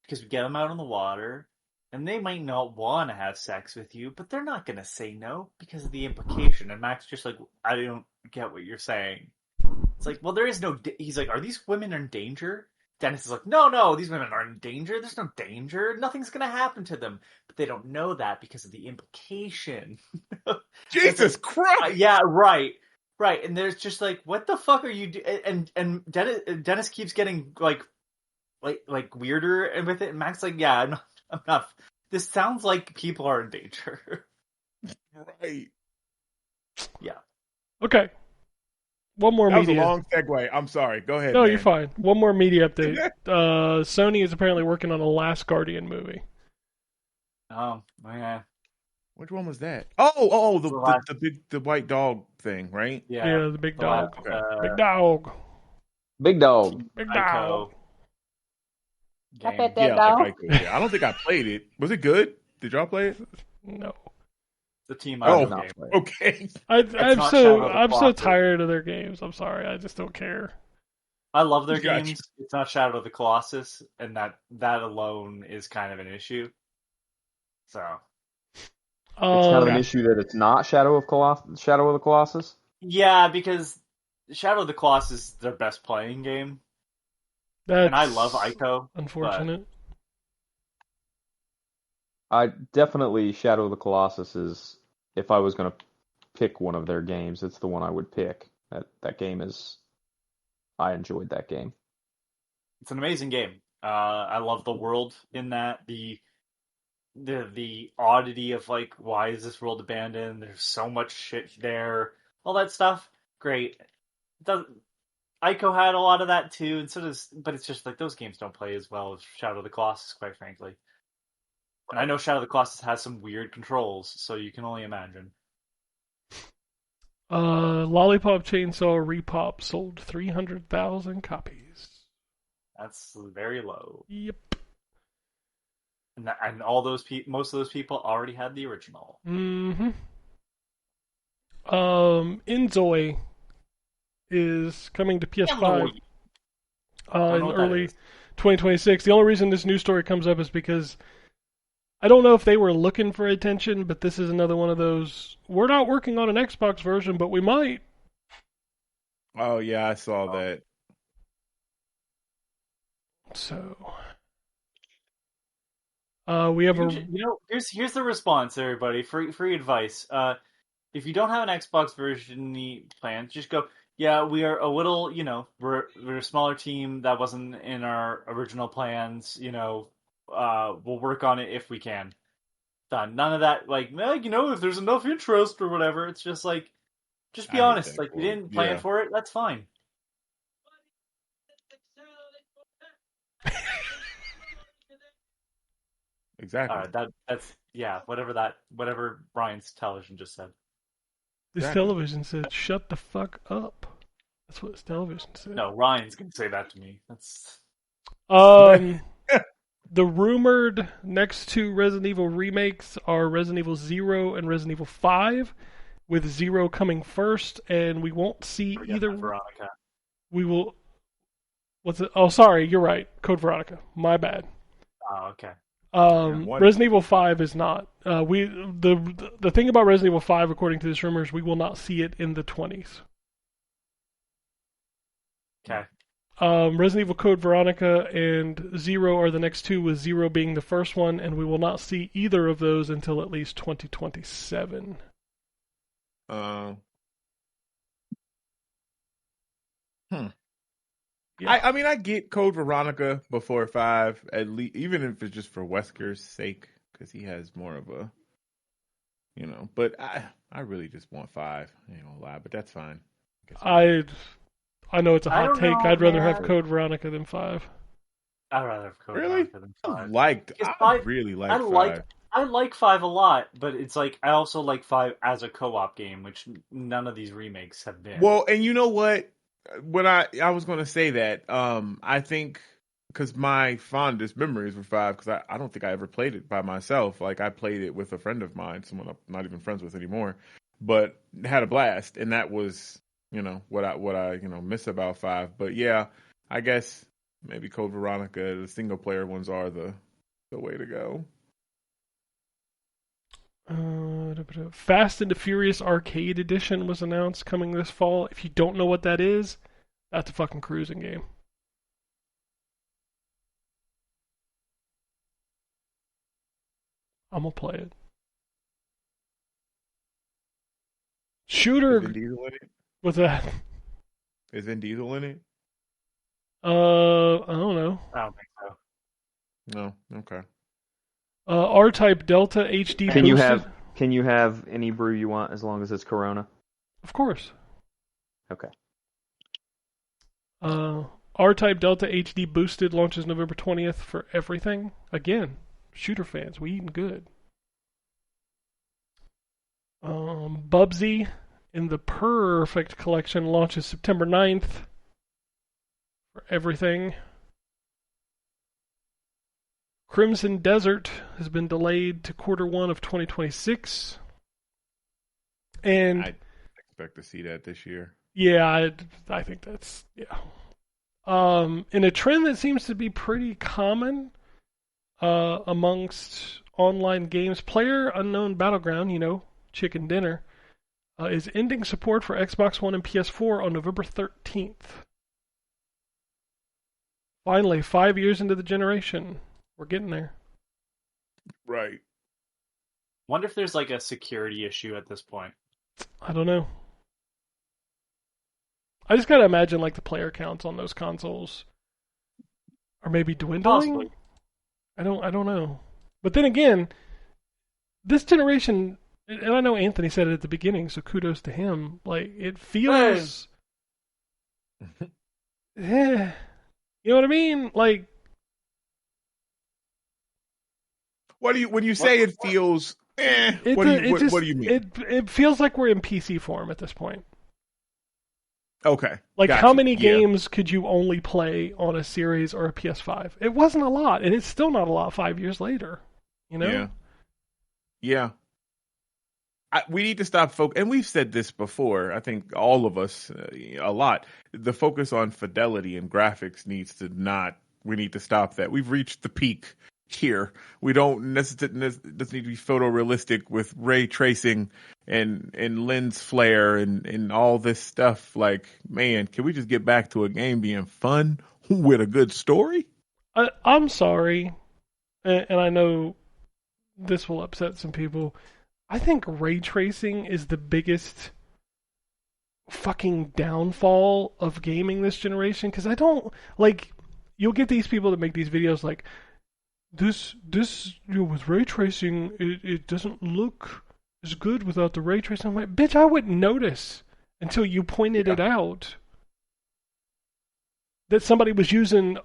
Because we get them out on the water. And they might not want to have sex with you, but they're not going to say no because of the implication. And Mac's just like, I don't get what you're saying. It's like, well, there is no... He's like, are these women in danger? Dennis is like, no, these women aren't in danger. There's no danger. Nothing's going to happen to them. But they don't know that because of the implication. Jesus Christ! Yeah, right. And there's just like, what the fuck are you doing? And Dennis keeps getting like weirder with it. And Mac's like, yeah, I'm not. This sounds like people are in danger. Right. Yeah. Okay. One more That was a media. long segue. I'm sorry. Go ahead. No, man. you're fine. One more media update. Sony is apparently working on a Last Guardian movie. Oh, yeah. Which one was that? Oh, The last- the white dog thing, right? Yeah, the big the dog. last, Big dog. Big dog. Big Ico dog. game. Yeah, like Ico. Yeah. I don't think I played it. Was it good? Did y'all play it? No. The team I Ico did not game. play it. Okay. I'm not so Shadow of the I'm so Colossus. tired of their games. I'm sorry. I just don't care. I love their Gotcha. games. It's not Shadow of the Colossus, and that alone is kind of an issue. So It's kind of an Um, issue that it's not Shadow of the Colossus. yeah, because Shadow of the Colossus is their best playing game, that's and I love Ico. unfortunate. I definitely Shadow of the Colossus is, if I was going to pick one of their games, it's the one I would pick. That game is, I enjoyed that game. It's an amazing game. I love the world in that. The oddity of like, why is this world abandoned? There's so much shit there. All that stuff, great. Ico had a lot of that too, and so does. But it's just like those games don't play as well as Shadow of the Colossus, quite frankly. And I know Shadow of the Colossus has some weird controls, so you can only imagine. Lollipop Chainsaw Repop sold 300,000 copies. That's very low. Yep. And all those most of those people already had the original. Mm-hmm. Inzoi is coming to PS5 in early 2026. The only reason this news story comes up is because I don't know if they were looking for attention, but this is another one of those, we're not working on an Xbox version, but we might. Oh yeah, I saw that. So we have here's the response, everybody. Free advice. If you don't have an Xbox version planned, just go. Yeah, we are a little. We're a smaller team that wasn't in our original plans. We'll work on it if we can. Done. None of that. Like, if there's enough interest or whatever. It's just like, just be honest. Like, you didn't plan for it. That's fine. Exactly. That's whatever Brian's television just said. This television said, "Shut the fuck up." That's what this television said. No, Ryan's gonna say that to me. That's the rumored next two Resident Evil remakes are Resident Evil 0 and Resident Evil 5, with 0 coming first, and we won't see either. Veronica. We will. What's it? Oh, sorry, you're right. Code Veronica. My bad. Oh, okay. Resident Evil 5 is not. The thing about Resident Evil 5, according to this rumor, is we will not see it in the 20s. Okay. Resident Evil Code Veronica and 0 are the next two, with 0 being the first one, and we will not see either of those until at least 2027. Yeah. I mean, I get Code Veronica before 5, at least, even if it's just for Wesker's sake, because he has more of a, But I really just want 5. I ain't gonna lie, but that's fine. I know it's a hot take. I'd rather have man. Code Veronica than 5. I'd rather have Code Really? Veronica than 5. I really like 5. I like 5 a lot, but it's like I also like 5 as a co-op game, which none of these remakes have been. Well, and you know what? When I was going to say that, I think because my fondest memories were 5, because I don't think I ever played it by myself. Like, I played it with a friend of mine, someone I'm not even friends with anymore, but had a blast, and that was, what I miss about 5. But yeah, I guess maybe Code Veronica, the single player ones are the way to go. Fast and the Furious Arcade Edition was announced coming this fall. If you don't know what that is, that's a fucking cruising game. I'm gonna play it. Shooter. Is Vin Diesel in it? What's that? Is Vin Diesel in it? I don't know. I don't think so. No. Okay. R-Type Delta HD boosted. Can you have any brew you want as long as it's Corona? Of course. Okay. R-Type Delta HD Boosted launches November 20th for everything. Again, shooter fans, we eating good. Bubsy in the Perfect Collection launches September 9th for everything. Crimson Desert has been delayed to Q1 of 2026. And I expect to see that this year. yeah, I think that's, yeah. In a trend that seems to be pretty common amongst online games, PlayerUnknown Battleground, Chicken Dinner, is ending support for Xbox One and PS4 on November 13th. Finally, 5 years into the generation. We're getting there. Right. Wonder if there's like a security issue at this point. I don't know. I just gotta imagine like the player counts on those consoles are maybe dwindling. Possibly. I don't know. But then again, this generation, and I know Anthony said it at the beginning, so kudos to him. Like it feels, you know what I mean? Like, when you say it feels, what do you mean? It feels like we're in PC form at this point. Okay. Like, gotcha. how many games could you only play on a Series or a PS5? It wasn't a lot, and it's still not a lot 5 years later. Yeah. We need to stop and we've said this before. I think all of us, a lot. The focus on fidelity and graphics needs to not. We need to stop that. We've reached the peak here. We don't necessarily doesn't need to be photorealistic with ray tracing and lens flare and all this stuff. Like, man, can we just get back to a game being fun with a good story? I'm sorry, and I know this will upset some people. I think ray tracing is the biggest fucking downfall of gaming this generation, because I don't like. You'll get these people that make these videos like, This with ray tracing, it doesn't look as good without the ray tracing. I'm like, bitch, I wouldn't notice until you pointed it out. That somebody was using,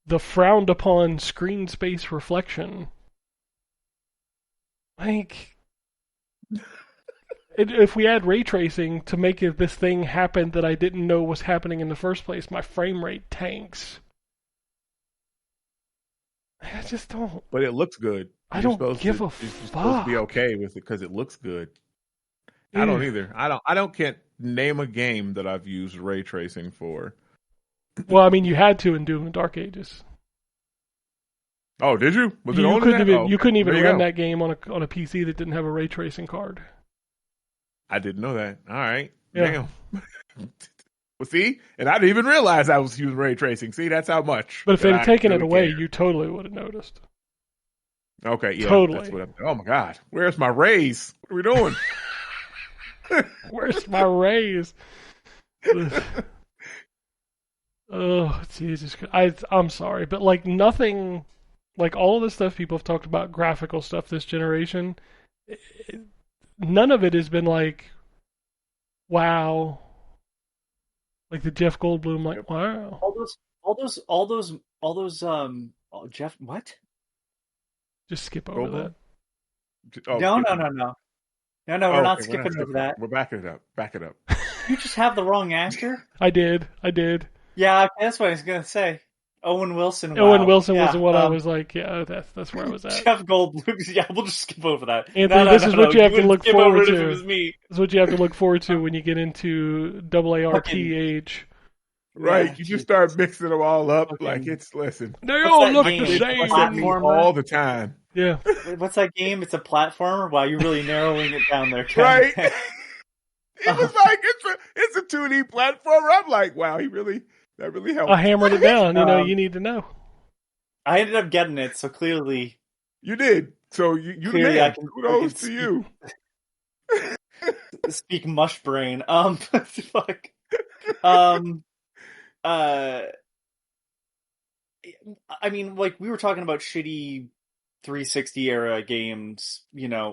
the frowned upon screen space reflection. Like, if we add ray tracing to make this thing happen that I didn't know was happening in the first place, my frame rate tanks. I just don't. But it looks good. I don't give a You're fuck. supposed to be okay with it because it looks good. I don't either. I can't name a game that I've used ray tracing for. Well, I mean, you had to in Doom and Dark Ages. Oh, did you? Was it You only couldn't that? even you couldn't even There you run go. that game on a PC that didn't have a ray tracing card. I didn't know that. All right. Yeah. Damn. Well, see? And I didn't even realize I was using ray tracing. See, that's how much. But if they'd I have taken it really away, care. you totally would have noticed. Okay, yeah. Totally. That's what oh, my God. Where's my rays? What are we doing? Where's my raise? Oh, Jesus. I'm sorry, but like nothing, like all of the stuff people have talked about, graphical stuff this generation, none of it has been like, wow. Like the Jeff Goldblum, like, wow. All those Jeff, what? Just skip over Goldblum? that. Oh, No, skip no. We're Oh, not okay, skipping over that. We're backing it up. Back it up. You just have the wrong actor. I did. Yeah, that's what I was gonna say. Owen Wilson. Owen wow. Wilson Yeah, was the one I was like, yeah, that's where I was at. Jeff Goldblum. Yeah, we'll just skip over that. Anthony, this is what you have to wouldn't look skip over forward it if to. it was me. This is what you have to look forward to when you get into AART Fucking- age. Right. Yeah, You just start mixing them all up. Okay. Like, listen. They What's all that look game? the same. Platformer? All the time. Yeah. What's that game? It's a platformer. Wow, you're really narrowing it down there, Right. Ken. It was like, it's a 2D platformer. I'm like, wow, that really helped. I hammered it down. You need to know. I ended up getting it, so clearly, You did. So you the Clearly man. I can Kudos to you. speak mush brain. Fuck. I mean, like we were talking about shitty 360 era games,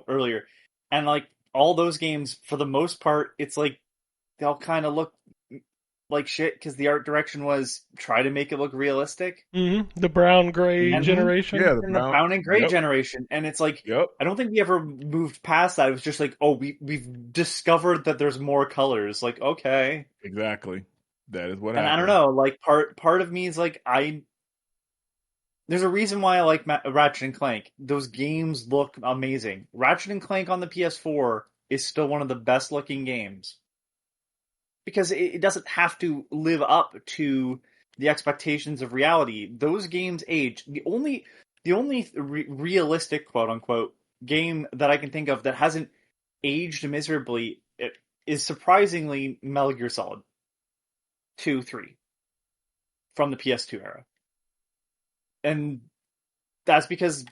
earlier, and like all those games, for the most part, it's like they'll kind of look like shit because the art direction was try to make it look realistic. The brown gray generation. Yeah, the brown and gray generation, and it's like I don't think we ever moved past that. It was just like, oh, we've discovered that there's more colors. Like, okay, exactly. That is what and happened. I don't know. Like part of me is like there's a reason why I like Ratchet and Clank. Those games look amazing. Ratchet and Clank on the PS4 is still one of the best looking games. Because it doesn't have to live up to the expectations of reality. Those games age. The only realistic, quote unquote, game that I can think of that hasn't aged miserably is surprisingly Metal Gear Solid 2, 3 from the PS2 era. And that's because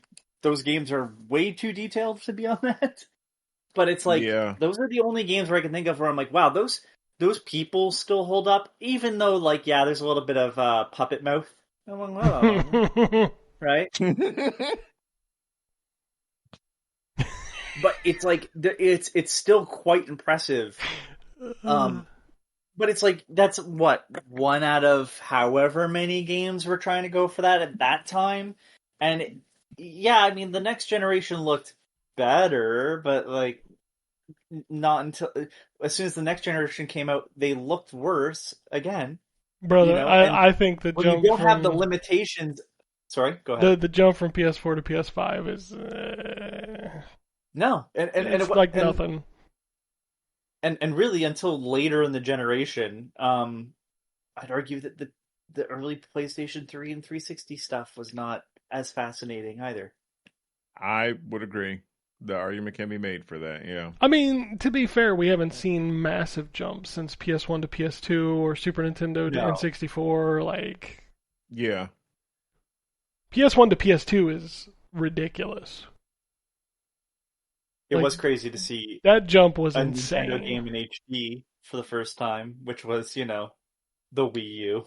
those games are way too detailed to be on that. But it's like, those are the only games where I can think of where I'm like, wow, those people still hold up, even though, like, yeah, there's a little bit of puppet mouth. Right? But it's like, it's still quite impressive. But it's like, that's what, 1 out of however many games we're trying to go for that at that time. And yeah, I mean, the next generation looked better, but like, not until as soon as the next generation came out, they looked worse again. Brother, you know? I think the jump you don't have the limitations. Sorry, go ahead. The jump from PS4 to PS5 is no, and it's like nothing. And really, until later in the generation, I'd argue that the early PlayStation 3 and 360 stuff was not as fascinating either. I would agree. The argument can be made for that, yeah. I mean, to be fair, we haven't seen massive jumps since PS1 to PS2 or Super Nintendo to N64. Like, yeah, PS1 to PS2 is ridiculous. It was crazy to see that jump was a insane. Nintendo game in HD for the first time, which was, you know, the Wii U.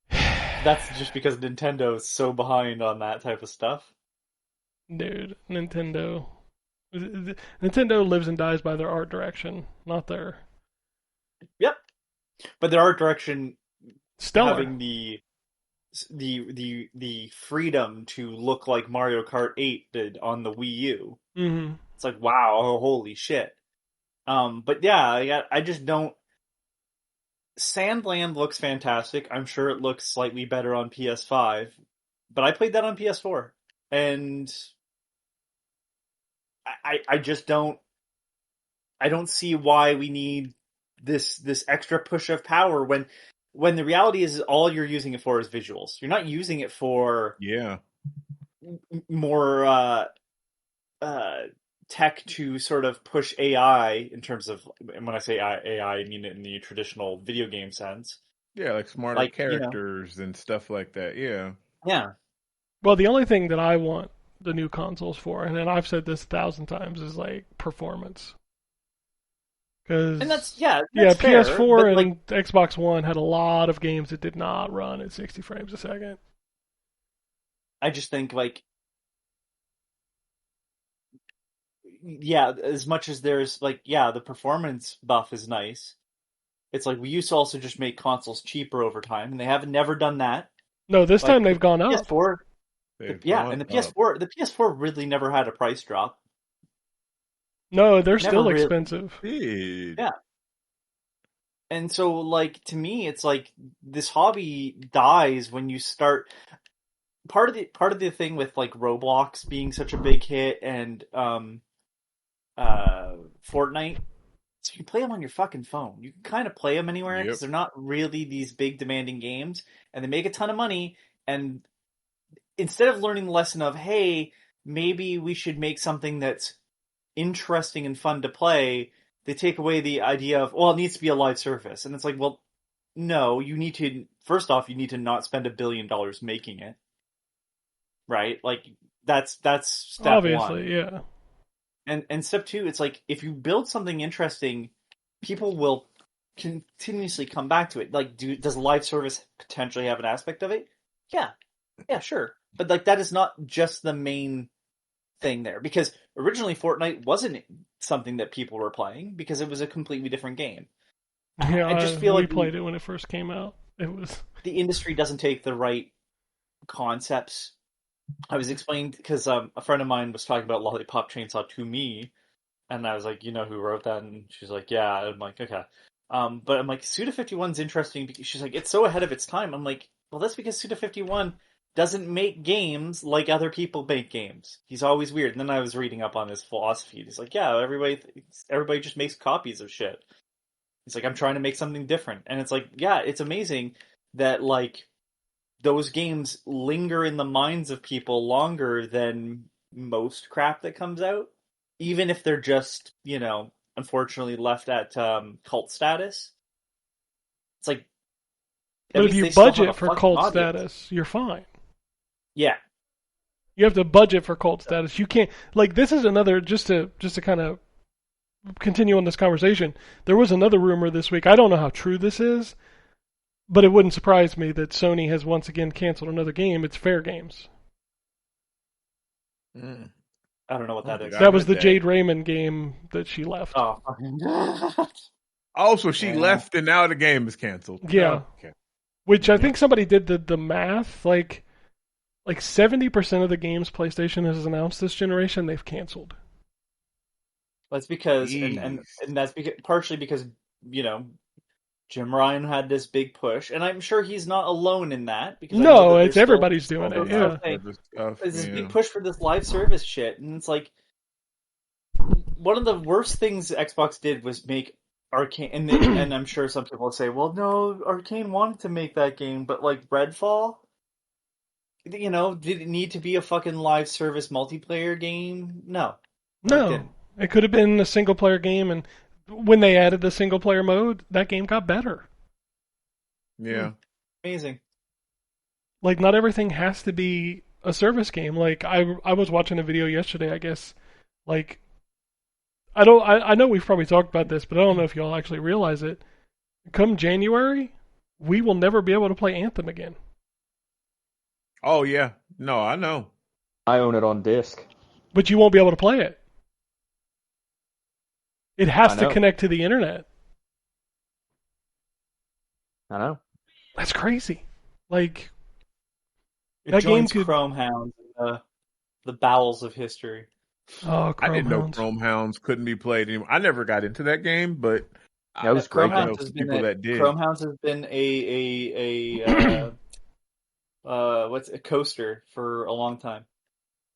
That's just because Nintendo is so behind on that type of stuff. Dude, Nintendo lives and dies by their art direction, not their... Yep. But their art direction, stellar. Having the freedom to look like Mario Kart 8 did on the Wii U. Mm-hmm. It's like, wow, holy shit. But yeah, I just don't... Sandland looks fantastic. I'm sure it looks slightly better on PS5. But I played that on PS4. And I just don't... I don't see why we need this extra push of power when the reality is all you're using it for is visuals. You're not using it for more tech to sort of push AI in terms of, and when I say AI, I mean it in the traditional video game sense. Yeah, like smarter characters and stuff like that. Yeah. Yeah. Well, the only thing that I want the new consoles for, and I've said this 1,000 times, is like performance. And that's fair, PS4 and Xbox One had a lot of games that did not run at 60 frames a second. I just think, like, yeah, as much as there's, like, yeah, the performance buff is nice. It's like, we used to also just make consoles cheaper over time, and they haven't never done that. No, this time they've gone up. PS4, and the PS4 really never had a price drop. No, they're still expensive. Yeah. And so, like, to me, it's like this hobby dies when you start. Part of the thing with like Roblox being such a big hit and Fortnite, so you can play them on your fucking phone. You can kind of play them anywhere because they're not really these big demanding games, and they make a ton of money. And instead of learning the lesson of, hey, maybe we should make something that's interesting and fun to play, they take away the idea of, well, it needs to be a live service. And it's like, well, no, you need to, first off, you need to not spend $1 billion making it. Right? Like, that's step Obviously, one. Yeah. And step two, it's like, if you build something interesting, people will continuously come back to it. Like, does live service potentially have an aspect of it? Yeah. Yeah, sure. But, like, that is not just the main thing there, because originally Fortnite wasn't something that people were playing because it was a completely different game. Yeah, I just feel we like played it when it first came out. It was the industry doesn't take the right concepts. I was explaining because a friend of mine was talking about Lollipop Chainsaw to me, and I was like, you know who wrote that? And she's like, yeah. I'm like, okay. But I'm like, Suda51's interesting because she's like, it's so ahead of its time. I'm like, well, that's because Suda51 doesn't make games like other people make games. He's always weird. And then I was reading up on his philosophy. And he's like, yeah, everybody just makes copies of shit. He's like, I'm trying to make something different. And it's like, yeah, it's amazing that like those games linger in the minds of people longer than most crap that comes out, even if they're just, unfortunately left at cult status. It's like, but if you budget for cult status, you're fine. Yeah. You have to budget for cult status. You can't, like, this is another, just to kind of continue on this conversation, there was another rumor this week. I don't know how true this is, but it wouldn't surprise me that Sony has once again canceled another game. It's Fair Games. I don't know what that is. That was the Jade Raymond game that she left. Oh, so she left and now the game is canceled. Yeah. Oh, okay. Which I think somebody did the math. Like 70% of the games PlayStation has announced this generation, they've canceled. That's because, and that's because, partially because, Jim Ryan had this big push, and I'm sure he's not alone in that. Because no, it's everybody's doing it. Yeah, it's this big push for this live service shit, and it's like one of the worst things Xbox did was make Arcane, and I'm sure some people will say, "Well, no, Arcane wanted to make that game, but like Redfall, did it need to be a fucking live service multiplayer game? No, it could have been a single player game, and when they added the single player mode, that game got better. Yeah, amazing. Like, not everything has to be a service game. Like, I was watching a video yesterday, I guess. Like, I know we've probably talked about this, but I don't know if y'all actually realize it. Come January, we will never be able to play Anthem again. Oh, yeah. No, I know. I own it on disc. But you won't be able to play it. It has to connect to the internet. I know. That's crazy. Like, it that joins game could... Chrome Hounds in the bowels of history. Oh, I didn't know Chrome Hounds couldn't be played anymore. I never got into that game, but that was great. That did. Chrome Hounds has been a a coaster for a long time.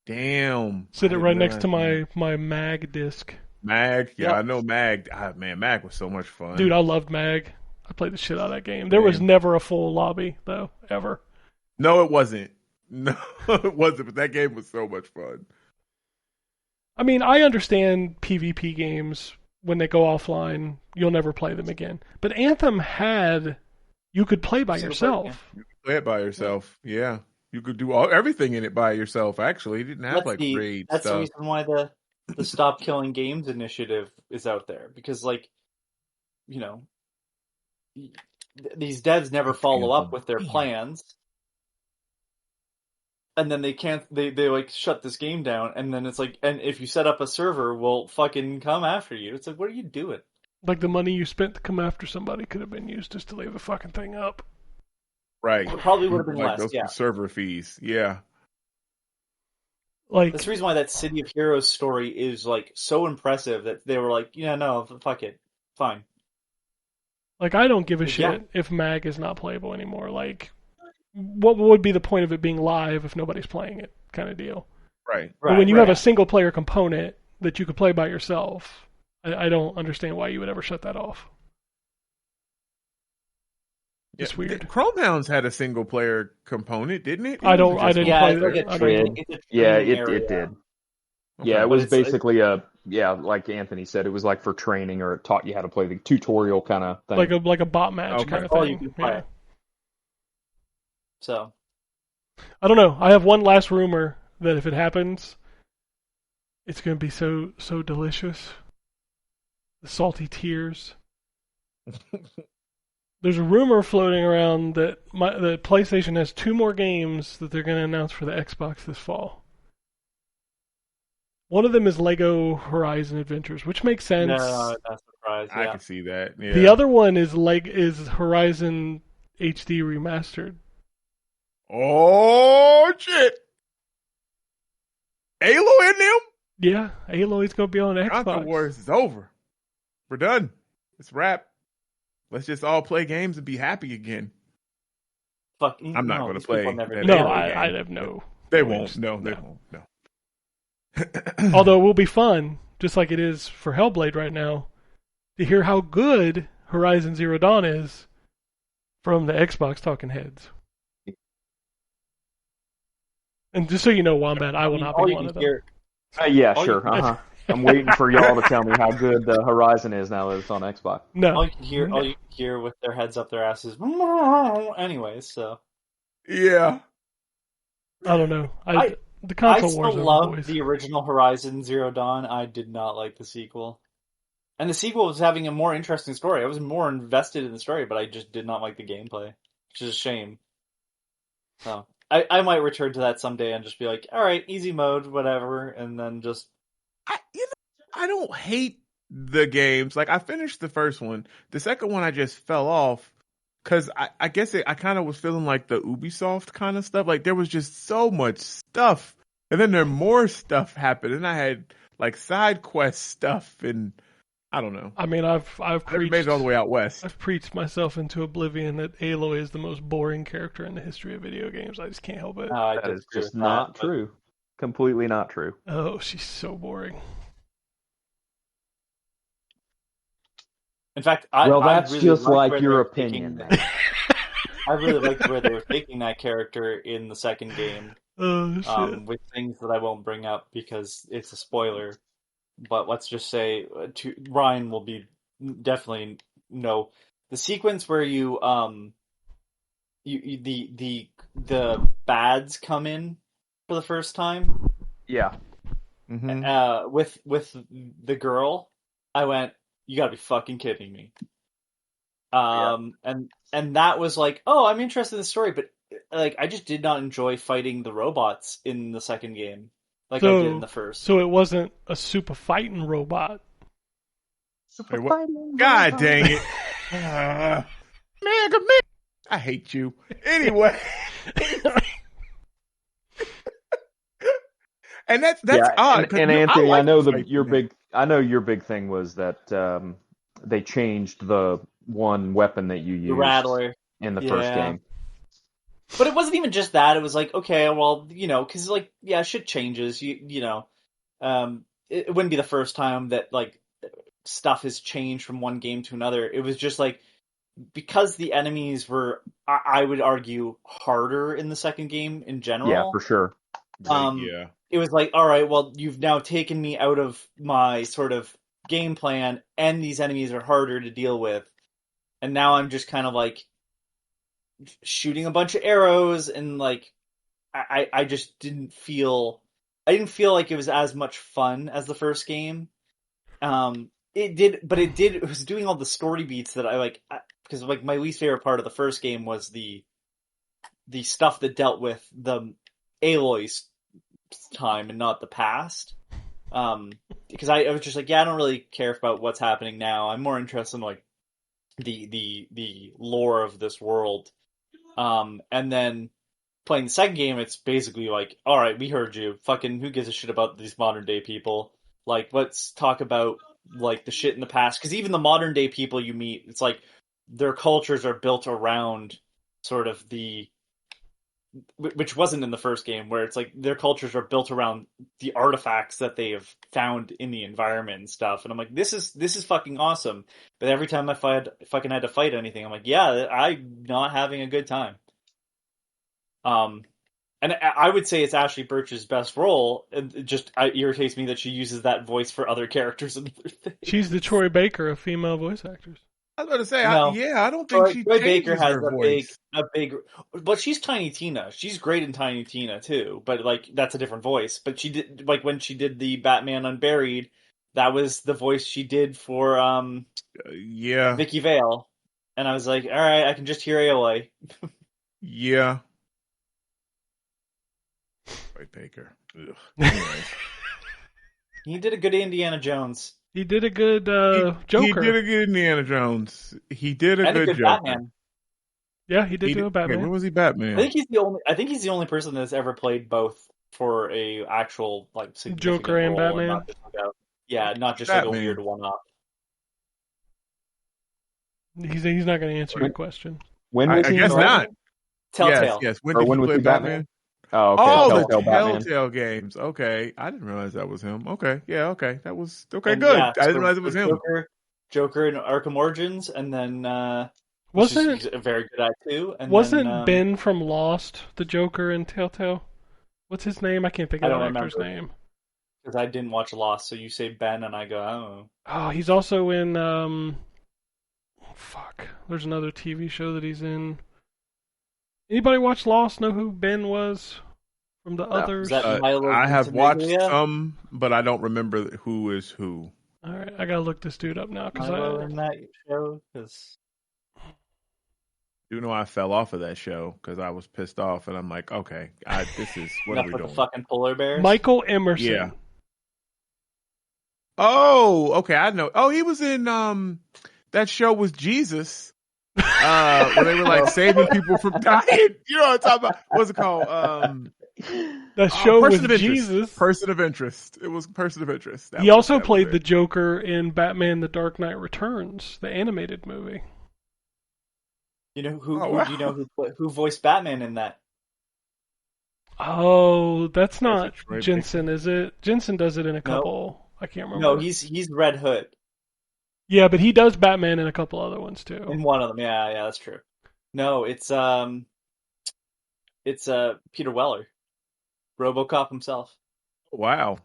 Damn. Sit it right next to my Mag disc. Mag? Yeah, yep. I know Mag. Man, Mag was so much fun. Dude, I loved Mag. I played the shit out of that game. There was never a full lobby, though, ever. No, it wasn't. No, it wasn't, but that game was so much fun. I mean, I understand PvP games, when they go offline, you'll never play them again. But Anthem you could play by yourself. You could play it by yourself, yeah. You could do everything in it by yourself, actually. You didn't have, raid That's stuff. the reason why the Stop Killing Games initiative is out there. Because, these devs never follow up with their plans. And then they shut this game down, and then it's like, and if you set up a server, we'll fucking come after you. It's like, what are you doing? Like, the money you spent to come after somebody could have been used just to leave the fucking thing up. Right. It probably would have been less, those server fees, yeah. Like, that's the reason why that City of Heroes story is, so impressive that they were like, yeah, no, fuck it. Fine. Like, I don't give a shit if Mag is not playable anymore. Like, what would be the point of it being live if nobody's playing it, kind of deal? Right. But when you have a single player component that you could play by yourself, I don't understand why you would ever shut that off. It's weird. Chrome Hounds had a single player component, didn't it? I didn't play it. It did. Yeah, it was basically like Anthony said, it was like for training, or it taught you how to play the tutorial kind of thing. Like a bot match kind of thing. Yeah. So, I don't know. I have one last rumor that if it happens, it's going to be so delicious. The salty tears. There's a rumor floating around that that PlayStation has 2 more games that they're going to announce for the Xbox this fall. One of them is Lego Horizon Adventures, which makes sense. No, that's the surprise. I Yeah. can see that. Yeah. The other one is Horizon HD remastered. Oh shit! Aloy in them? Yeah, Aloy's gonna be on Console Xbox. Wars is over. We're done. It's wrap. Let's just all play games and be happy again. Fuck. I'm not going to these people play. never that do No, that. Aloy I game. have no. They no won't. interest. No, they won't. No. Although it will be fun, just like it is for Hellblade right now, to hear how good Horizon Zero Dawn is from the Xbox talking heads. And just so you know, Wombat, I will not all be you one can of them. hear- Yeah, all you sure. can- I'm waiting for y'all to tell me how good the Horizon is now that it's on Xbox. No. All you can hear with their heads up their asses. Anyways, so Yeah. I don't know. The I console still wars love boys. the original Horizon Zero Dawn. I did not like the sequel. And the sequel was having a more interesting story. I was more invested in the story, but I just did not like the gameplay, which is a shame. So I might return to that someday and just be like, all right, easy mode, whatever, and then just I don't hate the games. Like I finished the first one. The second one I just fell off because I guess I kind of was feeling like the Ubisoft kind of stuff. Like there was just so much stuff, and then there more stuff happened, and I had like side quest stuff, and I don't know. I mean, I've I preached made it all the way out west. I've preached myself into oblivion that Aloy is the most boring character in the history of video games. I just can't help it. I That is disagree just with not that, but- true. Completely not true. Oh, she's so boring. In fact, Well, I that's really just liked like where your they were opinion, taking man. I really liked where they were taking that character in the second game. Oh shit. With things that I won't bring up because it's a spoiler. But let's just say Ryan will be definitely know the sequence where the bads come in for the first time. Yeah. Mm-hmm. With the girl, I went, you gotta be fucking kidding me. And that was like, oh, I'm interested in the story, but like I just did not enjoy fighting the robots in the second game like I did in the first. So it wasn't a super fighting robot. Hey, God dang it. Mega Man. I hate you. Anyway. And that's odd. And Anthony, I know your big. your big thing was that they changed the one weapon that you used The Rattler in the first game. But it wasn't even just that. It was like, okay, well, because like, yeah, shit changes. You know, it wouldn't be the first time that like stuff has changed from one game to another. It was just like because the enemies were, I would argue, harder in the second game in general. Yeah, for sure. Yeah. It was like, all right, well, you've now taken me out of my sort of game plan, and these enemies are harder to deal with, and now I'm just kind of like shooting a bunch of arrows, and like I just didn't feel like it was as much fun as the first game. It was doing all the story beats that I like, because like my least favorite part of the first game was the stuff that dealt with the Aloy's time and not the past. Because I was just like, yeah, I don't really care about what's happening now. I'm more interested in like the lore of this world. And then playing the second game, it's basically like, all right, we heard you. Fucking who gives a shit about these modern day people? Like, let's talk about like the shit in the past. Because even the modern day people you meet, it's like their cultures are built around sort of which wasn't in the first game, where it's like their cultures are built around the artifacts that they have found in the environment and stuff. And I'm like, this is fucking awesome. But every time I fucking had to fight anything, I'm like, yeah, I'm not having a good time. And I would say it's Ashley Birch's best role. It just irritates me that she uses that voice for other characters and other things. She's the Troy Baker of female voice actors. I was about to say, No. I don't think she Troy changes Baker has her voice. but she's Tiny Tina. She's great in Tiny Tina too. But like that's a different voice. But she did like when she did the Batman Unburied, that was the voice she did for Yeah. Vicky Vale, and I was like, all right, I can just hear Aloy. Yeah. Troy Baker. Ugh. Anyways. He did a good Indiana Jones. He did a good He Joker. did a good Indiana Jones. He did a And good a good Joker. Batman. Yeah, he did do a Batman. Okay, when was he Batman? I think he's the only person that's ever played both for a actual like significant Joker and role, Batman? not just not just Batman. like a weird one-off. He's not going to answer your question. When I was he guess in not. Telltale. Yes. Or when was play he Batman? Oh, okay. Oh, the Telltale Batman. Telltale games. Okay, I didn't realize that was him. Okay, yeah, okay, that was okay. And Good. yeah, I didn't realize it was him. Joker in Arkham Origins, and then Wasn't he's very good at too. And wasn't then, Ben from Lost the Joker in Telltale? What's his name? I can't think of I the don't actor's remember. name. Because I didn't watch Lost, so you say Ben, and I go, oh. Oh, he's also in fuck. There's another TV show that he's in. Anybody watch Lost? Know who Ben was from the others? Is that Milo I have watched Ventimiglia? some, but I don't remember who is who. All right, I gotta look this dude up now Milo in that show? 'Cause You know, I fell off of that show because I was pissed off, and I'm like, okay, this is what are enough we with doing? the fucking polar bears. Michael Emerson. Yeah. Oh, okay, I know. Oh, he was in that show was Jesus. Where they were like saving people from dying. You know what I'm talking about? What's it called? That show was Person of Interest. Jesus. Person of Interest. It was Person of Interest. He also played the Joker in Batman: The Dark Knight Returns, the animated movie. You know who? Oh, wow. Do you know who voiced Batman in that? Oh, that's not Troy Jensen, is it? Jensen does it in a couple. I can't remember. No, he's Red Hood Yeah, but he does Batman in a couple other ones too. in one of them. Yeah, that's true. No, it's Peter Weller, RoboCop himself. Wow.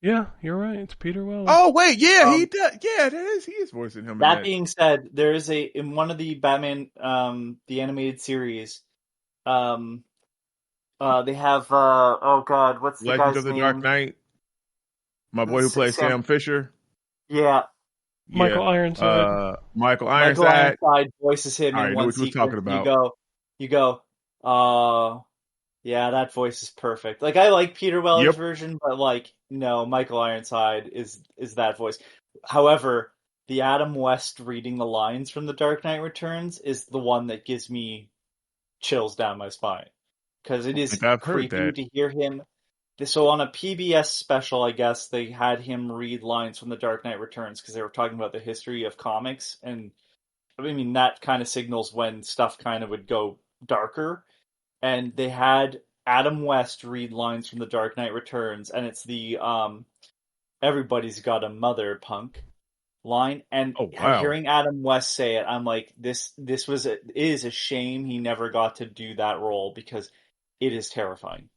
Yeah, you're right. It's Peter Weller. Oh wait, yeah, he does. Yeah, that is. He is voicing him. That being said, there is in one of the Batman, the animated series, they have oh god, what's the Legend guy's of the name? Dark Knight. My boy who plays Sam Fisher. Yeah, Michael Ironside. Michael Michael Ironside. Ironside voices him I in knew one what you was sequence. talking about. You go, yeah, that voice is perfect. Like I like Peter Weller's Yep. version, but like no, Michael Ironside is that voice. However, the Adam West reading the lines from The Dark Knight Returns is the one that gives me chills down my spine because it is I've heard creepy that. to hear him. So on a PBS special, I guess they had him read lines from The Dark Knight Returns because they were talking about the history of comics, and I mean that kind of signals when stuff kind of would go darker. And they had Adam West read lines from The Dark Knight Returns, and it's the "Everybody's got a mother" punk line. And Oh, wow. hearing Adam West say it, I'm like, it is a shame he never got to do that role because it is terrifying.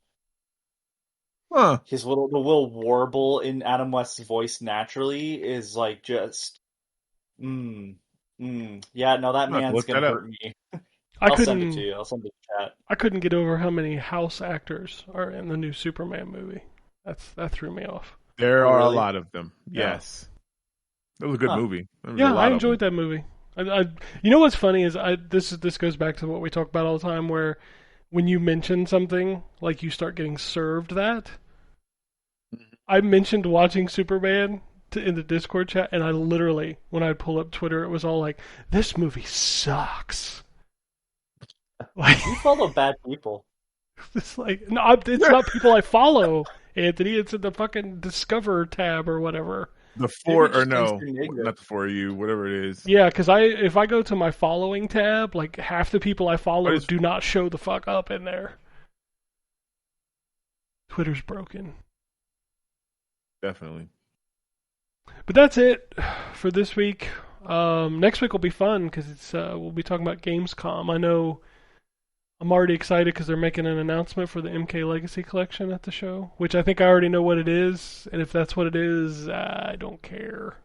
Huh. The little warble in Adam West's voice naturally is like just, yeah, no, that I'll man's look gonna that up. hurt me. I I'll send couldn't. it to you. I'll send it to chat. I couldn't get over how many house actors are in the new Superman movie. That threw me off. There Oh, are really? a lot of them. Yeah. Yes. That was a good movie. There was a Yeah, lot I of enjoyed them. that movie. You know what's funny is this goes back to what we talk about all the time, where when you mention something, like you start getting served that. I mentioned watching Superman in the Discord chat, and I literally, when I pull up Twitter, it was all like, "This movie sucks." Like, You follow bad people. it's like, no, it's not people I follow, Anthony. It's in the fucking Discover tab or whatever. The four Maybe or just no, thinks you're ignorant. not the four of you, whatever it is. Yeah, because if I go to my following tab, like half the people I follow What is- do not show the fuck up in there. Twitter's broken. Definitely. But that's it for this week. Next week will be fun because we'll be talking about Gamescom. I know I'm already excited because they're making an announcement for the MK Legacy Collection at the show, which I think I already know what it is. And if that's what it is, I don't care.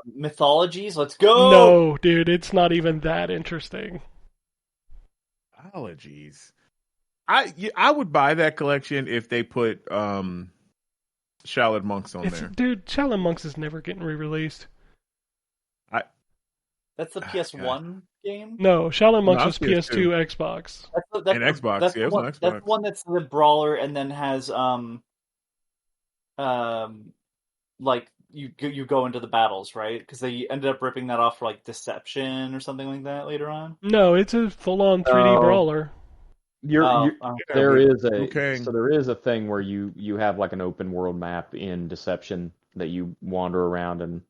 Mythologies, let's go! No, dude, it's not even that interesting. Apologies. I would buy that collection if they put Shaolin Monks on there. Dude, Shaolin Monks is never getting re-released. That's the PS1 game? No, Shaolin Monks No, was it's PS2, Xbox. And Xbox, That's yeah, it was on That's the Xbox. one that's the brawler and then has like you go into the battles, right? Because they ended up ripping that off for like Deception or something like that later on. No, it's a full-on 3D brawler. There is Okay. a thing where you have like an open world map in Deception that you wander around and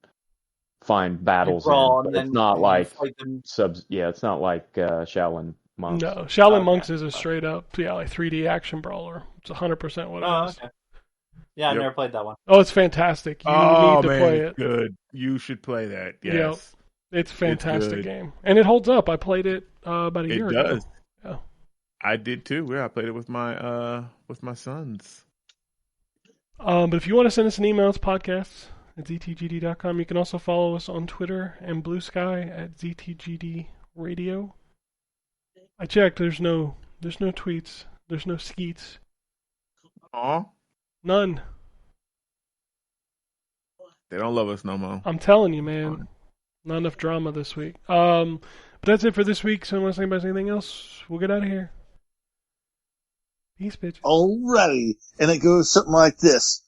find battles brawl, in, and but then it's not you like fight them. it's not like Shaolin Monks. No, Shaolin Okay. Monks is a straight up, like 3D action brawler. It's 100% what it is. Okay. Yeah, I Yep. never played that one. Oh, it's fantastic. You need to play it. Good. You should play that. Yes. Yep. It's a fantastic good. game. And it holds up. I played it about a year ago. It does. Yeah. I did too. Yeah, I played it with my sons. But if you want to send us an email, it's podcasts at ztgd.com. You can also follow us on Twitter and Blue Sky at ZTGD Radio. I checked. There's no tweets. There's no skeets. Aw. None. They don't love us no more. I'm telling you, man. Not enough drama this week. But that's it for this week. So unless anybody has anything else, we'll get out of here. Peace, bitch. Alrighty. And it goes something like this.